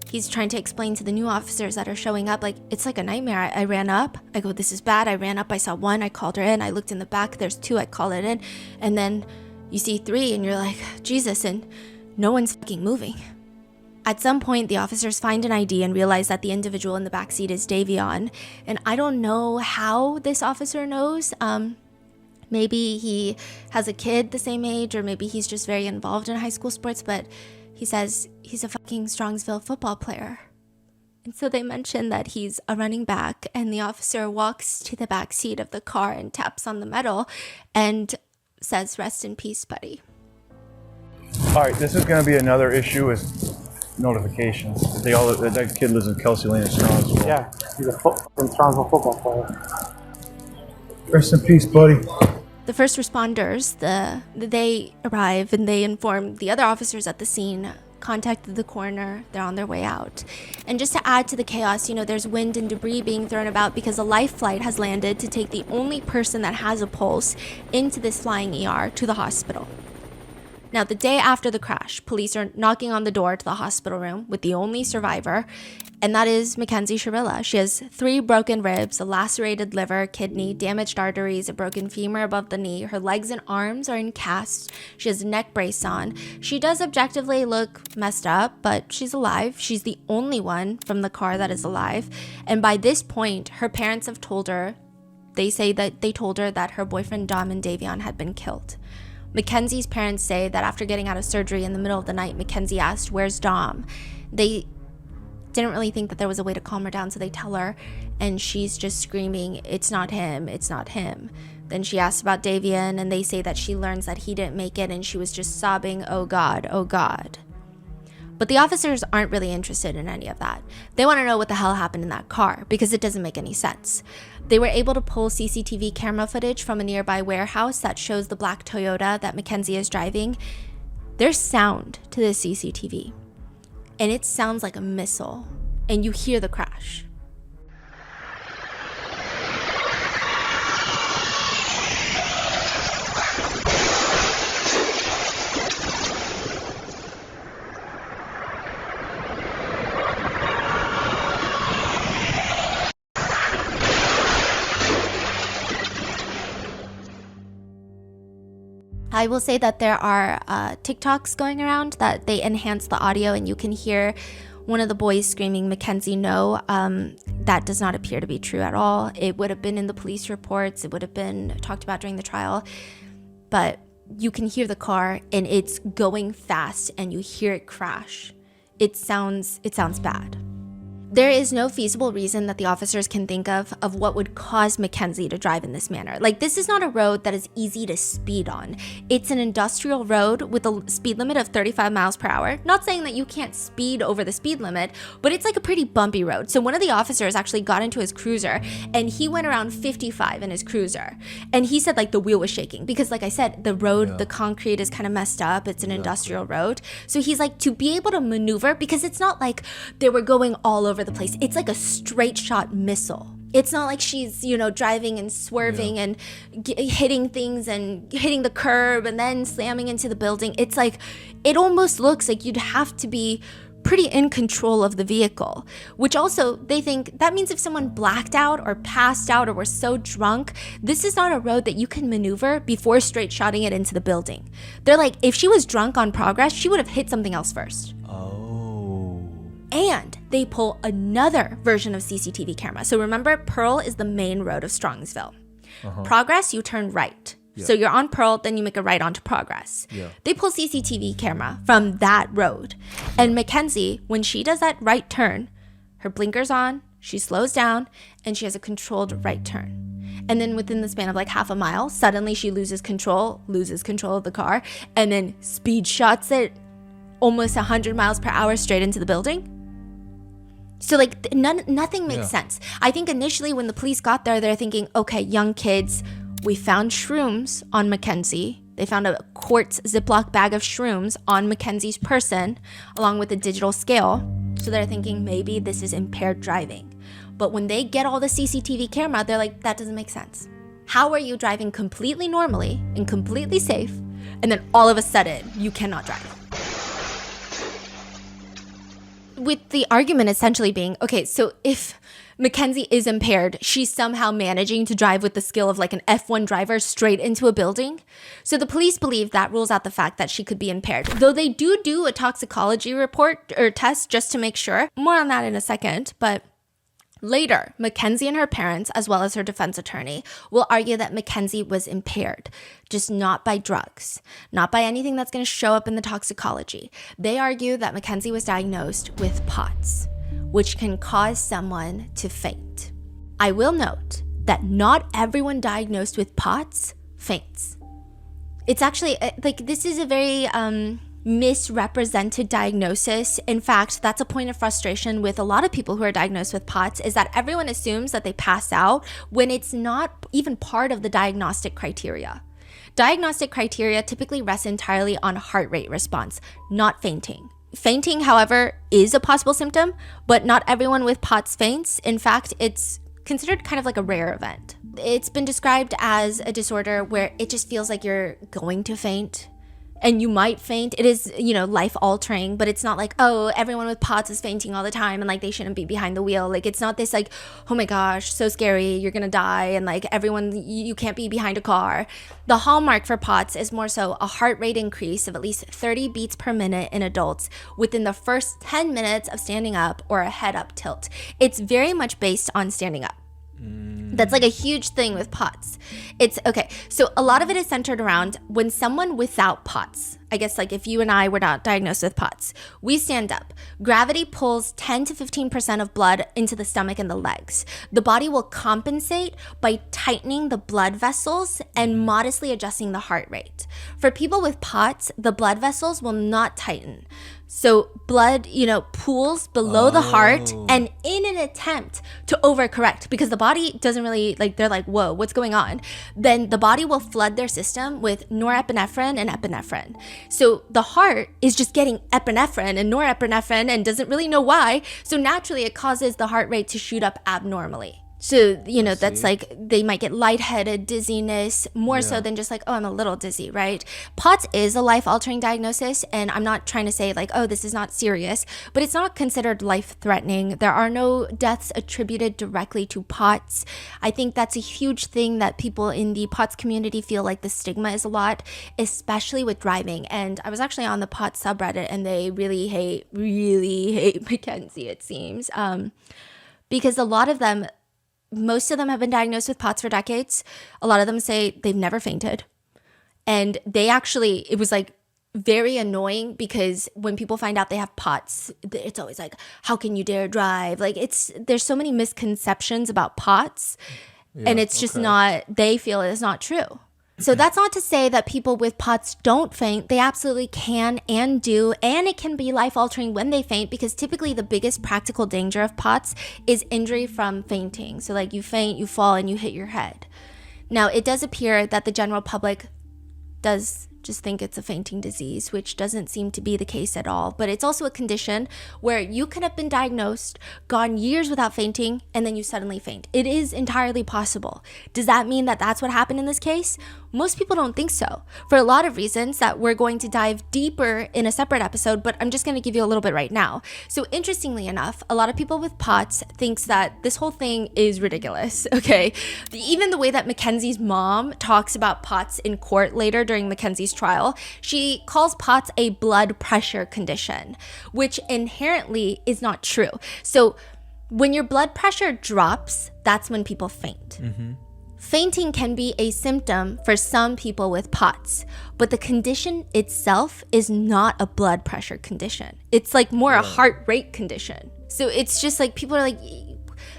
He's trying to explain to the new officers that are showing up, like, it's like a nightmare. I ran up. I go, this is bad. I ran up. I saw 1. I called her in. I looked in the back. There's 2. I call it in. And then you see 3 and you're like, Jesus, and no one's fucking moving. At some point, the officers find an ID and realize that the individual in the backseat is Davion. And I don't know how this officer knows. Maybe he has a kid the same age, or maybe he's just very involved in high school sports, but he says he's a fucking Strongsville football player. And so they mention that he's a running back, and the officer walks to the back seat of the car and taps on the metal and says, rest in peace, buddy. All right, this is going to be another issue with notifications. That kid lives in Kelsey Lane in Strongsville. Yeah, he's a Strongsville football player. Rest in peace, buddy. The first responders, they arrive and they inform the other officers at the scene, contacted the coroner, they're on their way out. And just to add to the chaos, there's wind and debris being thrown about because a life flight has landed to take the only person that has a pulse into this flying ER to the hospital. Now, the day after the crash, police are knocking on the door to the hospital room with the only survivor, and that is Mackenzie Shirilla. She has 3 broken ribs, a lacerated liver, kidney, damaged arteries, a broken femur above the knee. Her legs and arms are in casts. She has a neck brace on. She does objectively look messed up, but she's alive. She's the only one from the car that is alive. And by this point, her parents have told her, they say that they told her that her boyfriend Dom and Davion had been killed. Mackenzie's parents say that after getting out of surgery in the middle of the night, Mackenzie asked, where's Dom? They didn't really think that there was a way to calm her down, so they tell her, and she's just screaming, it's not him, it's not him. Then she asks about Davion, and they say that she learns that he didn't make it, and she was just sobbing, oh God, oh God. But the officers aren't really interested in any of that. They want to know what the hell happened in that car, because it doesn't make any sense. They were able to pull CCTV camera footage from a nearby warehouse that shows the black Toyota that Mackenzie is driving. There's sound to the CCTV, and it sounds like a missile, and you hear the crash. I will say that there are TikToks going around that they enhance the audio and you can hear one of the boys screaming, "Mackenzie, no." That does not appear to be true at all. It would have been in the police reports. It would have been talked about during the trial. But you can hear the car and it's going fast and you hear it crash. It sounds bad. There is no feasible reason that the officers can think of what would cause Mackenzie to drive in this manner. Like, this is not a road that is easy to speed on. It's an industrial road with a speed limit of 35 miles per hour. Not saying that you can't speed over the speed limit, but it's like a pretty bumpy road. So one of the officers actually got into his cruiser and he went around 55 in his cruiser. And he said like the wheel was shaking because, like I said, the road, the concrete is kind of messed up. It's an industrial road. So he's like, to be able to maneuver, because it's not like they were going all over the place. It's like a straight shot missile. It's not like she's, driving and swerving and hitting things and hitting the curb and then slamming into the building. It's like, it almost looks like you'd have to be pretty in control of the vehicle, which also they think that means if someone blacked out or passed out or were so drunk, this is not a road that you can maneuver before straight shotting it into the building. They're like, if she was drunk on progress, she would have hit something else first. And they pull another version of CCTV camera. So remember, Pearl is the main road of Strongsville. Progress, you turn right. So you're on Pearl, then you make a right onto Progress. They pull CCTV camera from that road. And Mackenzie, when she does that right turn, her blinker's on, she slows down, and she has a controlled right turn. And then within the span of like half a mile, suddenly she loses control of the car, and then speed shots it almost 100 miles per hour straight into the building. So like nothing makes sense. I think initially when the police got there, they're thinking, okay, young kids, we found shrooms on Mackenzie. They found a quartz Ziploc bag of shrooms on Mackenzie's person, along with a digital scale. So they're thinking maybe this is impaired driving. But when they get all the CCTV camera, they're like, that doesn't make sense. How are you driving completely normally and completely safe, and then all of a sudden you cannot drive? With the argument essentially being, okay, so if Mackenzie is impaired, she's somehow managing to drive with the skill of like an F1 driver straight into a building. So the police believe that rules out the fact that she could be impaired. Though they do a toxicology report or test just to make sure. More on that in a second, but later, Mackenzie and her parents, as well as her defense attorney, will argue that Mackenzie was impaired, just not by drugs, not by anything that's going to show up in the toxicology. They argue that Mackenzie was diagnosed with POTS, which can cause someone to faint. I will note that not everyone diagnosed with POTS faints. It's actually, like, this is a very misrepresented diagnosis. In fact, that's a point of frustration with a lot of people who are diagnosed with POTS, is that everyone assumes that they pass out when it's not even part of the diagnostic criteria. Diagnostic criteria typically rest entirely on heart rate response, not fainting. Fainting, however, is a possible symptom, but not everyone with POTS faints. In fact, it's considered kind of like a rare event. It's been described as a disorder where it just feels like you're going to faint. And you might faint. It is, life altering, but it's not like, oh, everyone with POTS is fainting all the time and like they shouldn't be behind the wheel. Like, it's not this like, oh my gosh, so scary, you're gonna die, and like everyone, you can't be behind a car. The hallmark for POTS is more so a heart rate increase of at least 30 beats per minute in adults within the first 10 minutes of standing up, or a head up tilt. It's very much based on standing up. That's like a huge thing with POTS. It's okay. So a lot of it is centered around when someone without POTS, I guess like if you and I were not diagnosed with POTS, we stand up. Gravity pulls 10 to 15% of blood into the stomach and the legs. The body will compensate by tightening the blood vessels and modestly adjusting the heart rate. For people with POTS, the blood vessels will not tighten. So blood, pools below the heart, and in an attempt to overcorrect, because the body doesn't really, they're like, whoa, what's going on? Then the body will flood their system with norepinephrine and epinephrine. So the heart is just getting epinephrine and norepinephrine and doesn't really know why. So naturally it causes the heart rate to shoot up abnormally. So, that's like they might get lightheaded, dizziness, more so Yeah. than just like, oh, I'm a little dizzy, right? POTS is a life-altering diagnosis, and I'm not trying to say like, oh, this is not serious, but it's not considered life-threatening. There are no deaths attributed directly to POTS. I think that's a huge thing that people in the POTS community feel like the stigma is a lot, especially with driving. And I was actually on the POTS subreddit, and they really hate Mackenzie, it seems, because a lot of them, most of them have been diagnosed with POTS for decades. A lot of them say they've never fainted. And it was like very annoying because when people find out they have POTS, it's always like, how can you dare drive? Like there's so many misconceptions about POTS, and it's just they feel it's not true. So that's not to say that people with POTS don't faint. They absolutely can and do, and it can be life-altering when they faint, because typically the biggest practical danger of POTS is injury from fainting. So like you faint, you fall, and you hit your head. Now, it does appear that the general public does just think it's a fainting disease, which doesn't seem to be the case at all. But it's also a condition where you could have been diagnosed, gone years without fainting, and then you suddenly faint. It is entirely possible. Does that mean that that's what happened in this case? Most people don't think so, for a lot of reasons that we're going to dive deeper in a separate episode, but I'm just going to give you a little bit right now. So interestingly enough, a lot of people with POTS thinks that this whole thing is ridiculous, okay? Even the way that Mackenzie's mom talks about POTS in court later during Mackenzie's trial, she calls POTS a blood pressure condition, which inherently is not true. So when your blood pressure drops, that's when people faint. Fainting can be a symptom for some people with POTS, but the condition itself is not a blood pressure condition. It's like more a heart rate condition. So it's just like people are like,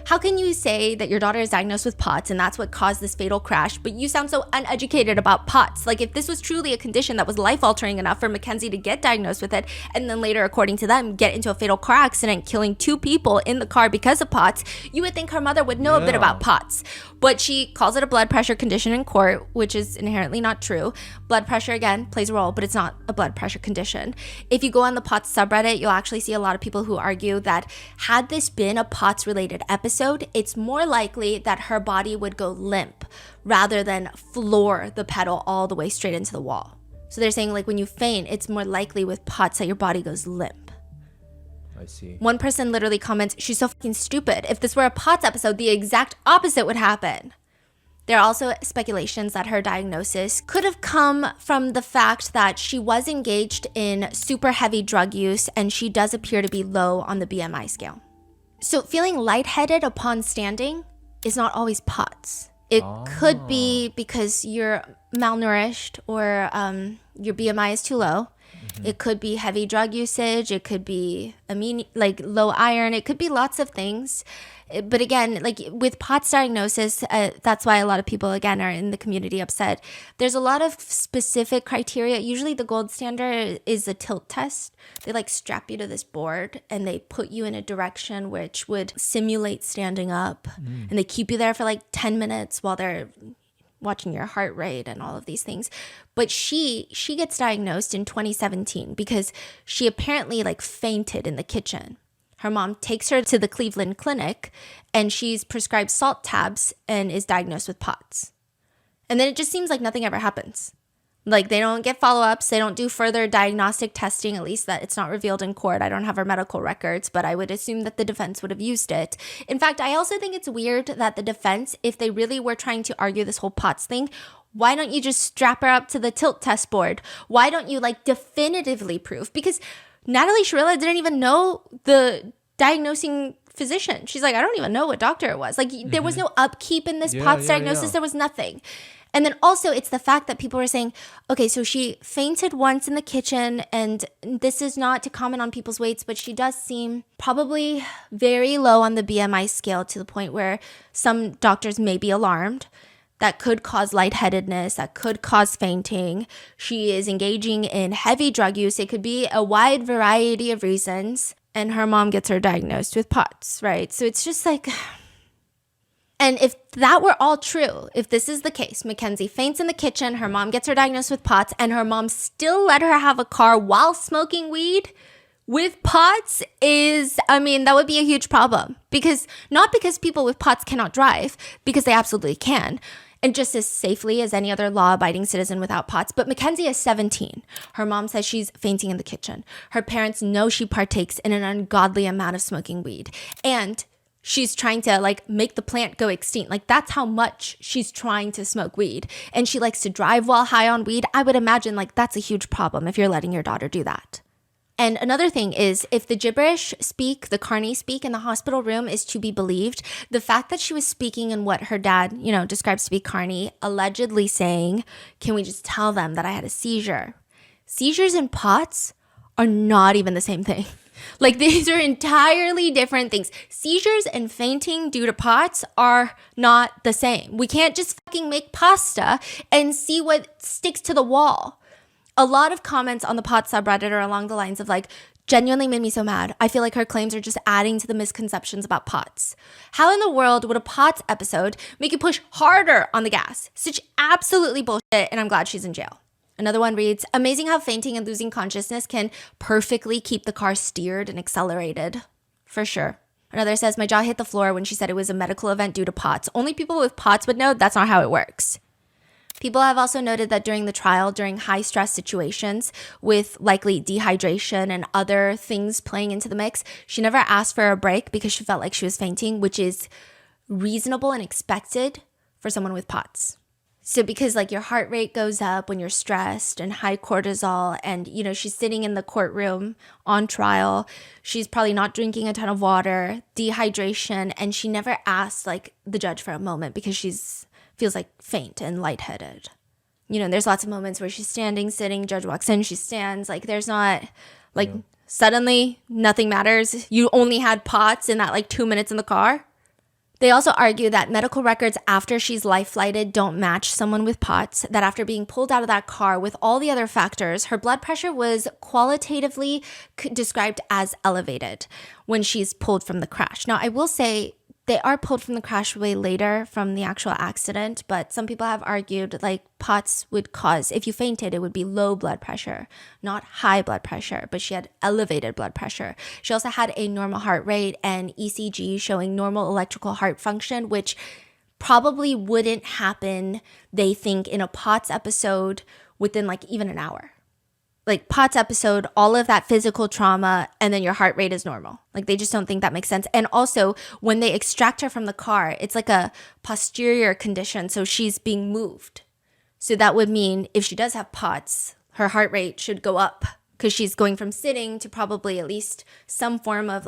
how can you say that your daughter is diagnosed with POTS and that's what caused this fatal crash, but you sound so uneducated about POTS? Like if this was truly a condition that was life-altering enough for Mackenzie to get diagnosed with it, and then later, according to them, get into a fatal car accident, killing 2 people in the car because of POTS, you would think her mother would know a bit about POTS. But she calls it a blood pressure condition in court, which is inherently not true. Blood pressure, again, plays a role, but it's not a blood pressure condition. If you go on the POTS subreddit, you'll actually see a lot of people who argue that had this been a POTS-related episode, it's more likely that her body would go limp rather than floor the pedal all the way straight into the wall. So they're saying like when you faint, it's more likely with POTS that your body goes limp. I see. One person literally comments, she's so fucking stupid. If this were a POTS episode, the exact opposite would happen. There are also speculations that her diagnosis could have come from the fact that she was engaged in super heavy drug use, and she does appear to be low on the BMI scale. So feeling lightheaded upon standing is not always POTS. It could be because you're malnourished or your BMI is too low. It could be heavy drug usage. It could be low iron. It could be lots of things. But again, like with POTS diagnosis, that's why a lot of people, again, are in the community upset. There's a lot of specific criteria. Usually the gold standard is a tilt test. They like strap you to this board and they put you in a direction which would simulate standing up. And they keep you there for like 10 minutes while they're watching your heart rate and all of these things. But she gets diagnosed in 2017 because she apparently like fainted in the kitchen. Her mom takes her to the Cleveland Clinic and she's prescribed salt tabs and is diagnosed with POTS. And then it just seems like nothing ever happens. Like they don't get follow-ups, they don't do further diagnostic testing, at least that it's not revealed in court. I don't have her medical records, but I would assume that the defense would have used it. In fact, I also think it's weird that the defense, if they really were trying to argue this whole POTS thing, why don't you just strap her up to the tilt test board? Why don't you like definitively prove? Because Natalie Shirilla didn't even know the diagnosing physician. She's like, I don't even know what doctor it was. Like there was no upkeep in this POTS diagnosis. There was nothing. And then also it's the fact that people were saying, okay, so she fainted once in the kitchen, and this is not to comment on people's weights, but she does seem probably very low on the BMI scale to the point where some doctors may be alarmed. That could cause lightheadedness, that could cause fainting. She is engaging in heavy drug use. It could be a wide variety of reasons. And her mom gets her diagnosed with POTS, right? So it's just like... And if that were all true, if this is the case, Mackenzie faints in the kitchen, her mom gets her diagnosed with POTS, and her mom still let her have a car while smoking weed, with POTS that would be a huge problem, because not because people with POTS cannot drive, because they absolutely can, and just as safely as any other law-abiding citizen without POTS. But Mackenzie is 17. Her mom says she's fainting in the kitchen. Her parents know she partakes in an ungodly amount of smoking weed. And she's trying to make the plant go extinct. That's how much she's trying to smoke weed. And she likes to drive while high on weed. I would imagine that's a huge problem if you're letting your daughter do that. And another thing is, if the gibberish speak, the carny speak in the hospital room is to be believed, the fact that she was speaking in what her dad, describes to be carny, allegedly saying, can we just tell them that I had a seizure? Seizures and POTS are not even the same thing. These are entirely different things. Seizures and fainting due to POTS are not the same. We can't just fucking make pasta and see what sticks to the wall. A lot of comments on the POTS subreddit are along the lines of genuinely made me so mad. I feel like her claims are just adding to the misconceptions about POTS. How in the world would a POTS episode make you push harder on the gas? Such absolutely bullshit, and I'm glad she's in jail. Another one reads, amazing how fainting and losing consciousness can perfectly keep the car steered and accelerated. For sure. Another says, my jaw hit the floor when she said it was a medical event due to POTS. Only people with POTS would know that's not how it works. People have also noted that during the trial, during high-stress situations with likely dehydration and other things playing into the mix, she never asked for a break because she felt like she was fainting, which is reasonable and expected for someone with POTS. So because your heart rate goes up when you're stressed and high cortisol, and she's sitting in the courtroom on trial, she's probably not drinking a ton of water, dehydration, and she never asked the judge for a moment because feels faint and lightheaded. There's lots of moments where she's standing, sitting, judge walks in, she stands. There's not suddenly nothing matters. You only had POTS in that 2 minutes in the car. They also argue that medical records after she's life-flighted don't match someone with POTS, that after being pulled out of that car with all the other factors, her blood pressure was qualitatively described as elevated when she's pulled from the crash. Now, I will say they are pulled from the crash way later from the actual accident, but some people have argued POTS would cause, if you fainted, it would be low blood pressure, not high blood pressure, but she had elevated blood pressure. She also had a normal heart rate and ECG showing normal electrical heart function, which probably wouldn't happen, they think, in a POTS episode within even an hour. POTS episode, all of that physical trauma, and then your heart rate is normal. They just don't think that makes sense. And also, when they extract her from the car, it's a posterior condition, so she's being moved. So that would mean if she does have POTS, her heart rate should go up because she's going from sitting to probably at least some form of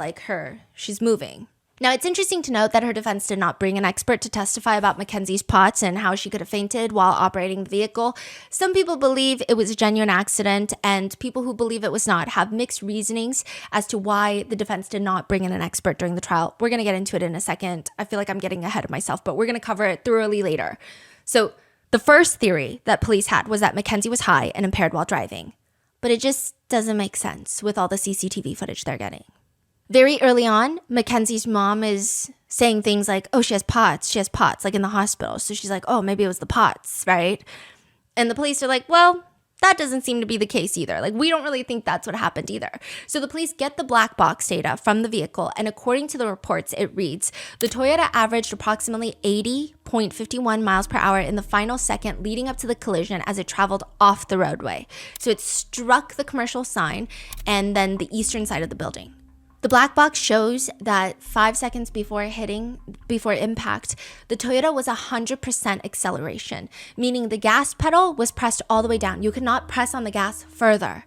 she's moving. Now, it's interesting to note that her defense did not bring an expert to testify about Mackenzie's POTS and how she could have fainted while operating the vehicle. Some people believe it was a genuine accident, and people who believe it was not have mixed reasonings as to why the defense did not bring in an expert during the trial. We're going to get into it in a second. I feel like I'm getting ahead of myself, but we're going to cover it thoroughly later. So the first theory that police had was that Mackenzie was high and impaired while driving, but it just doesn't make sense with all the CCTV footage they're getting. Very early on, Mackenzie's mom is saying things like, oh, she has POTS, in the hospital. So she's like, oh, maybe it was the POTS, right? And the police are like, well, that doesn't seem to be the case either. We don't really think that's what happened either. So the police get the black box data from the vehicle, and according to the reports, it reads, the Toyota averaged approximately 80.51 miles per hour in the final second leading up to the collision as it traveled off the roadway. So it struck the commercial sign and then the eastern side of the building. The black box shows that 5 seconds before impact, the Toyota was 100% acceleration, meaning the gas pedal was pressed all the way down. You could not press on the gas further,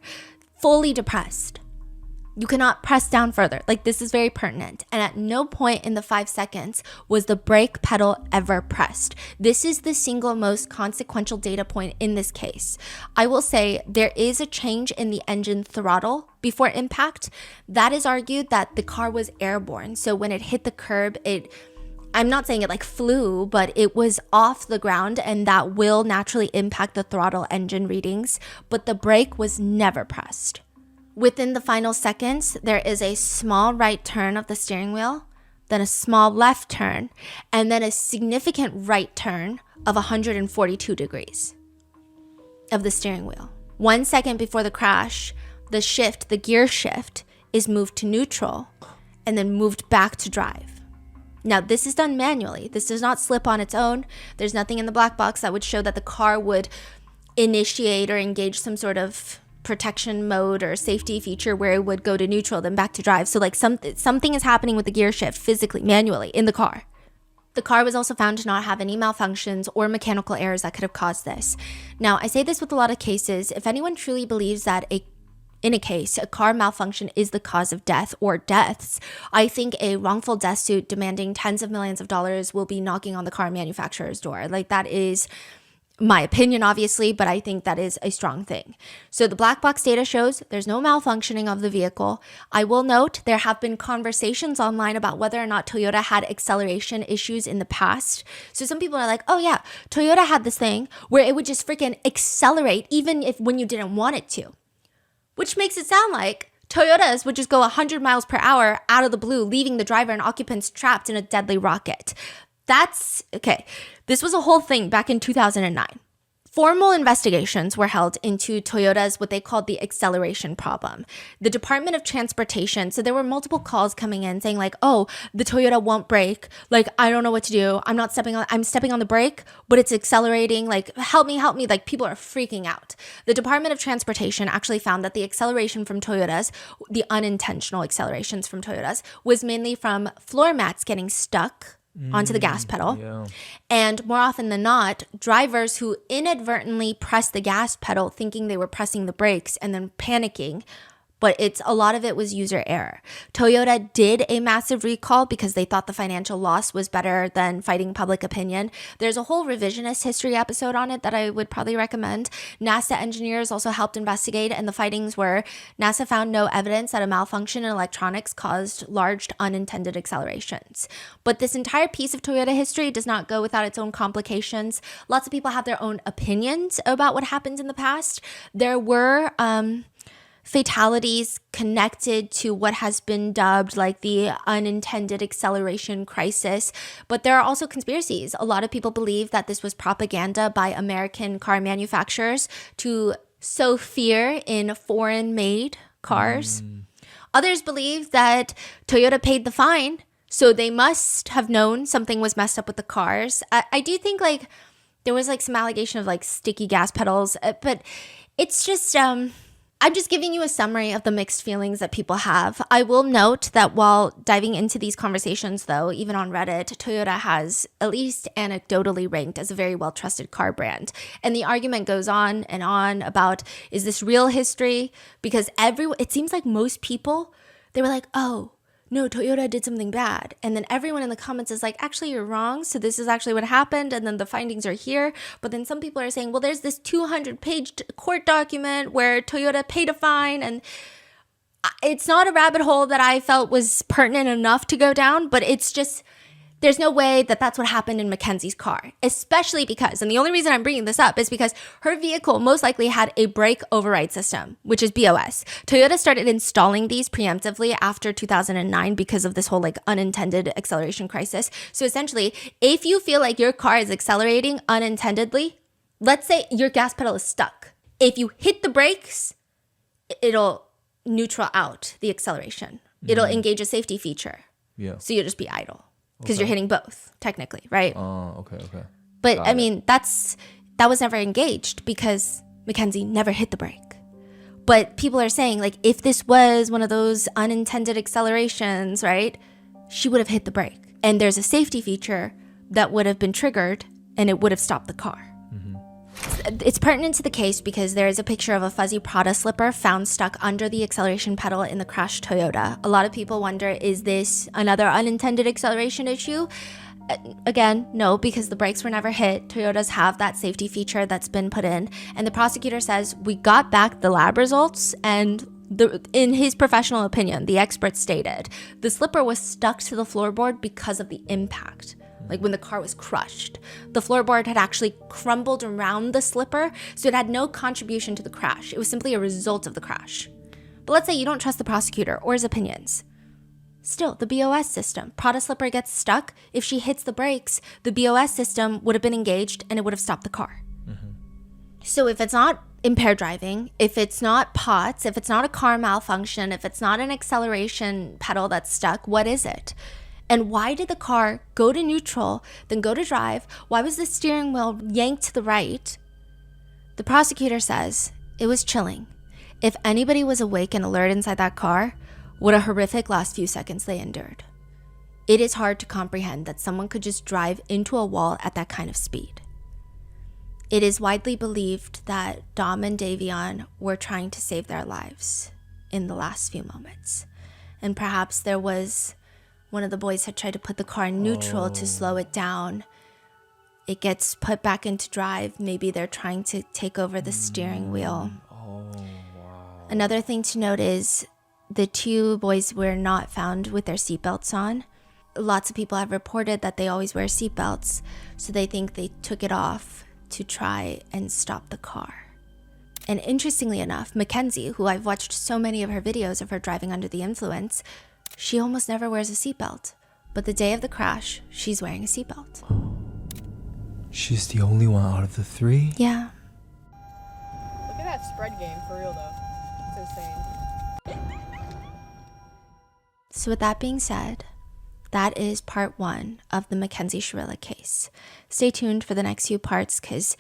fully depressed. You cannot press down further. This is very pertinent. And at no point in the 5 seconds was the brake pedal ever pressed. This is the single most consequential data point in this case. I will say there is a change in the engine throttle before impact. That is argued that the car was airborne. So when it hit the curb, I'm not saying it flew, but it was off the ground, and that will naturally impact the throttle engine readings. But the brake was never pressed. Within the final seconds, there is a small right turn of the steering wheel, then a small left turn, and then a significant right turn of 142 degrees of the steering wheel. 1 second before the crash, the gear shift is moved to neutral and then moved back to drive. Now, this is done manually. This does not slip on its own. There's nothing in the black box that would show that the car would initiate or engage some sort of protection mode or safety feature where it would go to neutral, then back to drive. So like something is happening with the gear shift physically, manually in the car. The car was also found to not have any malfunctions or mechanical errors that could have caused this. Now, I say this with a lot of cases. If anyone truly believes that in a case, a car malfunction is the cause of death or deaths, I think a wrongful death suit demanding tens of millions of dollars will be knocking on the car manufacturer's door. Like, that is my opinion, obviously, but I think that is a strong thing. So the black box data shows there's no malfunctioning of the vehicle. I will note there have been conversations online about whether or not Toyota had acceleration issues in the past. So some people are like, oh yeah, Toyota had this thing where it would just freaking accelerate even if when you didn't want it to. Which makes it sound like Toyotas would just go 100 miles per hour out of the blue, leaving the driver and occupants trapped in a deadly rocket. That's okay. This was a whole thing back in 2009. Formal investigations were held into Toyota's what they called the acceleration problem. The Department of Transportation, so there were multiple calls coming in saying like, oh, the Toyota won't brake. Like, I don't know what to do. I'm stepping on the brake, but it's accelerating. Like, help me. Like, people are freaking out. The Department of Transportation actually found that the acceleration from Toyotas, the unintentional accelerations from Toyotas, was mainly from floor mats getting stuck onto the gas pedal. Yeah. And more often than not, drivers who inadvertently press the gas pedal thinking they were pressing the brakes and then panicking, but a lot of it was user error. Toyota did a massive recall because they thought the financial loss was better than fighting public opinion. There's a whole revisionist history episode on it that I would probably recommend. NASA engineers also helped investigate, and the findings were NASA found no evidence that a malfunction in electronics caused large unintended accelerations. But this entire piece of Toyota history does not go without its own complications. Lots of people have their own opinions about what happened in the past. There were fatalities connected to what has been dubbed like the unintended acceleration crisis. But there are also conspiracies. A lot of people believe that this was propaganda by American car manufacturers to sow fear in foreign-made cars. Others believe that Toyota paid the fine, so they must have known something was messed up with the cars. I do think like there was like some allegation of like sticky gas pedals, but it's just I'm just giving you a summary of the mixed feelings that people have. I will note that while diving into these conversations, though, even on Reddit, Toyota has at least anecdotally ranked as a very well-trusted car brand. And the argument goes on and on about, is this real history? Because it seems like most people, they were like, oh, no, Toyota did something bad. And then everyone in the comments is like, actually, you're wrong. So this is actually what happened. And then the findings are here. But then some people are saying, well, there's this 200-page court document where Toyota paid a fine. And it's not a rabbit hole that I felt was pertinent enough to go down. But it's just, there's no way that that's what happened in Mackenzie's car, especially because, and the only reason I'm bringing this up is because her vehicle most likely had a brake override system, which is BOS. Toyota started installing these preemptively after 2009 because of this whole like unintended acceleration crisis. So essentially, if you feel like your car is accelerating unintendedly, let's say your gas pedal is stuck. If you hit the brakes, it'll neutral out the acceleration. It'll engage a safety feature. Yeah. So you'll just be idle. Because you're hitting both, technically, right? Oh, okay. But I mean, that was never engaged because Mackenzie never hit the brake. But people are saying, like, if this was one of those unintended accelerations, right, she would have hit the brake. And there's a safety feature that would have been triggered and it would have stopped the car. It's pertinent to the case because there is a picture of a fuzzy Prada slipper found stuck under the acceleration pedal in the crashed Toyota. A lot of people wonder, is this another unintended acceleration issue? Again, no, because the brakes were never hit. Toyotas have that safety feature that's been put in. And the prosecutor says, we got back the lab results and in his professional opinion, the expert stated, the slipper was stuck to the floorboard because of the impact. Like when the car was crushed. The floorboard had actually crumbled around the slipper, so it had no contribution to the crash. It was simply a result of the crash. But let's say you don't trust the prosecutor or his opinions. Still, the BOS system. Prada slipper gets stuck. If she hits the brakes, the BOS system would have been engaged and it would have stopped the car. So if it's not impaired driving, if it's not POTS, if it's not a car malfunction, if it's not an acceleration pedal that's stuck, what is it? And why did the car go to neutral, then go to drive? Why was the steering wheel yanked to the right? The prosecutor says it was chilling. If anybody was awake and alert inside that car, what a horrific last few seconds they endured. It is hard to comprehend that someone could just drive into a wall at that kind of speed. It is widely believed that Dom and Davion were trying to save their lives in the last few moments. And perhaps there was one of the boys had tried to put the car in neutral to slow it down. It gets put back into drive. Maybe they're trying to take over the steering wheel. Another thing to note is the two boys were not found with their seatbelts on. Lots of people have reported that they always wear seatbelts, so they think they took it off to try and stop the car. And interestingly enough, Mackenzie, who I've watched so many of her videos of her driving under the influence, she almost never wears a seatbelt. But the day of the crash, she's wearing a seatbelt. She's the only one out of the three? Yeah. Look at that spread game, for real though. It's insane. So with that being said, that is part 1 of the Mackenzie Shirilla case. Stay tuned for the next few parts because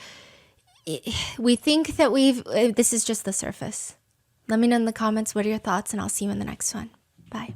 we think that this is just the surface. Let me know in the comments what are your thoughts and I'll see you in the next one. Bye.